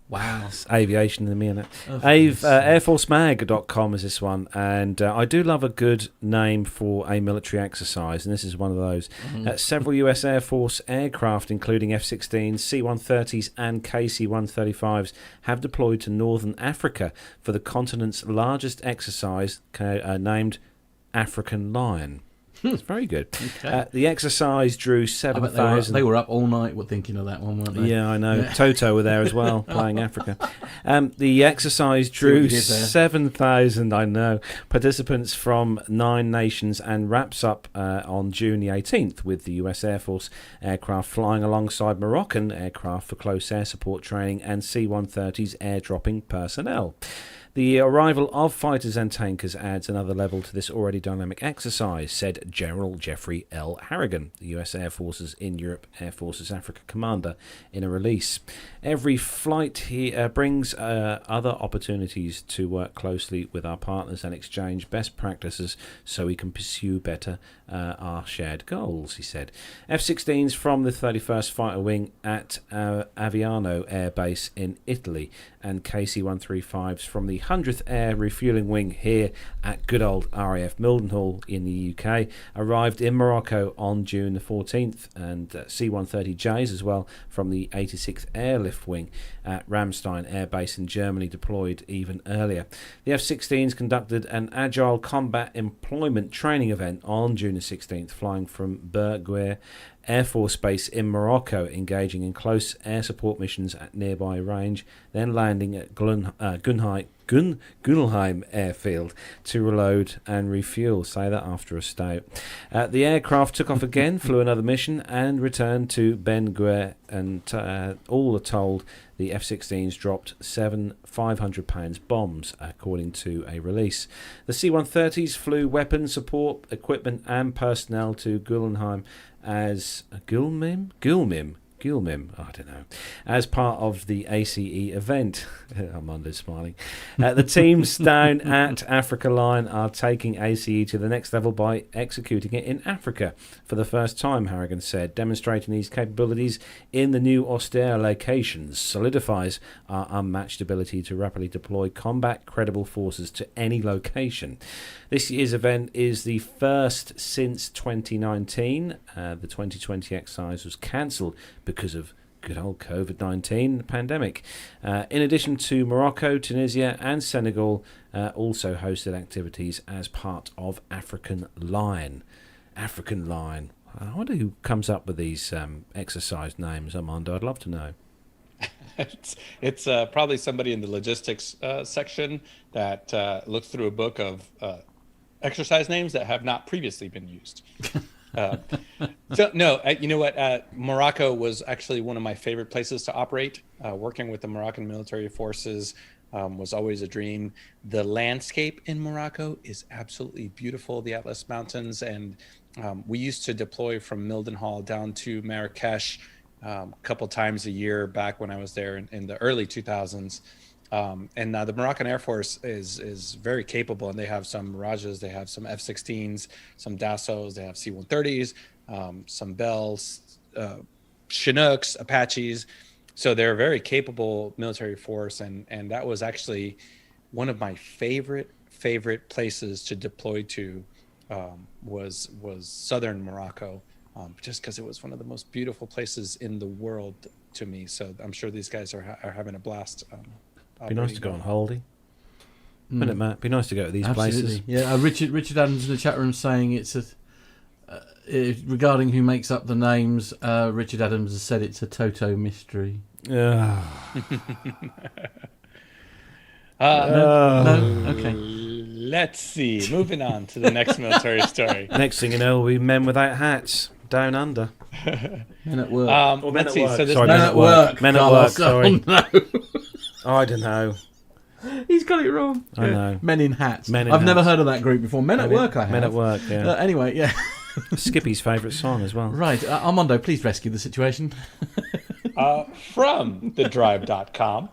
Wow. It's aviation in a minute. AirForceMag.com is this one, and I do love a good name for a military exercise, and this is one of those. Several US Air Force aircraft, including F-16s, C-130s and KC-135s, have deployed to northern Africa for the continent's largest exercise named African Lion. It's very good. Okay. The exercise drew 7,000. They were up all night thinking of that one, weren't they? Yeah, I know. Yeah. Toto were there as well, playing Africa. The exercise drew 7,000, I know, participants from 9 nations and wraps up on June the 18th with the US Air Force aircraft flying alongside Moroccan aircraft for close air support training and C-130s airdropping personnel. The arrival of fighters and tankers adds another level to this already dynamic exercise, said General Jeffrey L. Harrigan, the US Air Force's in Europe Air Forces Africa commander, in a release. Every flight brings other opportunities to work closely with our partners and exchange best practices so we can pursue better our shared goals, he said. F-16s from the 31st Fighter Wing at Aviano Air Base in Italy and KC-135s from the 100th Air Refuelling Wing here at good old RAF Mildenhall in the UK arrived in Morocco on June the 14th, and C-130Js as well from the 86th Airlift Wing at Ramstein Air Base in Germany deployed even earlier. The F-16s conducted an Agile Combat Employment Training event on June the 16th, flying from Berguer Air Force Base in Morocco, engaging in close air support missions at nearby range, then landing at Gunheim Airfield to reload and refuel. Say that after a stout. The aircraft took off again, flew another mission, and returned to Ben Guer, and all are told the F-16s dropped 7 500-pound bombs, according to a release. The C-130s flew weapon support, equipment, and personnel to Guggenheim as Gulmim, I don't know, as part of the ACE event. Armando's smiling. The teams down at Africa Line are taking ACE to the next level by executing it in Africa for the first time, Harrigan said. Demonstrating these capabilities in the new austere locations solidifies our unmatched ability to rapidly deploy combat credible forces to any location. This year's event is the first since 2019. The 2020 exercise was cancelled because of good old COVID-19 pandemic. In addition to Morocco, Tunisia and Senegal also hosted activities as part of African Line. African Line. I wonder who comes up with these exercise names, Armando. I'd love to know. It's probably somebody in the logistics section that looked through a book of exercise names that have not previously been used. You know what? Morocco was actually one of my favorite places to operate. Working with the Moroccan military forces was always a dream. The landscape in Morocco is absolutely beautiful, the Atlas Mountains, and we used to deploy from Mildenhall down to Marrakesh a couple times a year back when I was there in the early 2000s. And now the Moroccan Air Force is very capable, and they have some Mirages, they have some F-16s, some Dassaults, they have C-130s, some Bells, Chinooks, Apaches. So they're a very capable military force, and that was actually one of my favorite places to deploy to, was southern Morocco, just because it was one of the most beautiful places in the world to me. So I'm sure these guys are having a blast. Be nice to go on holiday. Wouldn't it, Matt? Be nice to go to these places. Yeah, Richard Adams in the chat room saying it's regarding who makes up the names. Richard Adams has said it's a Toto mystery. No. Okay. Let's see. Moving on to the next military story. Next thing you know, will be men without hats down under. Men at work. Let's see. So this Sorry, men at work. Men at Carlos. work. Sorry. Oh, no. I don't know. He's got it wrong. I know. Men in hats. Men in I've never hats. heard of that group before. Men at work, I have. Men at work, yeah. Anyway, yeah. Skippy's favourite song as well. Right. Armando, please rescue the situation. From thedrive.com.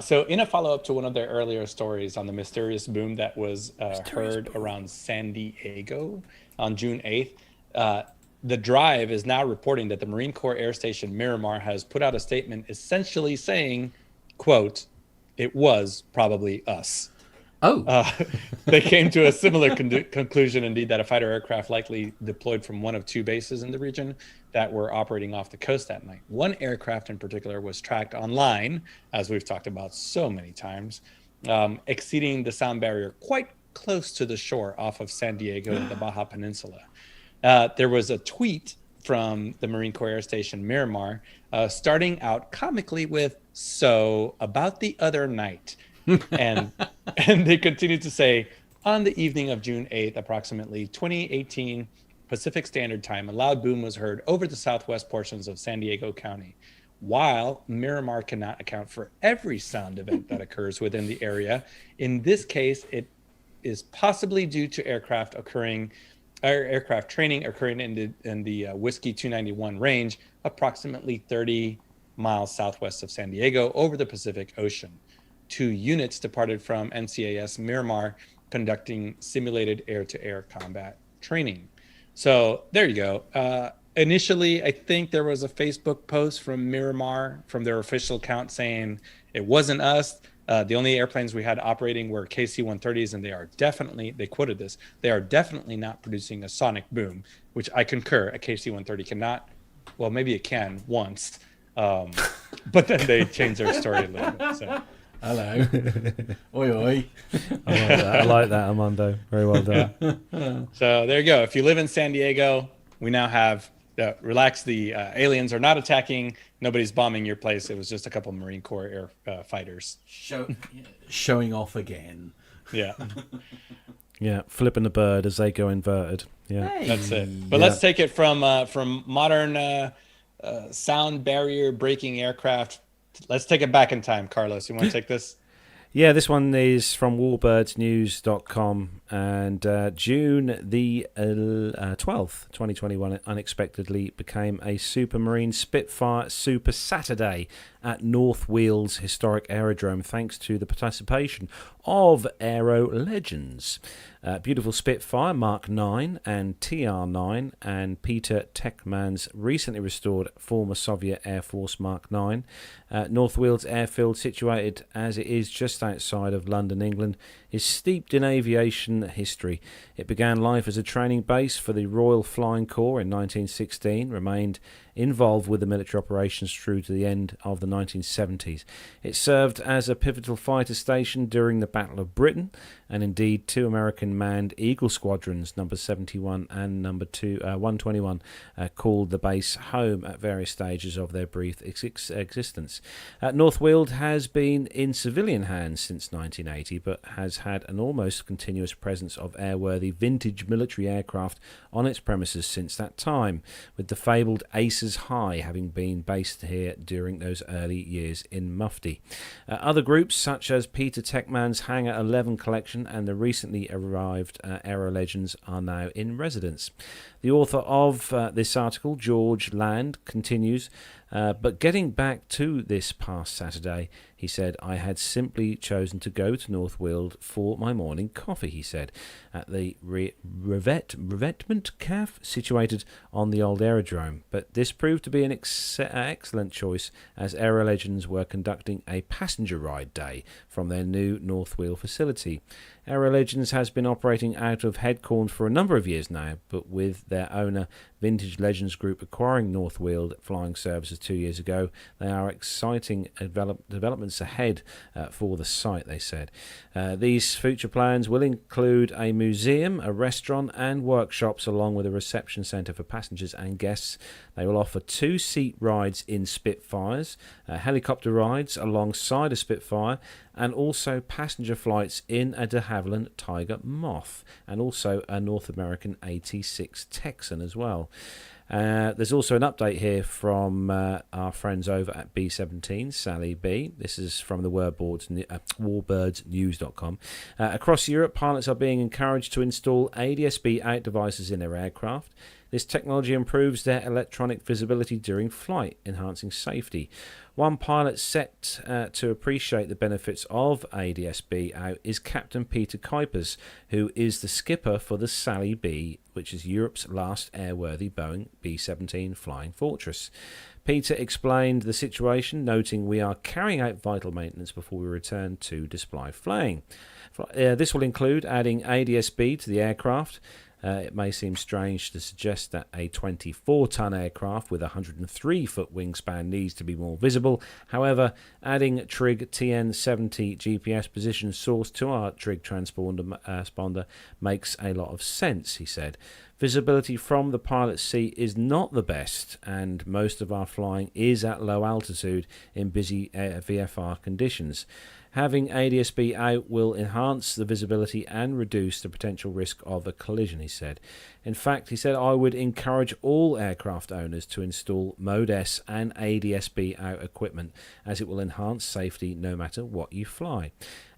So in a follow-up to one of their earlier stories on the mysterious boom that was heard around San Diego on June 8th, the Drive is now reporting that the Marine Corps Air Station Miramar has put out a statement essentially saying, quote, "It was probably us." Oh. They came to a similar conclusion, indeed, that a fighter aircraft likely deployed from one of two bases in the region that were operating off the coast that night. One aircraft in particular was tracked online, as we've talked about so many times, exceeding the sound barrier quite close to the shore off of San Diego and the Baja Peninsula. There was a tweet from the Marine Corps Air Station Miramar, starting out comically with, "So about the other night." and they continued to say, on the evening of June 8th, approximately 2018 Pacific Standard Time, a loud boom was heard over the southwest portions of San Diego County. While Miramar cannot account for every sound event that occurs within the area, in this case, it is possibly due to aircraft training occurring in the Whiskey 291 range, approximately 30 miles southwest of San Diego over the Pacific Ocean. 2 units departed from NCAS Miramar conducting simulated air-to-air combat training. So there you go. Initially, I think there was a Facebook post from Miramar, from their official account, saying it wasn't us. The only airplanes we had operating were KC-130s, and they quoted this, they are definitely not producing a sonic boom, which I concur. A KC-130 cannot, well, maybe it can once, but then they changed their story a little bit. So. Hello. Oi, oi. I like that, Armando. Very well done. So there you go. If you live in San Diego, we now have, relax, the aliens are not attacking. Nobody's bombing your place. It was just a couple Marine Corps air fighters. Showing off again. Yeah. Yeah, flipping the bird as they go inverted. Yeah, Hey. That's it. But let's take it from modern sound barrier breaking aircraft. Let's take it back in time, Carlos. You want to take this? Yeah, this one is from warbirdsnews.com, and June the 12th, 2021, unexpectedly became a Supermarine Spitfire Super Saturday at North Wales Historic Aerodrome, thanks to the participation of aero legends. Beautiful Spitfire Mark 9 and TR9 and Peter Techman's recently restored former Soviet Air Force Mark 9. North Wales Airfield, situated as it is just outside of London, England, is steeped in aviation history. It began life as a training base for the Royal Flying Corps in 1916, remained involved with the military operations through to the end of the 1970s. It served as a pivotal fighter station during the Battle of Britain, and indeed 2 American manned Eagle squadrons, number 71 and number 121, called the base home at various stages of their brief existence. North Wales has been in civilian hands since 1980, but has had an almost continuous presence of airworthy vintage military aircraft on its premises since that time, with the fabled Aces High having been based here during those early years in Mufti. Other groups such as Peter Techman's Hangar 11 collection and the recently arrived Aero Legends are now in residence. The author of this article, George Land, continues, But getting back to this past Saturday, he said, I had simply chosen to go to North Weald for my morning coffee, he said, at the Revetment Cafe situated on the old aerodrome. But this proved to be an excellent choice, as Aero Legends were conducting a passenger ride day from their new North Weald facility. Aero Legends has been operating out of Headcorn for a number of years now, but with their owner Vintage Legends Group acquiring North Weald Flying Services 2 years ago, there are exciting developments ahead for the site, they said. These future plans will include a museum, a restaurant and workshops, along with a reception centre for passengers and guests. They will offer 2-seat rides in Spitfires, helicopter rides alongside a Spitfire, and also passenger flights in a de Havilland Tiger Moth, and also a North American 86 Texan as well. There's also an update here from our friends over at B17, Sally B. This is from the warbirdsnews.com. Across Europe, pilots are being encouraged to install ADS-B out devices in their aircraft. This technology improves their electronic visibility during flight, enhancing safety. One pilot set to appreciate the benefits of ADS-B out is Captain Peter Kuipers, who is the skipper for the Sally B, which is Europe's last airworthy Boeing B-17 Flying Fortress. Peter explained the situation, noting, we are carrying out vital maintenance before we return to display flying. This will include adding ADS-B to the aircraft. It may seem strange to suggest that a 24-ton aircraft with a 103-foot wingspan needs to be more visible. However, adding Trig TN70 GPS position source to our Trig transponder makes a lot of sense, he said. Visibility from the pilot's seat is not the best, and most of our flying is at low altitude in busy VFR conditions. Having ADS-B out will enhance the visibility and reduce the potential risk of a collision, he said. In fact, he said, I would encourage all aircraft owners to install Mode S and ADS-B out equipment, as it will enhance safety no matter what you fly.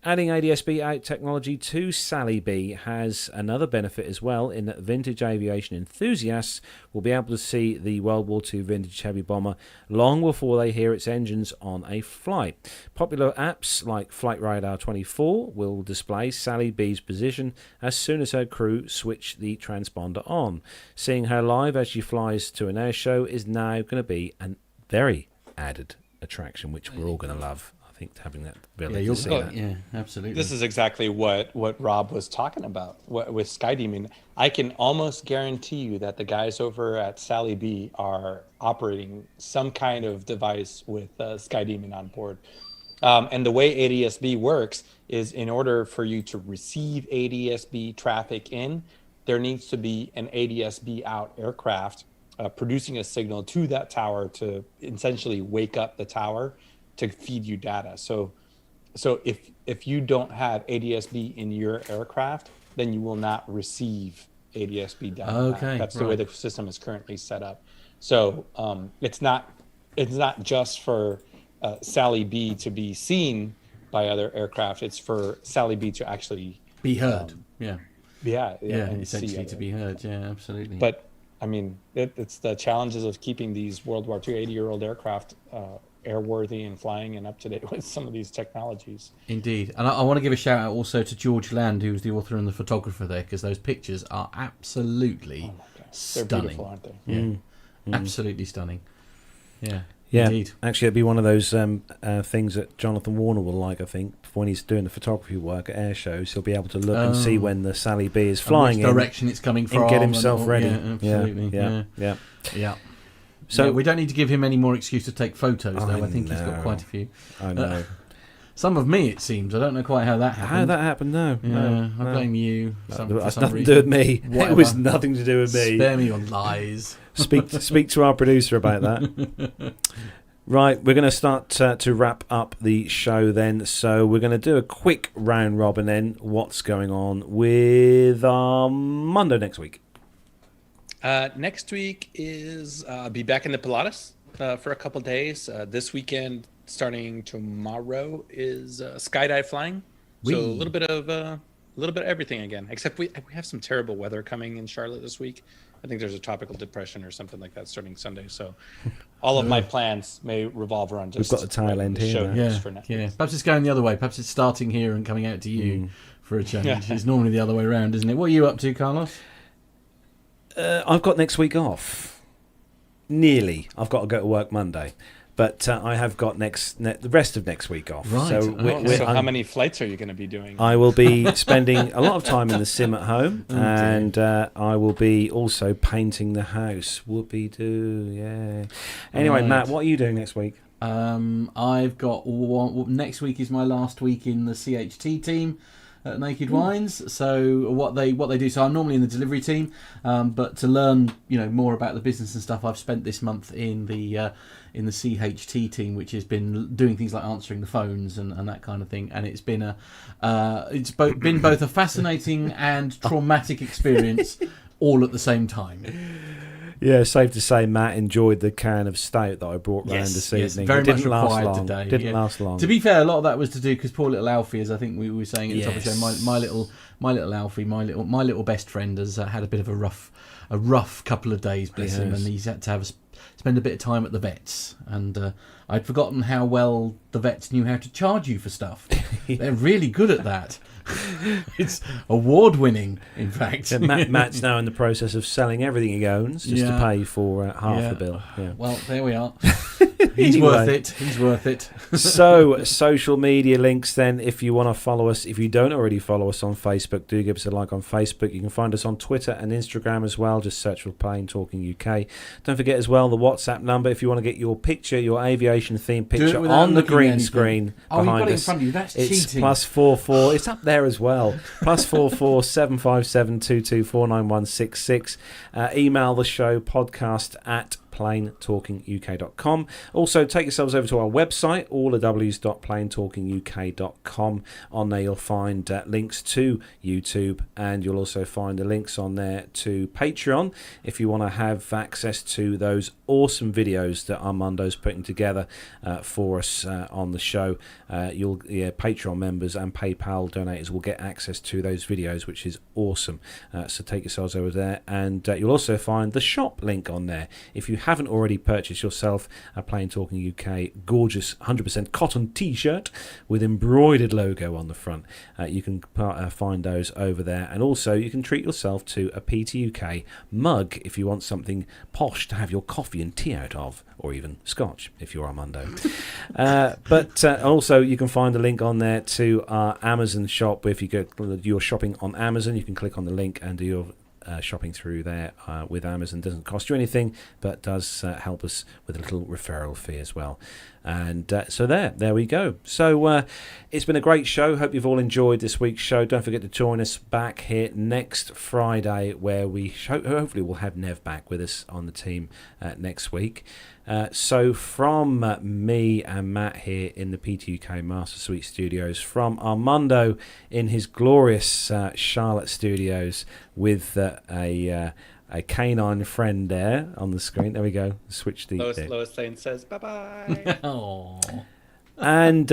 Adding ADS-B out technology to Sally B has another benefit as well, in that vintage aviation enthusiasts will be able to see the World War II vintage heavy bomber long before they hear its engines on a flight. Popular apps like Flight Radar 24 will display Sally B's position as soon as her crew switch the transponder on. Seeing her live as she flies to an air show is now going to be a very added attraction, which we're all going to love. I think having that ability to see that. Yeah, absolutely. This is exactly what Rob was talking about with SkyDemon. I can almost guarantee you that the guys over at Sally B are operating some kind of device with SkyDemon on board. And the way ADS-B works is, in order for you to receive ADS-B traffic in, there needs to be an ADS-B out aircraft producing a signal to that tower to essentially wake up the tower to feed you data. So if you don't have ADS-B in your aircraft, then you will not receive ADS-B data. Okay, That's the way the system is currently set up. So it's not just for Sally B to be seen by other aircraft. It's for Sally B to actually be heard. Yeah, and essentially to be heard. Yeah, absolutely. But I mean, it's the challenges of keeping these World War II 80-year-old aircraft airworthy and flying and up to date with some of these technologies. Indeed. And I want to give a shout out also to George Land, who's the author and the photographer there, because those pictures are absolutely stunning. They're beautiful, aren't they? Yeah, absolutely stunning. Yeah. Yeah, indeed. Actually, it'd be one of those things that Jonathan Warner will like, I think. When he's doing the photography work at air shows, he'll be able to look and see when the Sally B is flying in, which direction it's coming from, and get himself ready. Yeah, absolutely. Yeah. So we don't need to give him any more excuse to take photos, though. I think he's got quite a few. I know. Some of me, it seems. I don't know quite how that happened. How that happened? No. I blame you. That's nothing to do with me. Whatever. It was nothing to do with me. Spare me your lies. Speak to our producer about that. Right, we're going to start to wrap up the show then. So we're going to do a quick round robin then. What's going on with Armando next week? Next week is be back in the Pilatus for a couple days. This weekend, starting tomorrow, is skydive flying. So a little bit of A little bit of everything again, except we have some terrible weather coming in Charlotte this week. I think there's a tropical depression or something like that starting Sunday. So all of my plans may revolve around just We've got the tail end here. Yeah, for now. yeah. Perhaps it's going the other way. Perhaps it's starting here and coming out to you for a change. It's normally the other way around, isn't it? What are you up to, Carlos? I've got next week off. Nearly. I've got to go to work Monday. But I have got the rest of next week off. Right. So how many flights are you going to be doing? I will be spending a lot of time in the sim at home, and I will be also painting the house. Whoopee-doo, yeah. Anyway, Right. Matt, what are you doing next week? I've got next week is my last week in the CHT team at Naked Wines. So what they do. So I'm normally in the delivery team, but to learn more about the business and stuff, I've spent this month in the CHT team, which has been doing things like answering the phones and that kind of thing. And it's been been both a fascinating and traumatic experience all at the same time. Yeah, safe to say Matt enjoyed the can of stout that I brought round this evening. Very It didn't much last required long. today. Didn't last long. To be fair, a lot of that was to do because poor little Alfie, as I think we were saying at the top of the show, my little Alfie, my little best friend, has had a bit of a rough couple of days, bless him, and he's had to spend a bit of time at the vets. And I'd forgotten how well the vets knew how to charge you for stuff. They're really good at that. It's award-winning, in fact. Yeah, Matt's now in the process of selling everything he owns just to pay for half the bill. Yeah. Well, there we are. He's worth it. He's worth it. So, social media links then, if you want to follow us. If you don't already follow us on Facebook, do give us a like on Facebook. You can find us on Twitter and Instagram as well. Just search for Plain Talking UK. Don't forget as well the WhatsApp number if you want to get your picture, your aviation themed picture on the green screen behind you've got it in us. front of you. That's It's cheating. +44. It's up there as well. +44 757 224 9166. Email the show podcast at plaintalkinguk.com. Also, take yourselves over to our website, allthews.plaintalkinguk.com. On there, you'll find links to YouTube, and you'll also find the links on there to Patreon if you want to have access to those awesome videos that Armando's putting together for us on the show. Patreon members and PayPal donators will get access to those videos, which is awesome. So take yourselves over there, and you'll also find the shop link on there. If you haven't already purchased yourself a Plain Talking UK gorgeous 100% cotton t-shirt with embroidered logo on the front, you can find those over there. And also you can treat yourself to a PTUK mug if you want something posh to have your coffee and tea out of, or even scotch if you're Armando. But also you can find a link on there to our Amazon shop. If you go, you're shopping on Amazon, you can click on the link and do your shopping through there with Amazon. Doesn't cost you anything, but does help us with a little referral fee as well. And so there we go. So it's been a great show. Hope you've all enjoyed this week's show. Don't forget to join us back here next Friday, where we hopefully we'll have Nev back with us on the team next week. So from me and Matt here in the PTUK Master Suite Studios, from Armando in his glorious Charlotte studios with a canine friend there on the screen. There we go. Switch the Lois Lane says bye-bye. and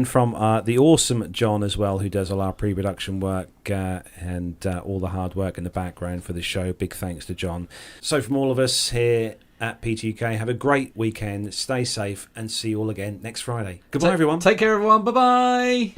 from the awesome John as well, who does all our pre-production work and all the hard work in the background for the show. Big thanks to John. So from all of us here at PTUK, have a great weekend, stay safe, and see you all again next Friday. Goodbye, everyone. Take care, everyone. Bye-bye.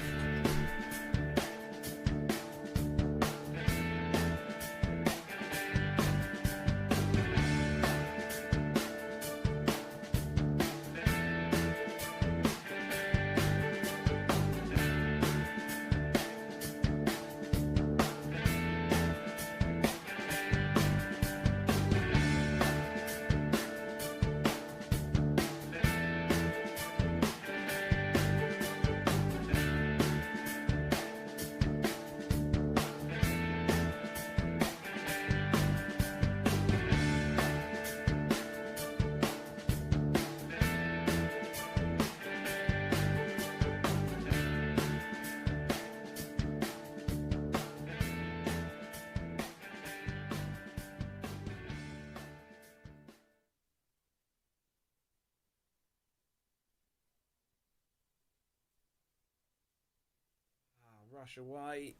brush away.